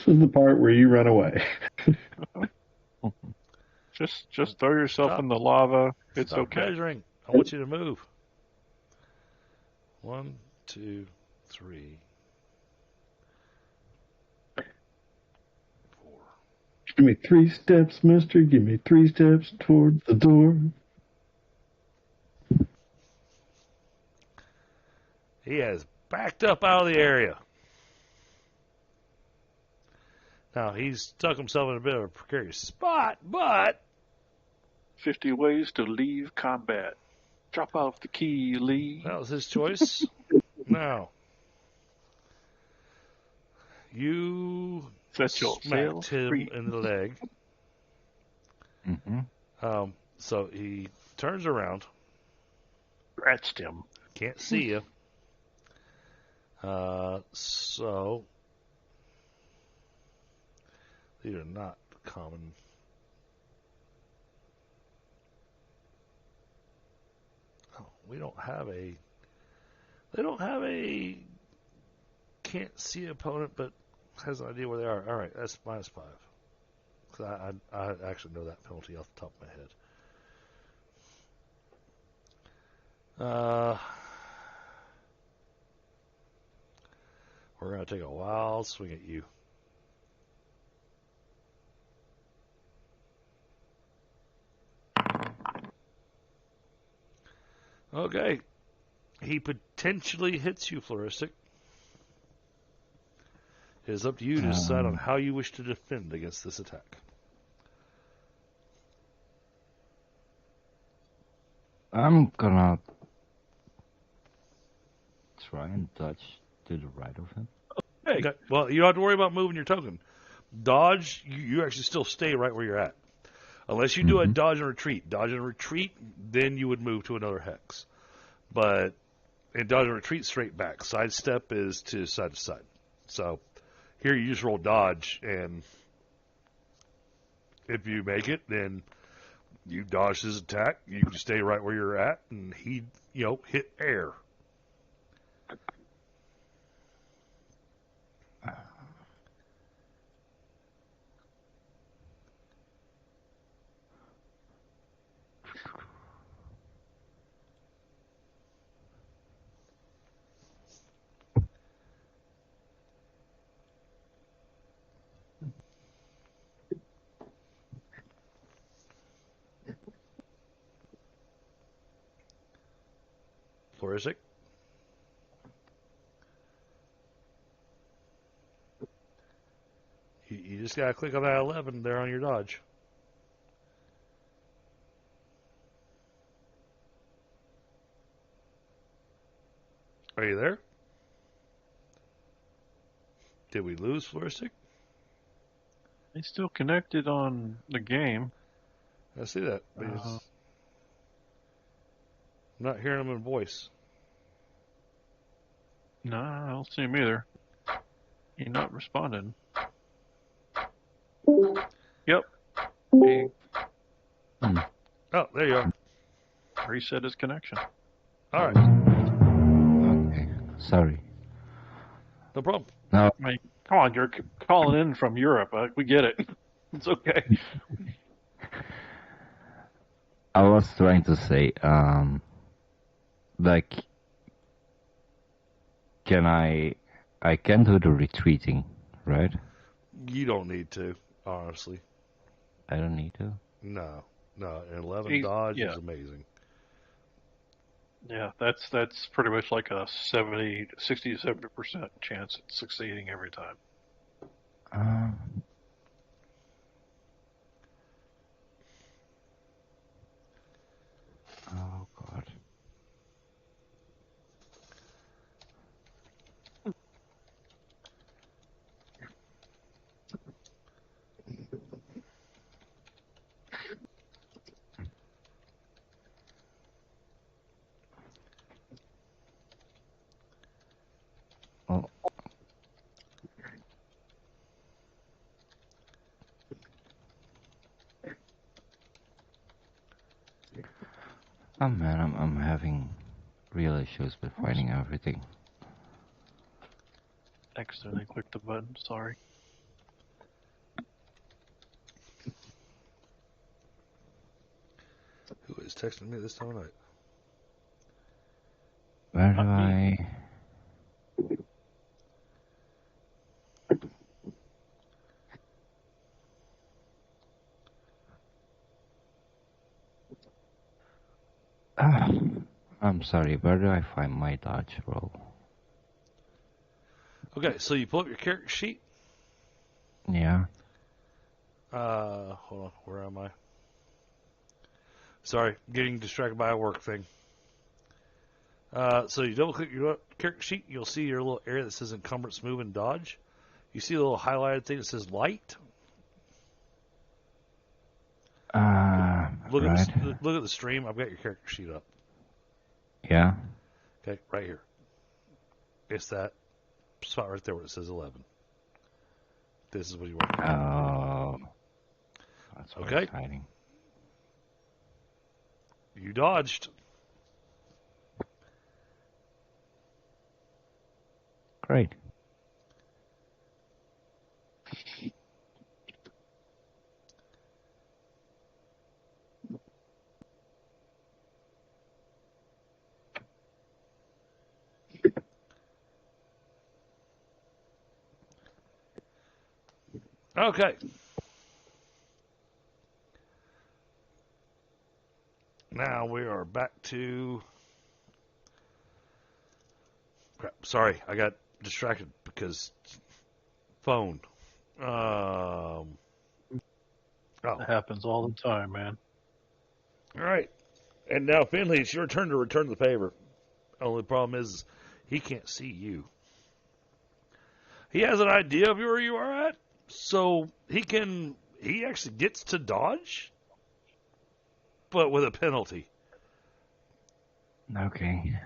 is the part where you run away. Just throw yourself in the lava. It's Stop okay. measuring. I want you to move. 1, 2, 3, 4. Give me 3 steps, mister. Give me 3 steps towards the door. He has backed up out of the area. Now, he's stuck himself in a bit of a precarious spot, but 50 ways to leave combat. Drop off the key, Lee. that was his choice. Now, you smacked him in the leg. Mm-hmm. So he turns around. Scratched him. Can't see you. So these are not common. Oh, we don't have a. They don't have a. Can't see opponent, but has an idea where they are. All right, that's -5. Because I actually know that penalty off the top of my head. We're going to take a wild swing at you. Okay. He potentially hits you, Flaristic. It is up to you to decide on how you wish to defend against this attack. I'm gonna try and dodge to the right of him. Hey. Okay. Well, you don't have to worry about moving your token. Dodge, you actually still stay right where you're at. Unless you do a dodge and retreat. Dodge and retreat, then you would move to another hex. But in dodge and retreat, straight back. Sidestep is to side. So here you just roll dodge, and if you make it, then you dodge his attack. You can stay right where you're at, and he, hit air. Flaristic. You just gotta click on that 11 there on your dodge. Are you there? Did we lose Flaristic? He's still connected on the game. I see that. But I'm not hearing him in voice. No, I don't see him either. He's not responding. Yep. He Oh, there you are. reset his connection. All right. Okay. Sorry. No problem. No. I mean, come on, you're calling in from Europe. We get it. It's okay. I was trying to say, like, I can do the retreating, right? You don't need to, honestly. I don't need to. No. An 11 dodge is amazing. Yeah, that's pretty much like a 60 to 70% chance at succeeding every time. Oh God. Oh. Oh man, I'm having real issues with finding everything. Accidentally clicked the button. Sorry. Who is texting me this time of night? Where do I? I'm sorry, where do I find my dodge roll? Okay, so you pull up your character sheet. Yeah. Hold on, where am I? Sorry, getting distracted by a work thing. So you double click your character sheet, you'll see your little area that says encumbrance, move, and dodge. You see a little highlighted thing that says light. Look right. Look at the stream. I've got your character sheet up. Yeah. Okay, right here. It's that spot right there where it says 11. This is what you want. Oh. That's where Okay. it's hiding. You dodged. Great. Okay. Now we are back to... Crap. Sorry, I got distracted because phone. Oh. It happens all the time, man. All right. And now, Finley, it's your turn to return the favor. Only problem is he can't see you. He has an idea of where you are at, so he actually gets to dodge, but with a penalty. Okay.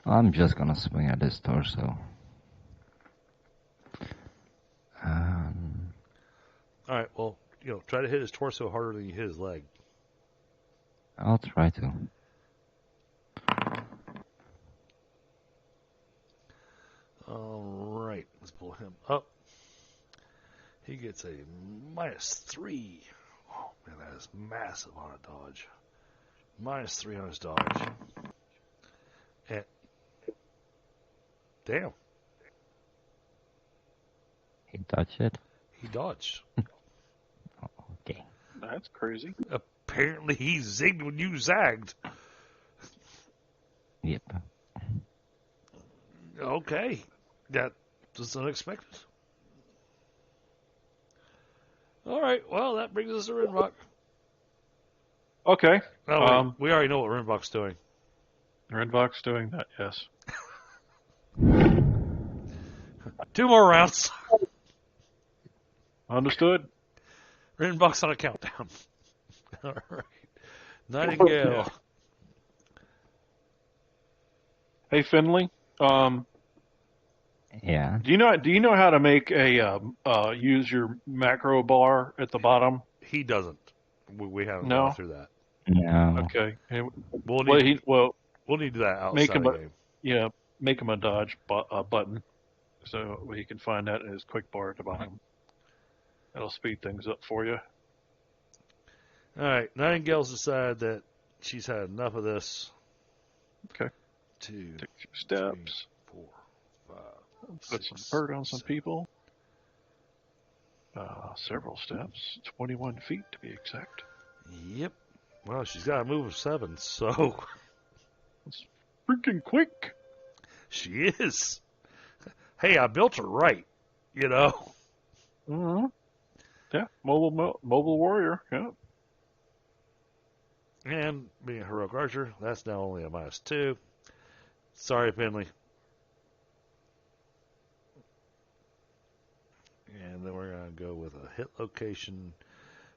I'm just gonna swing at his torso. All right, well, try to hit his torso harder than you hit his leg. I'll try to. All right, let's pull him up. He gets a -3. Oh, man, that is massive on a dodge. -3 on his dodge. And, damn. He dodged it? He dodged. Okay. That's crazy. Apparently he zigged when you zagged. Yep. Okay. That was unexpected. All right. Well, that brings us to Rinvoq. Okay. Oh, wait. We already know what Rinvoq's doing. Rinvoq's doing that, yes. 2 more rounds. Understood. Rinvoq's on a countdown. All right. Nightingale. Yeah. Hey, Finley. Yeah. Do you know how to make a use your macro bar at the bottom? He doesn't. We haven't No? gone through that. No. Okay. We'll need that outside the game. Yeah, make him a dodge button so he can find that in his quick bar at the bottom. That'll speed things up for you. All right. Nightingale's decided that she's had enough of this. Okay. 2, Take 2 steps. 3, 4, 5, Put 6, some hurt on some 7. people. Several steps. 21 feet to be exact. Yep. Well, she's got a move of 7, so It's freaking quick. she is. Hey, I built her right, you know. Uh-huh. Yeah, mobile warrior. Yeah. And being a heroic archer, that's now only a -2. Sorry, Finley. And then we're going to go with a hit location,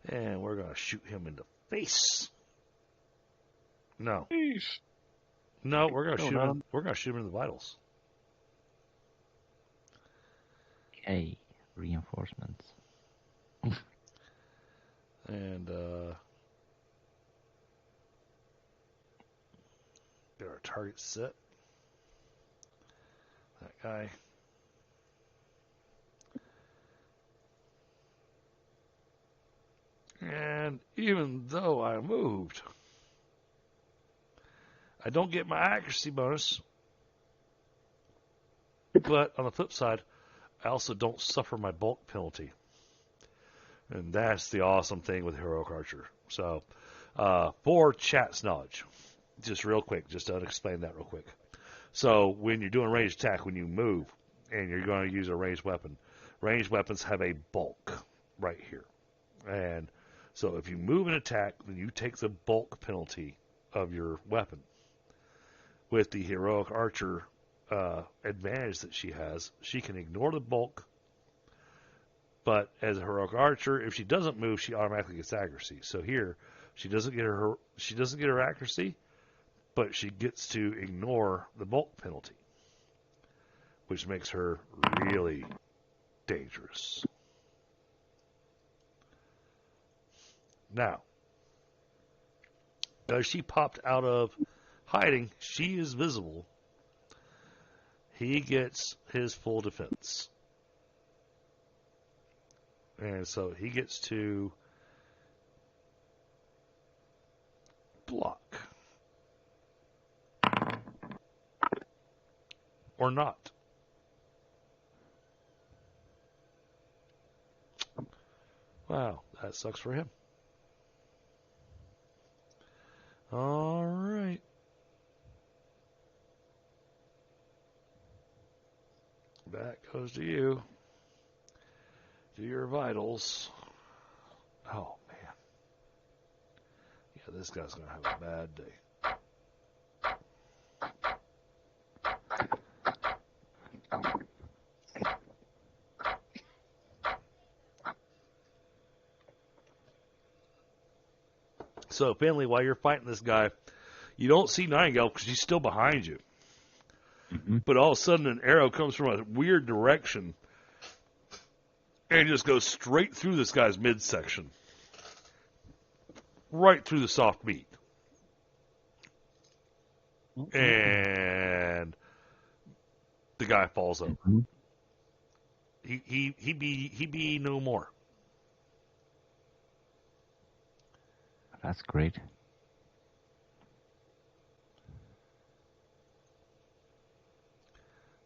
and we're going to shoot him in the face. No. Jeez. No, we're going to shoot no. him. We're going to shoot him in the vitals. Okay. Reinforcements. And get our target set. That guy. And even though I moved, I don't get my accuracy bonus. But on the flip side, I also don't suffer my bulk penalty. And that's the awesome thing with Heroic Archer. So, for chat's knowledge, just real quick, just to explain that real quick. So, when you're doing ranged attack, when you move, and you're going to use a ranged weapons have a bulk right here. And so, if you move an attack, then you take the bulk penalty of your weapon. With the Heroic Archer advantage that she has, she can ignore the bulk. But as a heroic archer, if she doesn't move, she automatically gets accuracy. So here, she doesn't get her accuracy, but she gets to ignore the bulk penalty, which makes her really dangerous. Now, as she popped out of hiding, she is visible. He gets his full defense. And so he gets to block. Or not. Wow, that sucks for him. All right. That goes to you. Do your vitals. Oh, man. Yeah, this guy's going to have a bad day. So, Finley, while you're fighting this guy, you don't see Nightingale because he's still behind you. Mm-hmm. But all of a sudden, an arrow comes from a weird direction and just goes straight through this guy's midsection. Right through the soft meat. Mm-hmm. And the guy falls over. Mm-hmm. He be no more. That's great.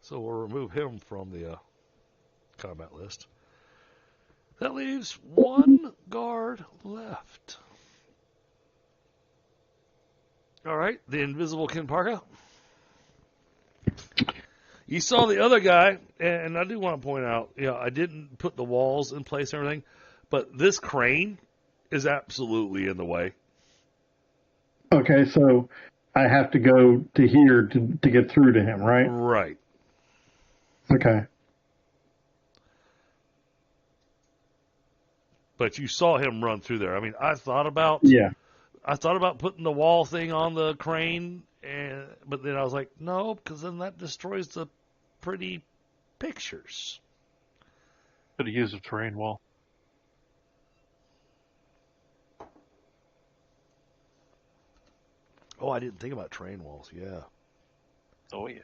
So we'll remove him from the combat list. That leaves one guard left. All right, the invisible Kenparka. You saw the other guy, and I do want to point out, I didn't put the walls in place and everything, but this crane is absolutely in the way. Okay, so I have to go to here to get through to him, right? Right. Okay. But you saw him run through there. I mean, I thought about putting the wall thing on the crane, but then I was like, no, because then that destroys the pretty pictures. Could have used a terrain wall. Oh, I didn't think about terrain walls. Yeah. Oh yeah.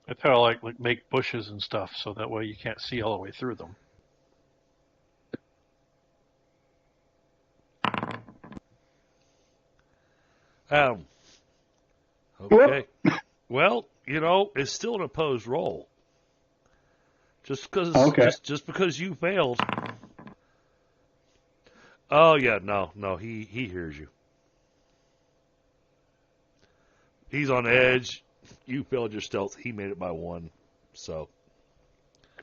That's how I like make bushes and stuff, so that way you can't see all the way through them. Okay. Well, it's still an opposed roll. Just because you failed. Oh yeah, no, he hears you. He's on edge. You failed your stealth. He made it by 1. So.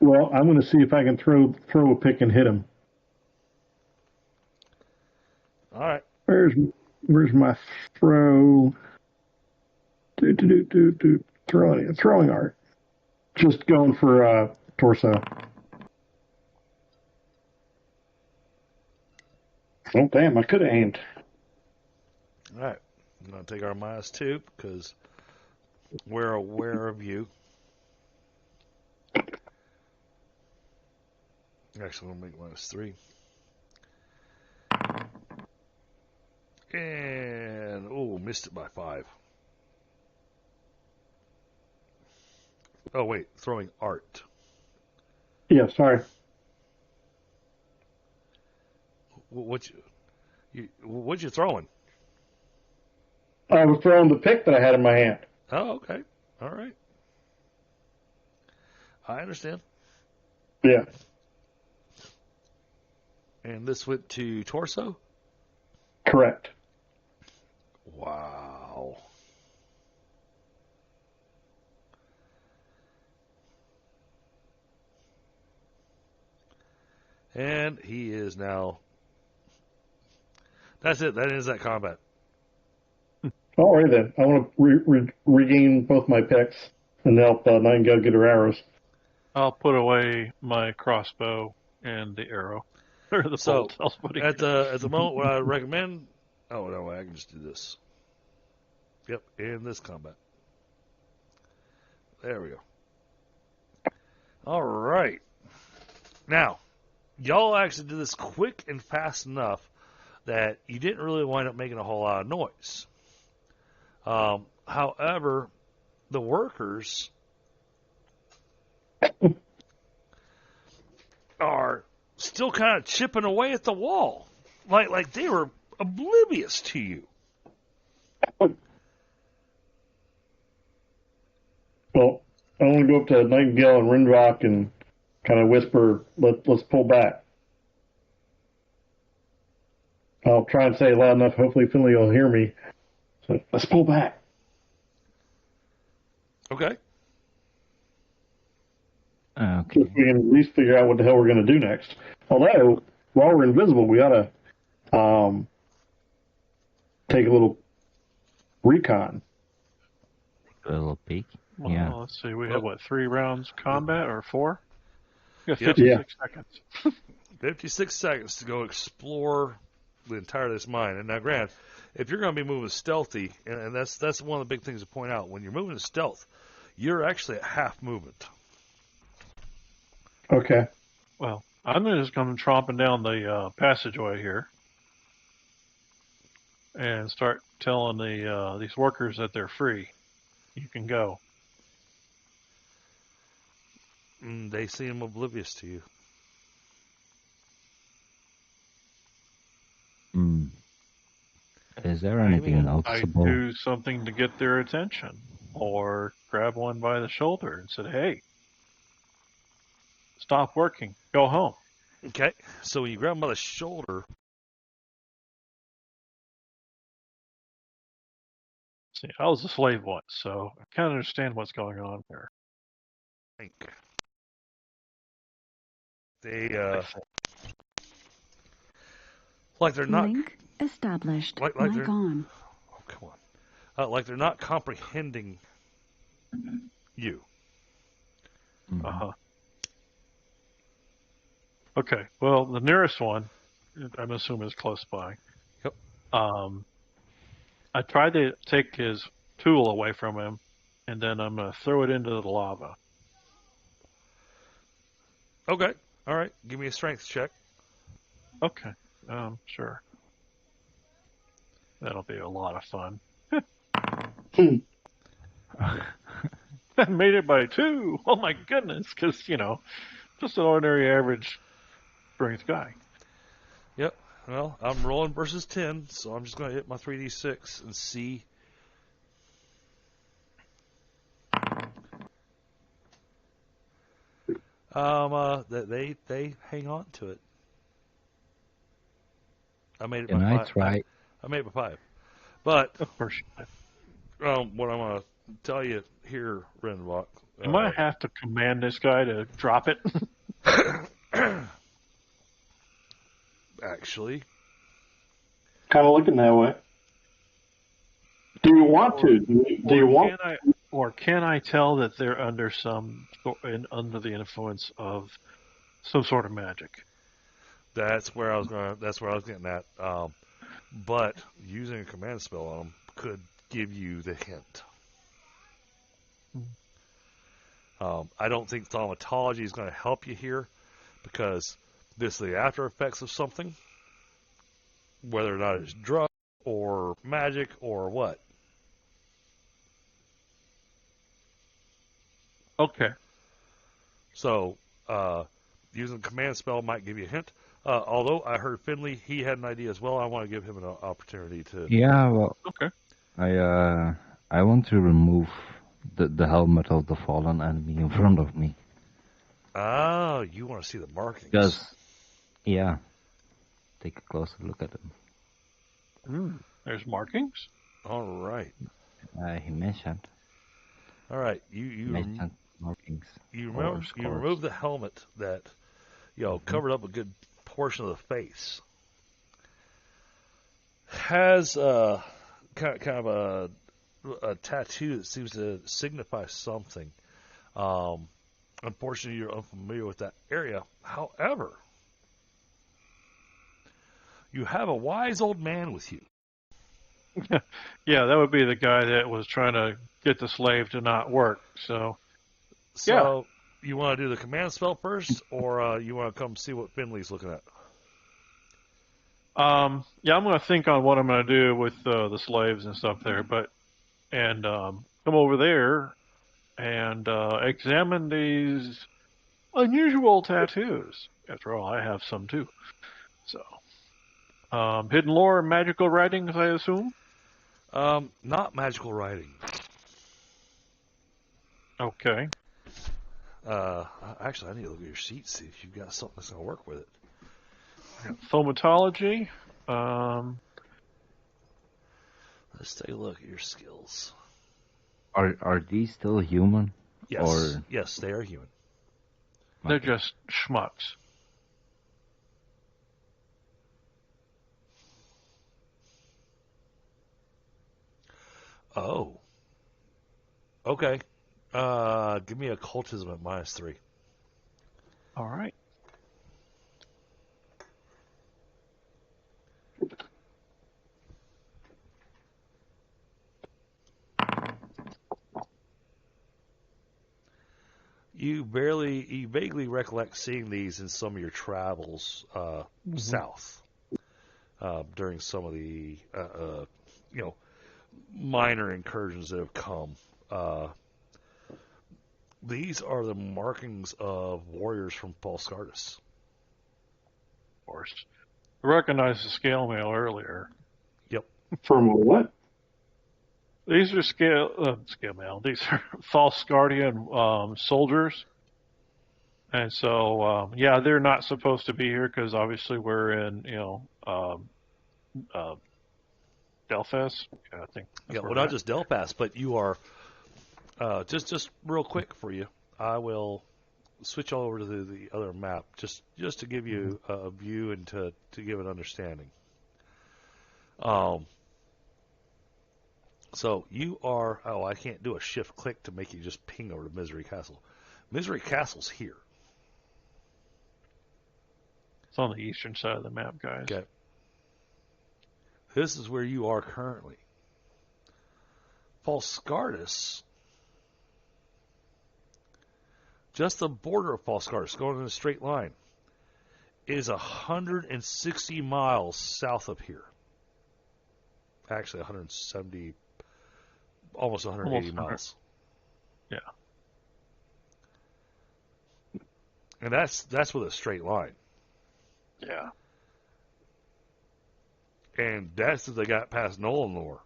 Well, I'm going to see if I can throw a pick and hit him. All right. Where's my throw? Throwing art. Just going for torso. Oh damn! I could have aimed. All right. I'm going to take our -2 because we're aware of you. Actually, I'm going to make -3. And, missed it by 5. Oh, wait, throwing art. Yeah, sorry. What you throwing? I was throwing the pick that I had in my hand. Oh, okay. All right. I understand. Yeah. And this went to torso? Correct. Wow. And he is now... That's it. That is that combat. All right, then. I want to regain both my picks and help Nightingale get her arrows. I'll put away my crossbow and the arrow. Or the bolt. At the moment, what I recommend... Oh, no, I can just do this. Yep, in this combat. There we go. All right. Now, y'all actually did this quick and fast enough that you didn't really wind up making a whole lot of noise. However, the workers are still kind of chipping away at the wall, like they were oblivious to you. Well, I want to go up to Nightingale and Rinvoq and kind of whisper, let's pull back. I'll try and say it loud enough. Hopefully Finley will hear me. So let's pull back. Okay. So we can at least figure out what the hell we're going to do next. Although, while we're invisible, we ought to take a little recon. A little peek. Well, Yeah. let's see. We have, 3 rounds combat or 4? We got 56 seconds. 56 seconds to go explore the entire of this mine. And now, granted, if you're going to be moving stealthy, and that's one of the big things to point out, when you're moving stealth, you're actually at half movement. Okay. Well, I'm just going to tromping down the passageway here and start telling these workers that they're free. You can go. They seem oblivious to you. Is there anything noticeable? I do something to get their attention, or grab one by the shoulder and say, "Hey, stop working, go home." Okay, so when you grab them by the shoulder, See, I was a slave once, so I kind of understand what's going on here. Think. They like they're not Link established. like Mic they're on. oh come on, like they're not comprehending you. Uh-huh. Okay, well, the nearest one, I'm assuming, is close by. Yep. I tried to take his tool away from him, and then I'm going to throw it into the lava. Okay, all right. Give me a strength check. Okay, sure. That'll be a lot of fun. I made it by 2. Oh my goodness, because, just an ordinary average strength guy. Yep. Well, I'm rolling versus 10, so I'm just going to hit my 3d6 and see. They hang on to it. I made it Can by I 5. try? I made it by 5. But Of course. what I'm going to tell you here, Rinvoq. I might have to command this guy to drop it. Actually, Kind of looking that way. Do you want to? Do you want? Can I tell that they're under under the influence of some sort of magic? that's where I was getting at. But using a command spell on them could give you the hint. I don't think thaumatology is going to help you here because this is the after effects of something, whether or not it's drug or magic or what. Okay. So, using a command spell might give you a hint. Although I heard Finley, he had an idea as well. I want to give him an opportunity to. Yeah, well, Okay. I want to remove the helmet of the fallen enemy in front of me. Ah, you want to see the markings? Because, yeah, take a closer look at them. There's markings? All right. He mentioned. All right. You Mentioned markings. you or remove the helmet that covered up a good portion of the face. Has kind of a tattoo that seems to signify something. Unfortunately, you're unfamiliar with that area. However, you have a wise old man with you. Yeah, that would be the guy that was trying to get the slave to not work. So You want to do the command spell first, or you want to come see what Finley's looking at? I'm going to think on what I'm going to do with the slaves and stuff there, and come over there and examine these unusual tattoos. After all, I have some too. So, hidden lore and magical writings, I assume? Not magical writing. Okay. Actually, I need to look at your sheet, see if you've got something that's going to work with it. Thaumatology. Let's take a look at your skills. Are these still human? Yes. Or... Yes, they are human. They're just schmucks. Oh. Okay. Give me occultism at -3. All right. You vaguely recollect seeing these in some of your travels south during some of the minor incursions that have come. These are the markings of warriors from Falskardis. Of course. I recognized the scale mail earlier. Yep. From what? These are scale mail. These are Falskardian soldiers. And so, they're not supposed to be here because obviously we're in, Delphas? Yeah, I think. Yeah, well, not just Delphas, but you are just real quick for you. I will switch all over to the other map just to give you a view and to give an understanding. So you are. Oh, I can't do a shift click to make you just ping over to Misery Castle. Misery Castle's here. It's on the eastern side of the map, guys. Okay. This is where you are currently. Falscardus, just the border of Falscardus, going in a straight line, is 160 miles south of here. Actually, 170, almost 180 miles. Yeah. And that's with a straight line. Yeah. And that's if they got past Nolanor,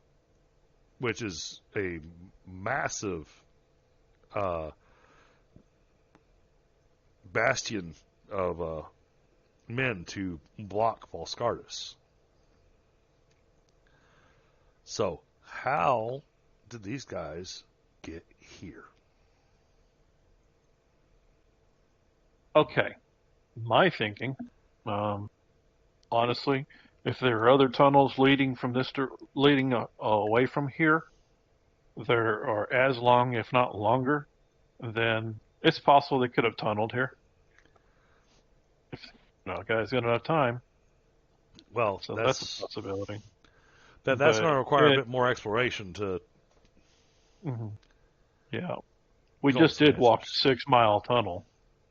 which is a massive bastion of men to block Falscardus. So, how did these guys get here? Okay. My thinking, honestly, if there are other tunnels leading from this leading away from here, there are as long, if not longer, then it's possible they could have tunneled here. If guys got enough time. Well, so that's a possibility. That's going to require a bit more exploration to. Mm-hmm. Yeah, we just did walk a 6-mile tunnel.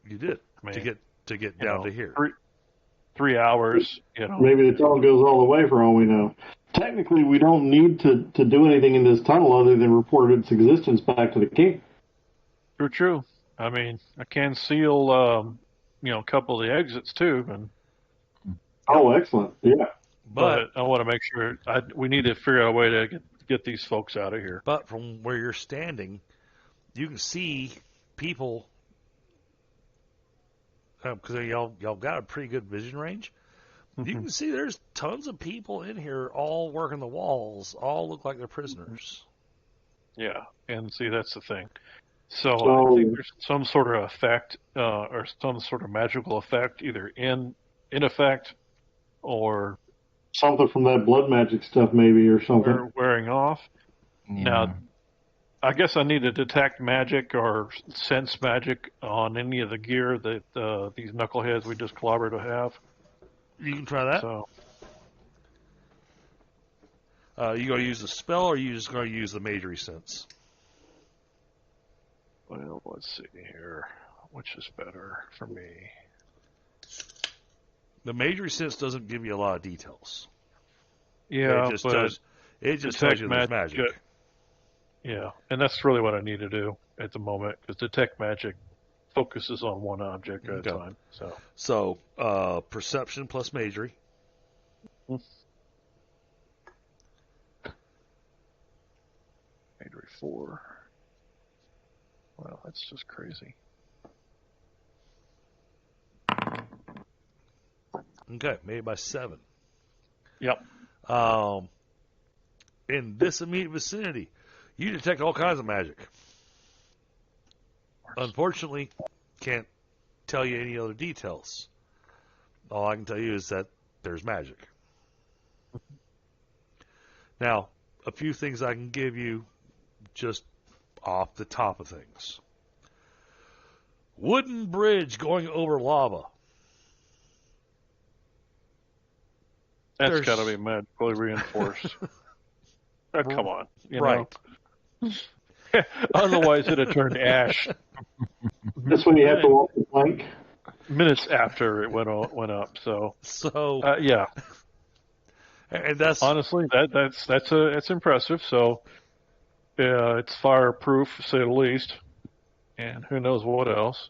You did to get down to here. 3 hours. Maybe the tunnel goes all the way for all we know. Technically, we don't need to do anything in this tunnel other than report its existence back to the king. True. I mean, I can seal, a couple of the exits too. And oh, excellent! Yeah, but I want to make sure we need to figure out a way to get these folks out of here. But from where you're standing, you can see people. Because y'all got a pretty good vision range. Mm-hmm. You can see there's tons of people in here all working the walls, all look like they're prisoners. Yeah, and see, that's the thing. So I think there's some sort of effect or some sort of magical effect, either in effect or... something from that blood magic stuff maybe or something. Wearing off. Yeah. Now, I guess I need to detect magic or sense magic on any of the gear that these knuckleheads we just clobbered have. You can try that. So, you going to use the spell, or are you just going to use the Magery sense? Well, let's see here. Which is better for me? The Magery sense doesn't give you a lot of details. Yeah, it just tells you there's magic. Yeah, and that's really what I need to do at the moment, because detect magic focuses on one object at a time. So perception plus Magery. Magery 4. Well, that's just crazy. Okay, made by 7. Yep. In this immediate vicinity, you detect all kinds of magic. Unfortunately, can't tell you any other details. All I can tell you is that there's magic. Now, a few things I can give you just off the top of things. Wooden bridge going over lava. That's got to be magically reinforced. Come on. Right. Otherwise, it'd have turned ash. That's when you have to walk the plank. Minutes after it went up. So yeah. And that's honestly that's impressive. So it's fireproof, to say the least. And who knows what else.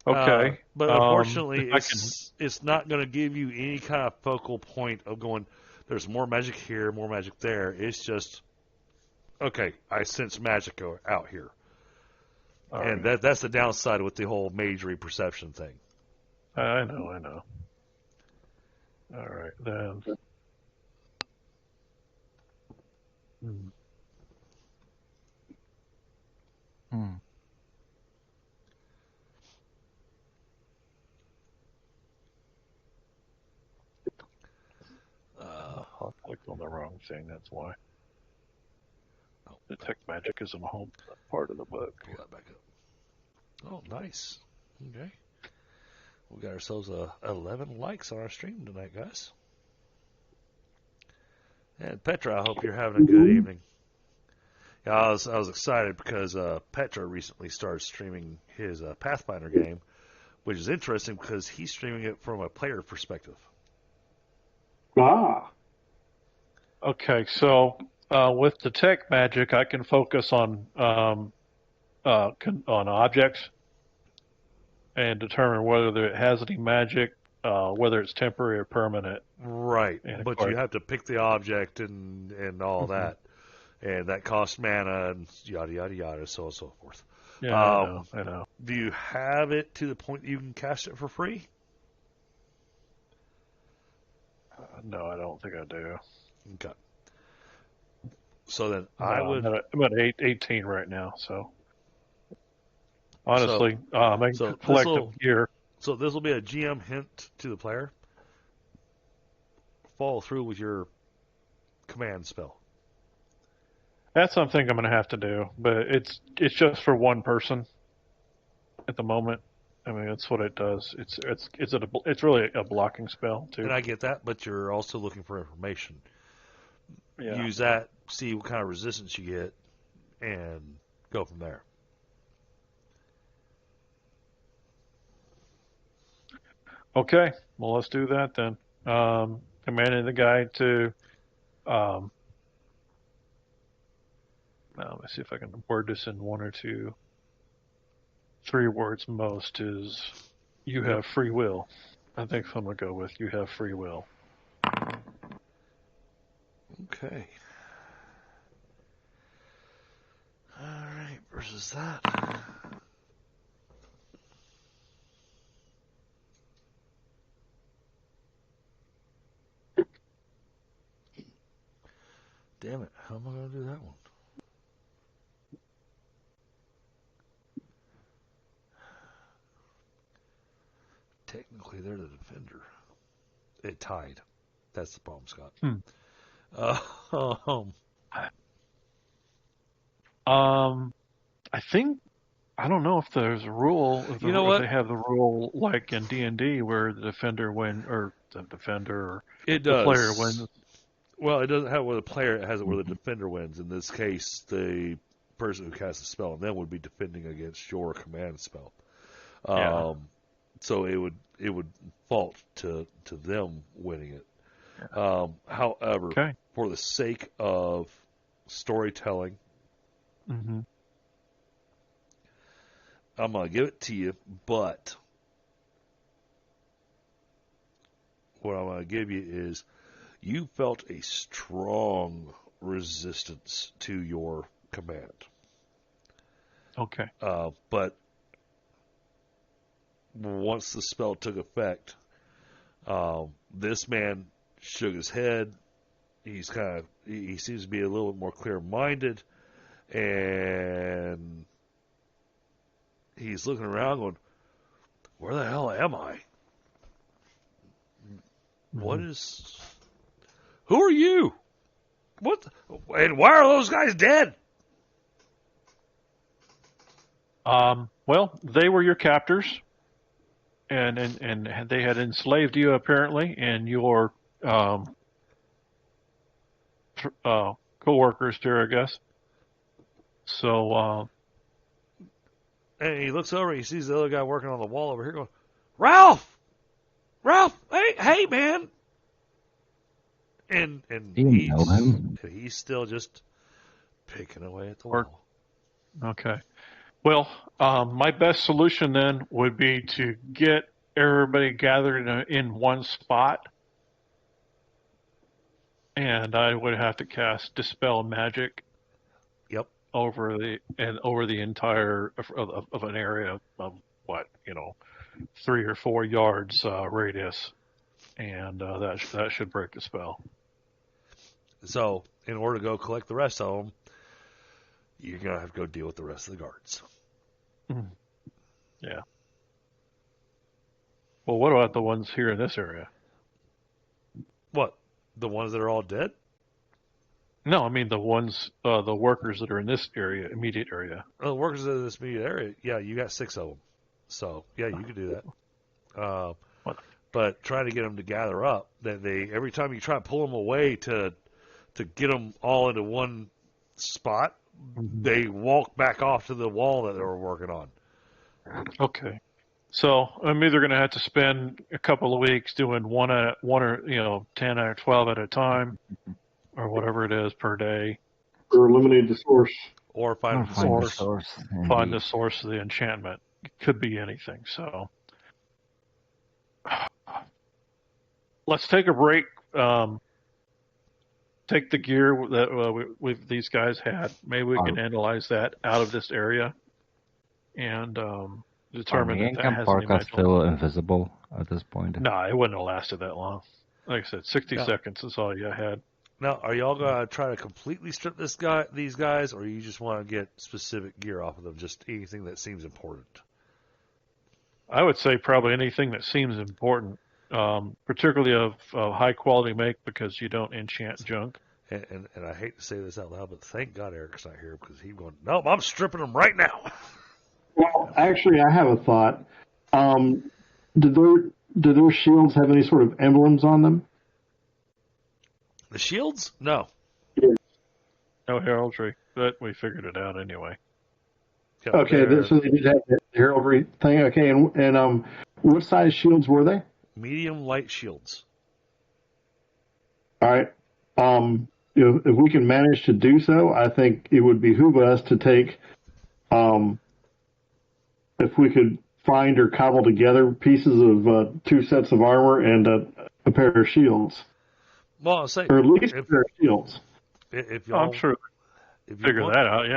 Okay. But unfortunately, it's not going to give you any kind of focal point of going, there's more magic here, more magic there. It's just, okay, I sense magic out here. And that's the downside with the whole Magery perception thing. I know. All right, then. the wrong thing. That's why. Oh, Detect magic is a whole part of the book. pull that back up. Oh, nice. Okay. We got ourselves 11 likes on our stream tonight, guys. And Petra, I hope you're having a good evening. Yeah, I was excited because Petra recently started streaming his Pathfinder game, which is interesting because he's streaming it from a player perspective. Ah. Okay, so with detect magic, I can focus on objects and determine whether it has any magic, whether it's temporary or permanent. Right, And but you have to pick the object and all that, and that costs mana and yada yada yada, so on and so forth. Yeah, I know. Do you have it to the point that you can cast it for free? No, I don't think I do. Okay. So then No, I would. I'm at 18 right now, so honestly, I so can collect this'll- them here. So this will be a GM hint to the player. Follow through with your command spell. That's something I'm going to have to do, but it's just for one person at the moment. I mean, that's what it does. It's really a blocking spell too. And I get that, but you're also looking for information. Yeah. Use that, see what kind of resistance you get, and go from there. Okay, well, let's do that then. Commanding the guy to. Now, let me see if I can word this in 1 or 2. 3 words most is you have free will. I think I'm going to go with you have free will. Okay. All right, versus that. Damn it, how am I going to do that one? Technically, they're the defender. It tied. That's the problem, Scott. I think I don't know if there's a rule. If You know what? they have the rule like in D&D where the defender or It the does. player wins. Well, it doesn't have where the player, it has it where the defender wins. In this case, the person who casts the spell on them would be defending against your command spell. Yeah. So it would fault to them winning it. However, Okay. for the sake of storytelling, Mm-hmm. I'm gonna give it to you, but what I'm gonna give you is you felt a strong resistance to your command. Okay. But once the spell took effect, this man shook his head. He seems to be a little bit more clear-minded, and he's looking around going, where the hell am I? What is... Who are you? What? And why are those guys dead? Well, they were your captors, and they had enslaved you apparently, and your co-workers there, I guess. So, and he looks over and he sees the other guy working on the wall over here going, Ralph! Hey, man! And he's still just picking away at the wall. Okay. Well, my best solution then would be to get everybody gathered in one spot, and I would have to cast Dispel Magic. Yep. Over the entire of an area of 3 or 4 yards radius, and that should break the spell. So, in order to go collect the rest of them, you're gonna have to go deal with the rest of the guards. Yeah. Well, what about the ones here in this area? What? The ones that are all dead? No, I mean the ones, the workers that are in this area, immediate area. The workers in this immediate area, yeah, you got 6 of them. So, yeah, you could do that. What? But trying to get them to gather up, that every time you try to pull them away to get them all into one spot, they walk back off to the wall that they were working on. Okay. So I'm either going to have to spend a couple of weeks doing one or 10 or 12 at a time, or whatever it is per day, Or eliminate the source. Or find Or the find the source. source. find the Indeed. source of the enchantment. It could be anything. So let's take a break. Take the gear that these guys had. Maybe we can analyze that out of this area and determine Are me that and has any Kenparka magical. still invisible at this point? No, it wouldn't have lasted that long. Like I said, 60 No. seconds is all you had. Now, are y'all going to try to completely strip these guys, or you just want to get specific gear off of them, just anything that seems important? I would say probably anything that seems important, particularly of high quality make, because you don't enchant junk. And I hate to say this out loud, but thank God Eric's not here, because he's going, nope, I'm stripping them right now. Well, actually, I have a thought. Do those shields have any sort of emblems on them? The shields? No. No heraldry, but we figured it out anyway. Yeah, Okay, they're so they did have the heraldry thing. Okay, and what size shields were they? medium light shields. All right. If we can manage to do so, I think it would behoove us to take, if we could find or cobble together pieces of 2 sets of armor and a pair of shields, Well, I'll say, or at least a pair of shields. if y'all, I'm sure if you figure want, that out, yeah.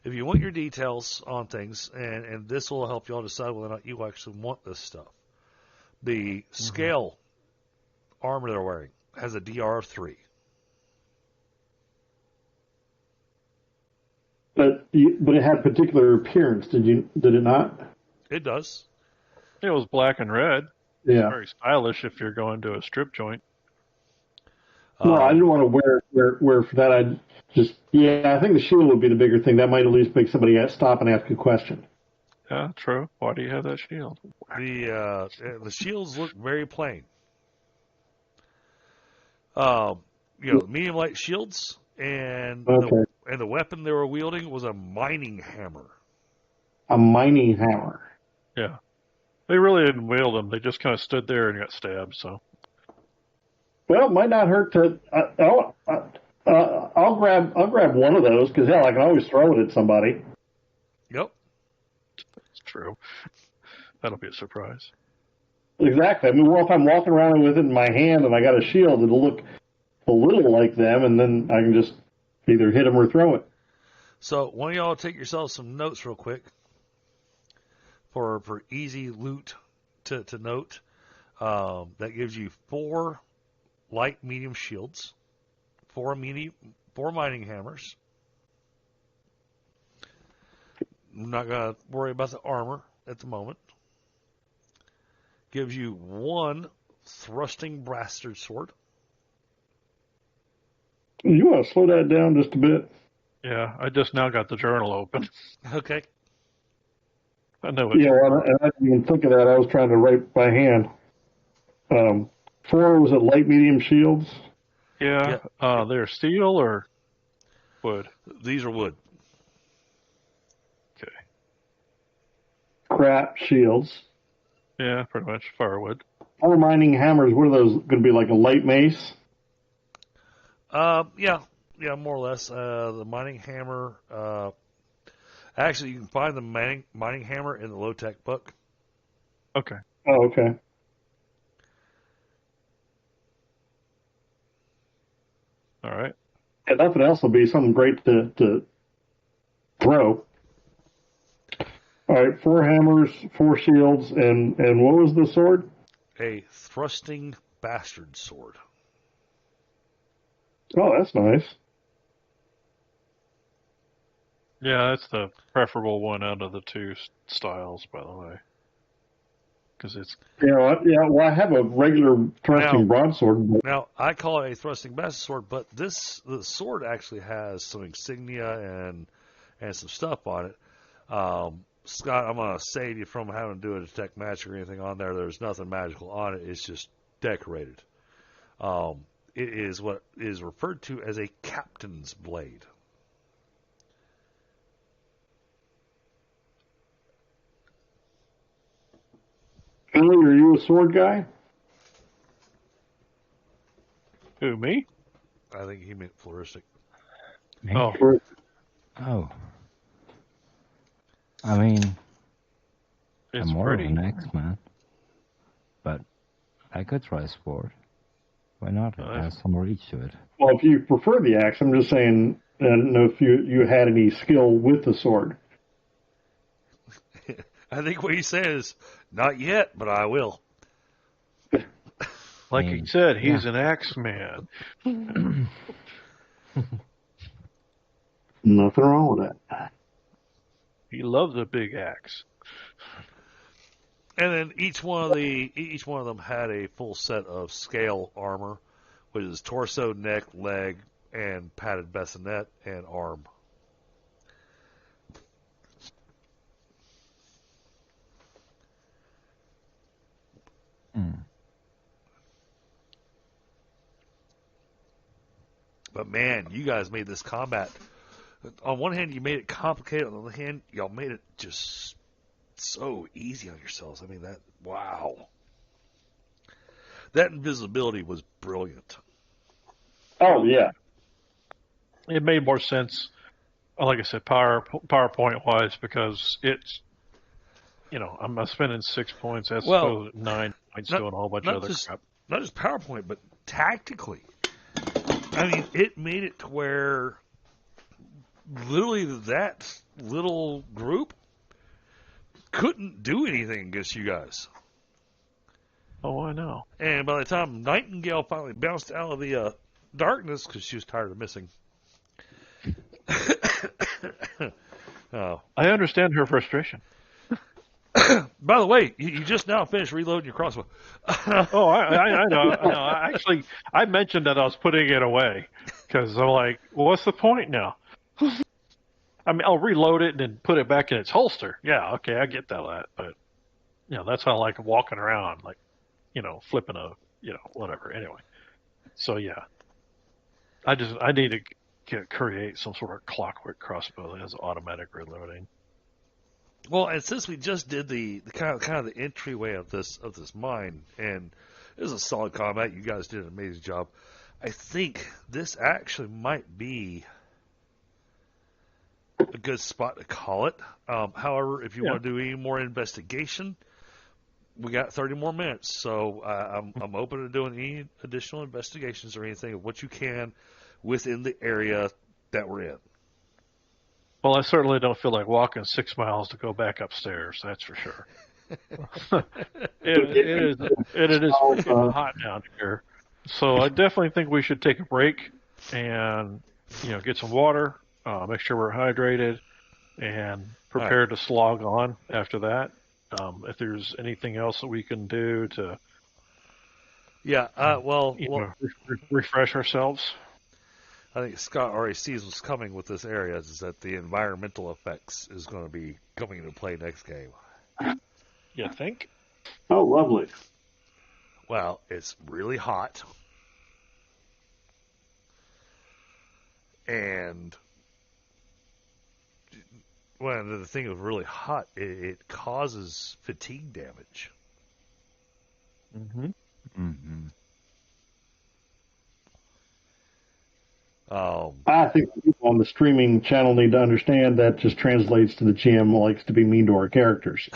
if you want your details on things, and this will help y'all decide whether or not you actually want this stuff. The scale armor they're wearing has a DR of 3. But it had particular appearance. Did it not? It does. It was black and red. Yeah. Very stylish if you're going to a strip joint. Well, I didn't want to wear for that. I think the shield would be the bigger thing. That might at least make somebody stop and ask a question. Yeah, true. Why do you have that shield? The shields look very plain. Medium light shields, and Okay. the weapon they were wielding was a mining hammer. A mining hammer. Yeah. They really didn't wield them. They just kind of stood there and got stabbed, so. Well, it might not hurt to. I'll grab one of those because hell, I can always throw it at somebody. Yep. It's true. That'll be a surprise. Exactly. I mean, well, if I'm walking around with it in my hand and I got a shield, it'll look a little like them, and then I can just either hit them or throw it. So, one of y'all take yourselves some notes real quick for easy loot to note. That gives you 4 light medium shields, 4 mining hammers. I'm not going to worry about the armor at the moment. Gives you 1 thrusting bastard sword. You want to slow that down just a bit? Yeah, I just now got the journal open. Okay. I know it. Yeah, well, and I didn't even think of that. I was trying to write by hand. 4 was it light medium shields? Yeah. They're steel or wood? These are wood. Okay. Crap shields. Yeah, pretty much firewood. 4 mining hammers. What are those going to be, like a light mace? Yeah, more or less. The mining hammer. Actually, you can find the mining hammer in the low-tech book. Okay. Oh, okay. All right. And nothing else will be something great to throw. All right, 4 hammers, 4 shields, and what was the sword? A thrusting bastard sword. Oh, that's nice. Yeah, that's the preferable one out of the 2 styles, by the way. because it's. Well, I have a regular thrusting broadsword. But... Now, I call it a thrusting master sword, but the sword actually has some insignia and some stuff on it. Scott, I'm going to save you from having to do a detect magic or anything on there. There's nothing magical on it. It's just decorated. It is what is referred to as a captain's blade. Finley, are you a sword guy? Who, me? I think he meant Flaristic. Me? Oh. Oh. I mean, It's I'm more pretty. of an X-Man. But I could try a sword. Why not? It has some reach to it. Well, if you prefer the axe, I'm just saying, I don't know if you had any skill with the sword. I think what he says, not yet, but I will. Like he said, he's an X-Man. Nothing wrong with that. He loves a big axe. And then each one of them had a full set of scale armor, which is torso, neck, leg, and padded bassinet and arm. But man, you guys made this combat. On one hand, you made it complicated. On the other hand, y'all made it just so easy on yourselves. I mean, wow. That invisibility was brilliant. Oh, yeah. It made more sense, like I said, PowerPoint-wise, because it's, I'm spending 6 points. That's 9 points doing a whole bunch of other crap. Not just PowerPoint, but tactically. I mean, it made it to where literally that little group couldn't do anything against you guys. Oh, I know. And by the time Nightingale finally bounced out of the darkness, because she was tired of missing. I understand her frustration. By the way, you just now finished reloading your crossbow. Oh, I know. Actually, I mentioned that I was putting it away because I'm like, well, what's the point now? I mean, I'll reload it and then put it back in its holster. Yeah, okay, I get that. But, that's how I like walking around, like, flipping whatever. Anyway. So, yeah. I need to create some sort of clockwork crossbow that has automatic reloading. Well, and since we just did the kind of the entryway of this mine, and it was a solid combat, you guys did an amazing job. I think this actually might be a good spot to call it. However, if you want to do any more investigation, we got 30 more minutes, so I'm open to doing any additional investigations or anything of what you can within the area that we're in. Well, I certainly don't feel like walking 6 miles to go back upstairs. That's for sure. It is freaking hot down here, so I definitely think we should take a break and get some water, make sure we're hydrated, and prepare to slog on after that. If there's anything else that we can do to, refresh ourselves. I think Scott already sees what's coming with this area, is that the environmental effects is going to be coming into play next game. You think? Oh, lovely. Well, it's really hot. And the thing is really hot, it causes fatigue damage. Mm-hmm. Mm-hmm. I think people on the streaming channel need to understand that just translates to the GM likes to be mean to our characters.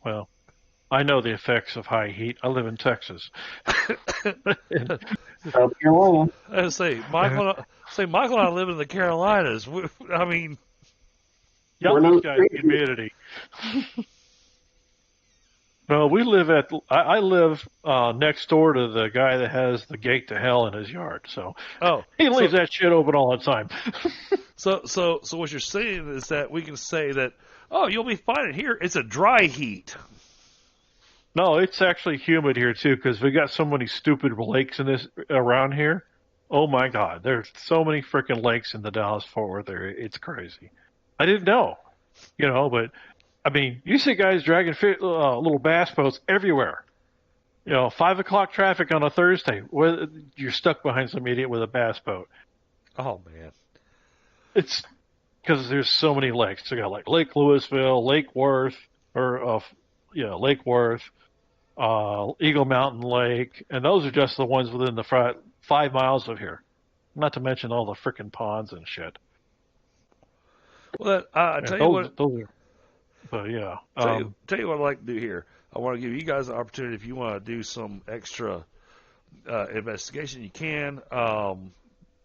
Well, I know the effects of high heat. I live in Texas. South Carolina. I say Michael and I live in the Carolinas. I mean, y'all got humidity. No, we live I live next door to the guy that has the gate to hell in his yard. So he leaves that shit open all the time. So what you're saying is that we can say that, oh, you'll be fine in here. It's a dry heat. No, it's actually humid here too because we got so many stupid lakes in this around here. Oh my God, there's so many freaking lakes in the Dallas-Fort Worth area. It's crazy. I didn't know, but I mean, you see guys dragging little bass boats everywhere. 5 o'clock traffic on a Thursday. You're stuck behind some idiot with a bass boat. Oh man, it's because there's so many lakes. You got like Lake Louisville, Lake Worth, Lake Worth, Eagle Mountain Lake, and those are just the ones within the 5 miles of here. Not to mention all the frickin' ponds and shit. Well, tell you what. But yeah. Tell you what I'd like to do here. I want to give you guys an opportunity if you want to do some extra investigation. You can.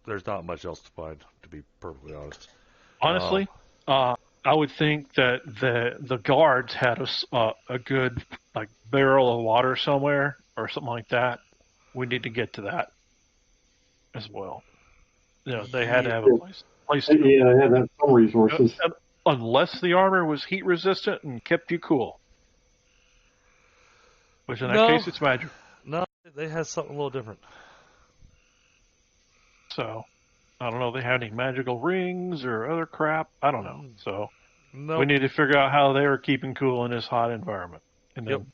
There's not much else to find, to be perfectly honest. Honestly, I would think that the guards had a good barrel of water somewhere or something like that. We need to get to that as well. They had to have a place to go. Yeah, they had to have some resources. Unless the armor was heat resistant and kept you cool. Which in that case, it's magic. No, they had something a little different. So, I don't know if they had any magical rings or other crap. I don't know. So, nope. We need to figure out how they were keeping cool in this hot environment. And then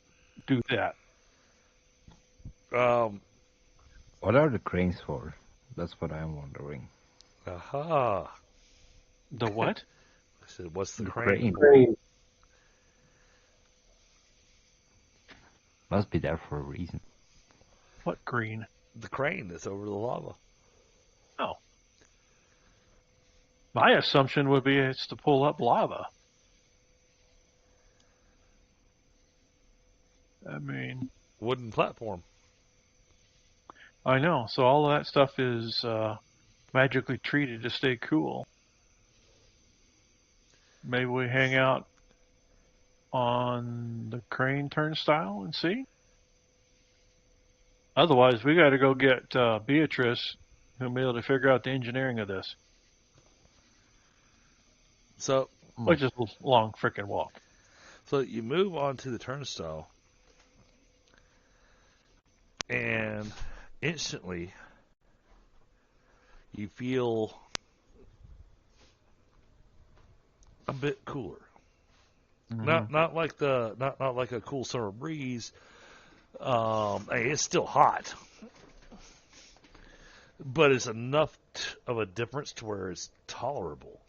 do that. What are the cranes for? That's what I'm wondering. Aha. The what? I said, what's the crane? Crane. Must be there for a reason. What green? The crane that's over the lava. Oh. My assumption would be it's to pull up lava. I mean... Wooden platform. I know. So all of that stuff is magically treated to stay cool. Maybe we hang out on the crane turnstile and see? Otherwise, we got to go get Beatrice, who'll be able to figure out the engineering of this. So, which is a long freaking walk. So you move on to the turnstile, and instantly you feel a bit cooler. Mm-hmm. Not like a cool summer breeze. It's still hot, but it's enough of a difference to where it's tolerable.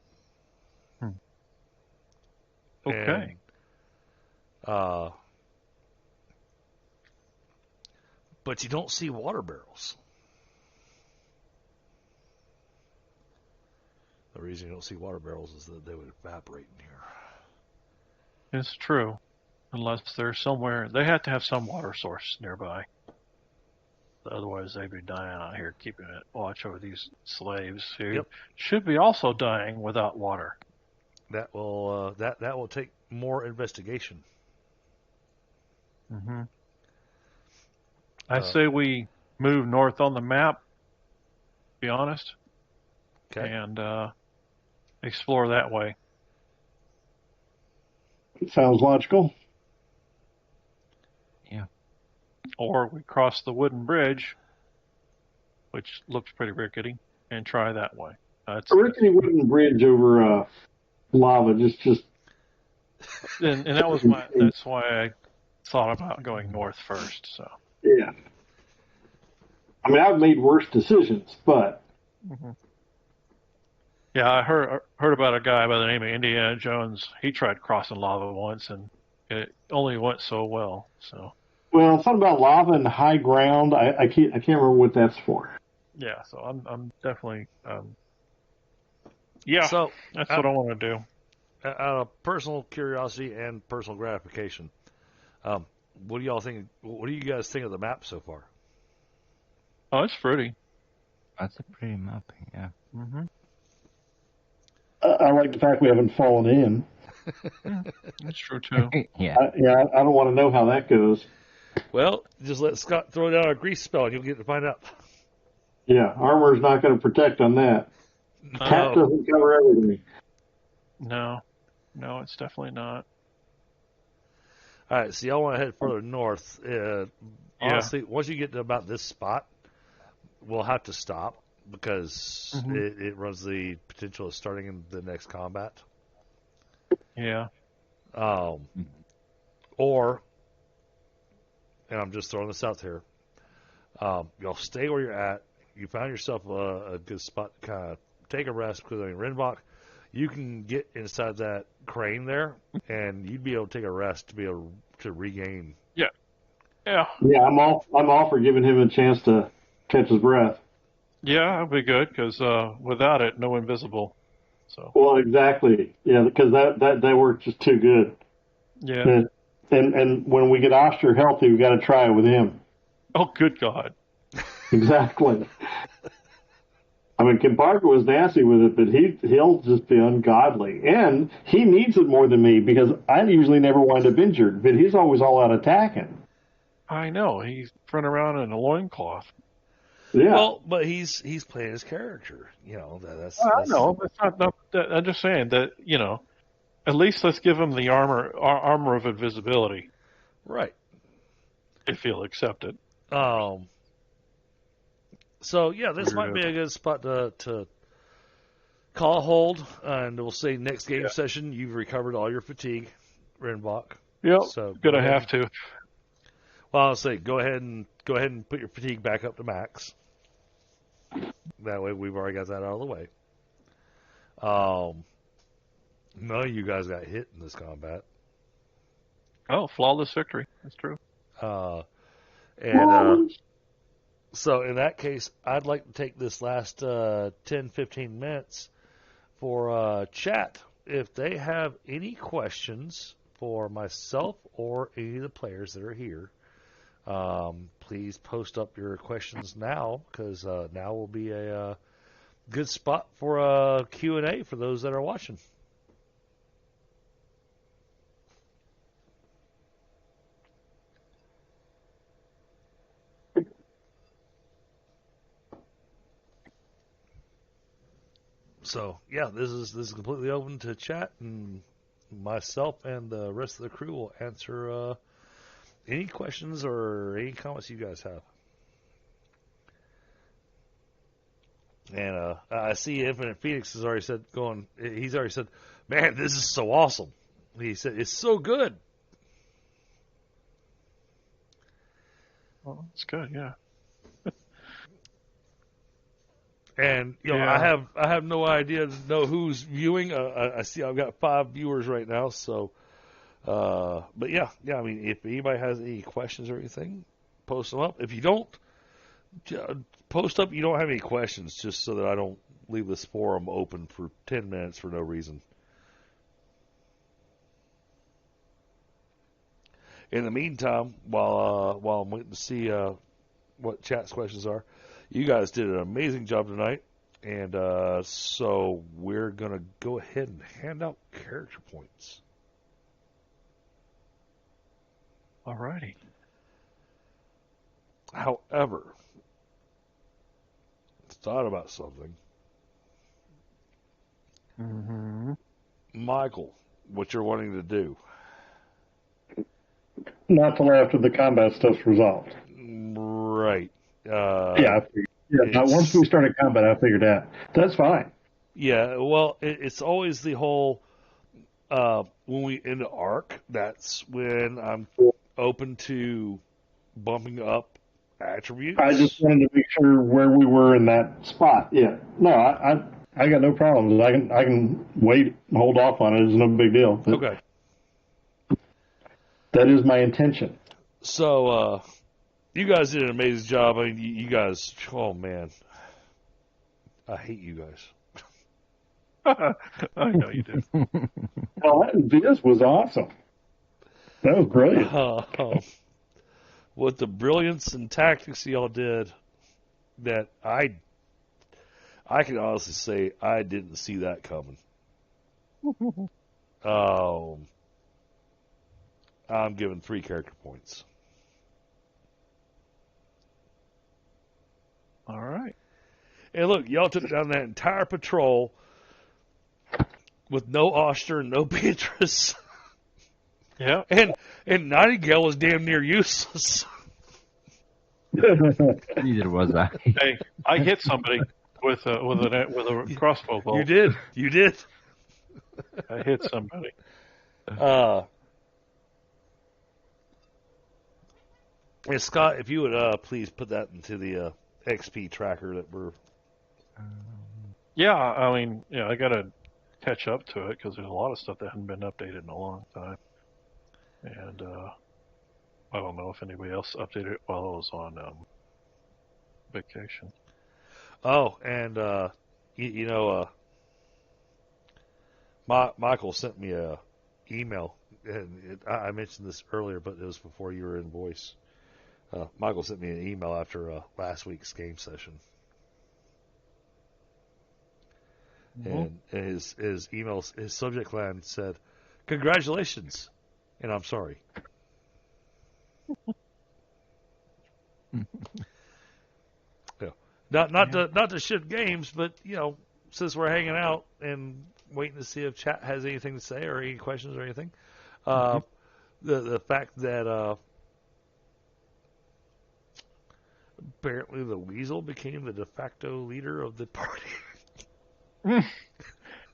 Okay. And, but you don't see water barrels. The reason you don't see water barrels is that they would evaporate in here. It's true. Unless they're somewhere, they have to have some water source nearby. Otherwise, they'd be dying out here keeping it watch over these slaves who should be also dying without water. That will take more investigation. Mm-hmm. I say we move north on the map. Be honest. Okay. And explore that way. Sounds logical. Yeah. Or we cross the wooden bridge, which looks pretty rickety, and try that way. A rickety wooden bridge over lava, just. And that was that's why I thought about going north first. So. Yeah. I mean, I've made worse decisions, but. Mm-hmm. Yeah, I heard about a guy by the name of Indiana Jones. He tried crossing lava once, and it only went so well. So. Well, something about lava and high ground. I can't remember what that's for. Yeah, so I'm definitely. Yeah, so that's what I want to do. Out of personal curiosity and personal gratification, what do y'all think? What do you guys think of the map so far? Oh, it's pretty. That's a pretty mapping, yeah. Mm-hmm. I like the fact we haven't fallen in. That's true too. Yeah. I don't want to know how that goes. Well, just let Scott throw down a grease spell, and you'll get to find out. Yeah, armor's not going to protect on that. Tap doesn't cover everything. No, it's definitely not. All right, so y'all want to head further north. Honestly, once you get to about this spot, we'll have to stop because it runs the potential of starting in the next combat. Yeah. Or, and I'm just throwing this out there, y'all stay where you're at. You found yourself a good spot to kind of take a rest because, I mean, Rinvoq, you can get inside that crane there, and you'd be able to take a rest to be able to regain. Yeah. I'm all for giving him a chance to catch his breath. Yeah, that'd be good because without it, no invisible. So. Well, exactly. Yeah, because that worked just too good. Yeah. And when we get Oshtur healthy, we got to try it with him. Oh, good God. Exactly. I mean, Kenparka was nasty with it, but he'll just be ungodly. And he needs it more than me because I usually never wind up injured, but he's always all out attacking. I know. He's running around in a loincloth. Yeah. Well, but he's playing his character. You know, that's I know. It's not, I'm just saying that, at least let's give him the armor of invisibility. Right. If he'll accept it. So, yeah, this might be a good spot to call a hold, and we'll say next game session you've recovered all your fatigue, Rinvoq. Yep, so gonna have to. Well, I'll say go ahead and put your fatigue back up to max. That way we've already got that out of the way. None of you guys got hit in this combat. Oh, flawless victory. That's true. So in that case, I'd like to take this last 10-15 minutes for chat. If they have any questions for myself or any of the players that are here, please post up your questions now, because now will be a good spot for a Q&A for those that are watching. So, yeah, this is completely open to chat, and myself and the rest of the crew will answer any questions or any comments you guys have. And I see Infinite Phoenix has already said, he's already said, man, this is so awesome. He said, it's so good. Well, it's good, yeah. And I have no idea to know who's viewing. I see I've got 5 viewers right now. So, but yeah. I mean, if anybody has any questions or anything, post them up. If you don't post up, you don't have any questions, just so that I don't leave this forum open for 10 minutes for no reason. In the meantime, while I'm waiting to see what chat's questions are. You guys did an amazing job tonight, and so we're going to go ahead and hand out character points. Alrighty. However, thought about something. Mm-hmm. Michael, what you're wanting to do? Not till after the combat stuff's resolved. Right. Once we started combat, I figured that. That's fine. Yeah, well, it's always the whole, when we into ARC, that's when I'm open to bumping up attributes. I just wanted to make sure where we were in that spot. Yeah. No, I got no problems. I can wait and hold off on it. It's no big deal. Okay. That is my intention. So, you guys did an amazing job. I mean, you guys, oh man, I hate you guys. I know you do. Well, this was awesome. That was brilliant. With the brilliance and tactics y'all did, that I can honestly say I didn't see that coming. I'm giving 3 character points. All right. And look, y'all took down that entire patrol with no Oshtur and no Beatrice. Yeah. And Nightingale was damn near useless. Neither was I. Hey, I hit somebody with a crossbow bolt. You did. I hit somebody. And Scott, if you would please put that into the XP tracker that we're. Yeah, I mean, I got to catch up to it because there's a lot of stuff that hasn't been updated in a long time. And I don't know if anybody else updated it while I was on vacation. Oh, and Michael sent me a email, and I mentioned this earlier, but it was before you were in voice. Michael sent me an email after last week's game session. And his email, his subject line said, "Congratulations," and I'm sorry. Not to shift games, but since we're hanging out and waiting to see if chat has anything to say or any questions or anything, the fact that apparently the Weasel became the de facto leader of the party.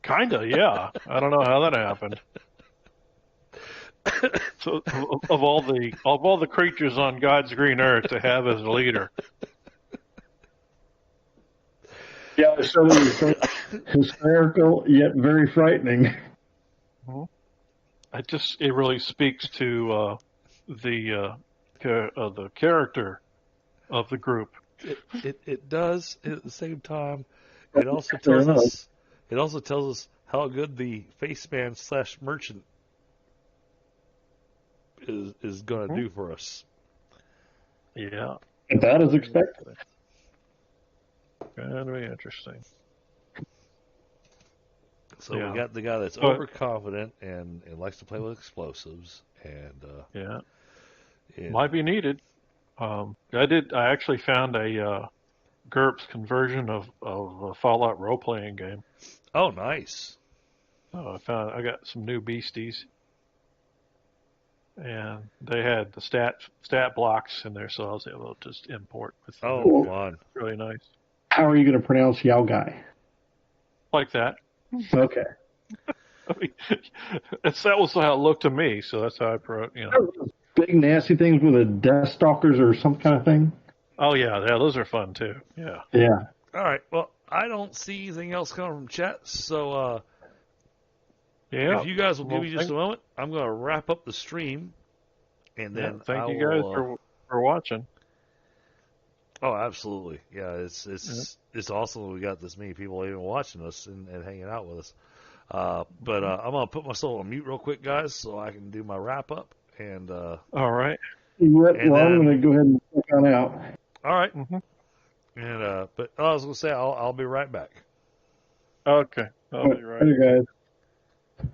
Kinda, yeah. I don't know how that happened. So, of all the creatures on God's green earth to have as a leader. Yeah, so hysterical yet very frightening. It really speaks to the character of the group. It does. At the same time, it also tells us how good the faceman / merchant is going to do for us. Yeah, That is expected. Going to be interesting. So we got the guy that's overconfident and likes to play with explosives, and might be needed. I actually found a GURPS conversion of a Fallout role-playing game. Oh, nice. I got some new beasties, and they had the stat blocks in there, so I was able to just import with them. Oh, fun! Really nice. How are you going to pronounce Yao Guy? Like that. Okay. I mean, that was how it looked to me, so that's how I Big nasty things with a Death Stalkers or some kind of thing. Oh yeah, those are fun too. Yeah. Yeah. All right. Well, I don't see anything else coming from chat, so if you guys will give me just a moment, I'm going to wrap up the stream, and then thank you guys for watching. Oh, absolutely. Yeah, it's awesome that we got this many people even watching us and hanging out with us. But I'm going to put myself on mute real quick, guys, so I can do my wrap up. And all right. I'm going to go ahead and check on out. All right. And but I was going to say I'll be right back. Okay. I'll be right. Hey, guys.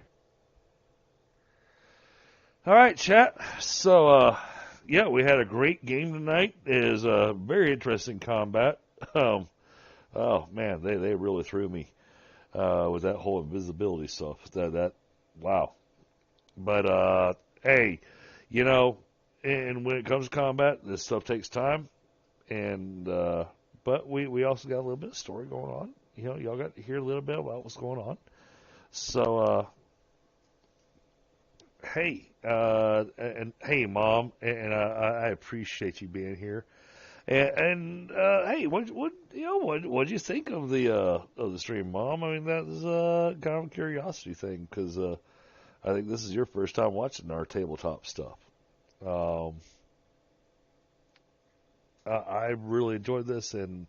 All right, chat. So we had a great game tonight. It is a very interesting combat. Oh man, they really threw me with that whole invisibility stuff. That wow. But hey, and when it comes to combat, this stuff takes time. And but we also got a little bit of story going on. Y'all got to hear a little bit about what's going on. So hey, and hey, Mom, and I appreciate you being here. And hey, what'd you think of the stream, Mom? I mean, that's kind of a curiosity thing because I think this is your first time watching our tabletop stuff. I really enjoyed this and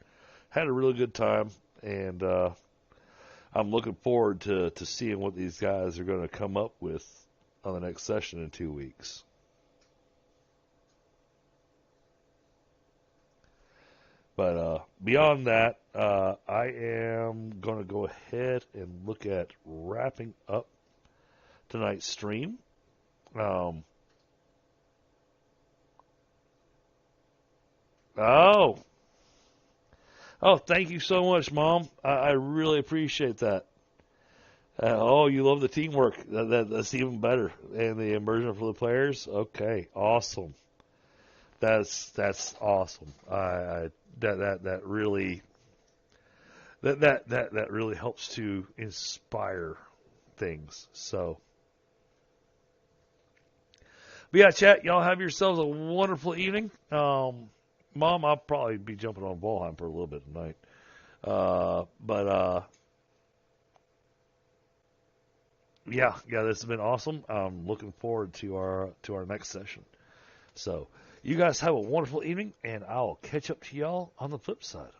had a really good time, and I'm looking forward to seeing what these guys are going to come up with on the next session in 2 weeks. But beyond that, I am going to go ahead and look at wrapping up tonight's stream. Oh, thank you so much, Mom. I really appreciate that. You love the teamwork. That's even better. And the immersion for the players. Okay, awesome. That's awesome. That really that really helps to inspire things. So, but yeah, chat. Y'all have yourselves a wonderful evening. Mom, I'll probably be jumping on Valheim for a little bit tonight. Yeah, this has been awesome. I'm looking forward to our next session. So, you guys have a wonderful evening, and I'll catch up to y'all on the flip side.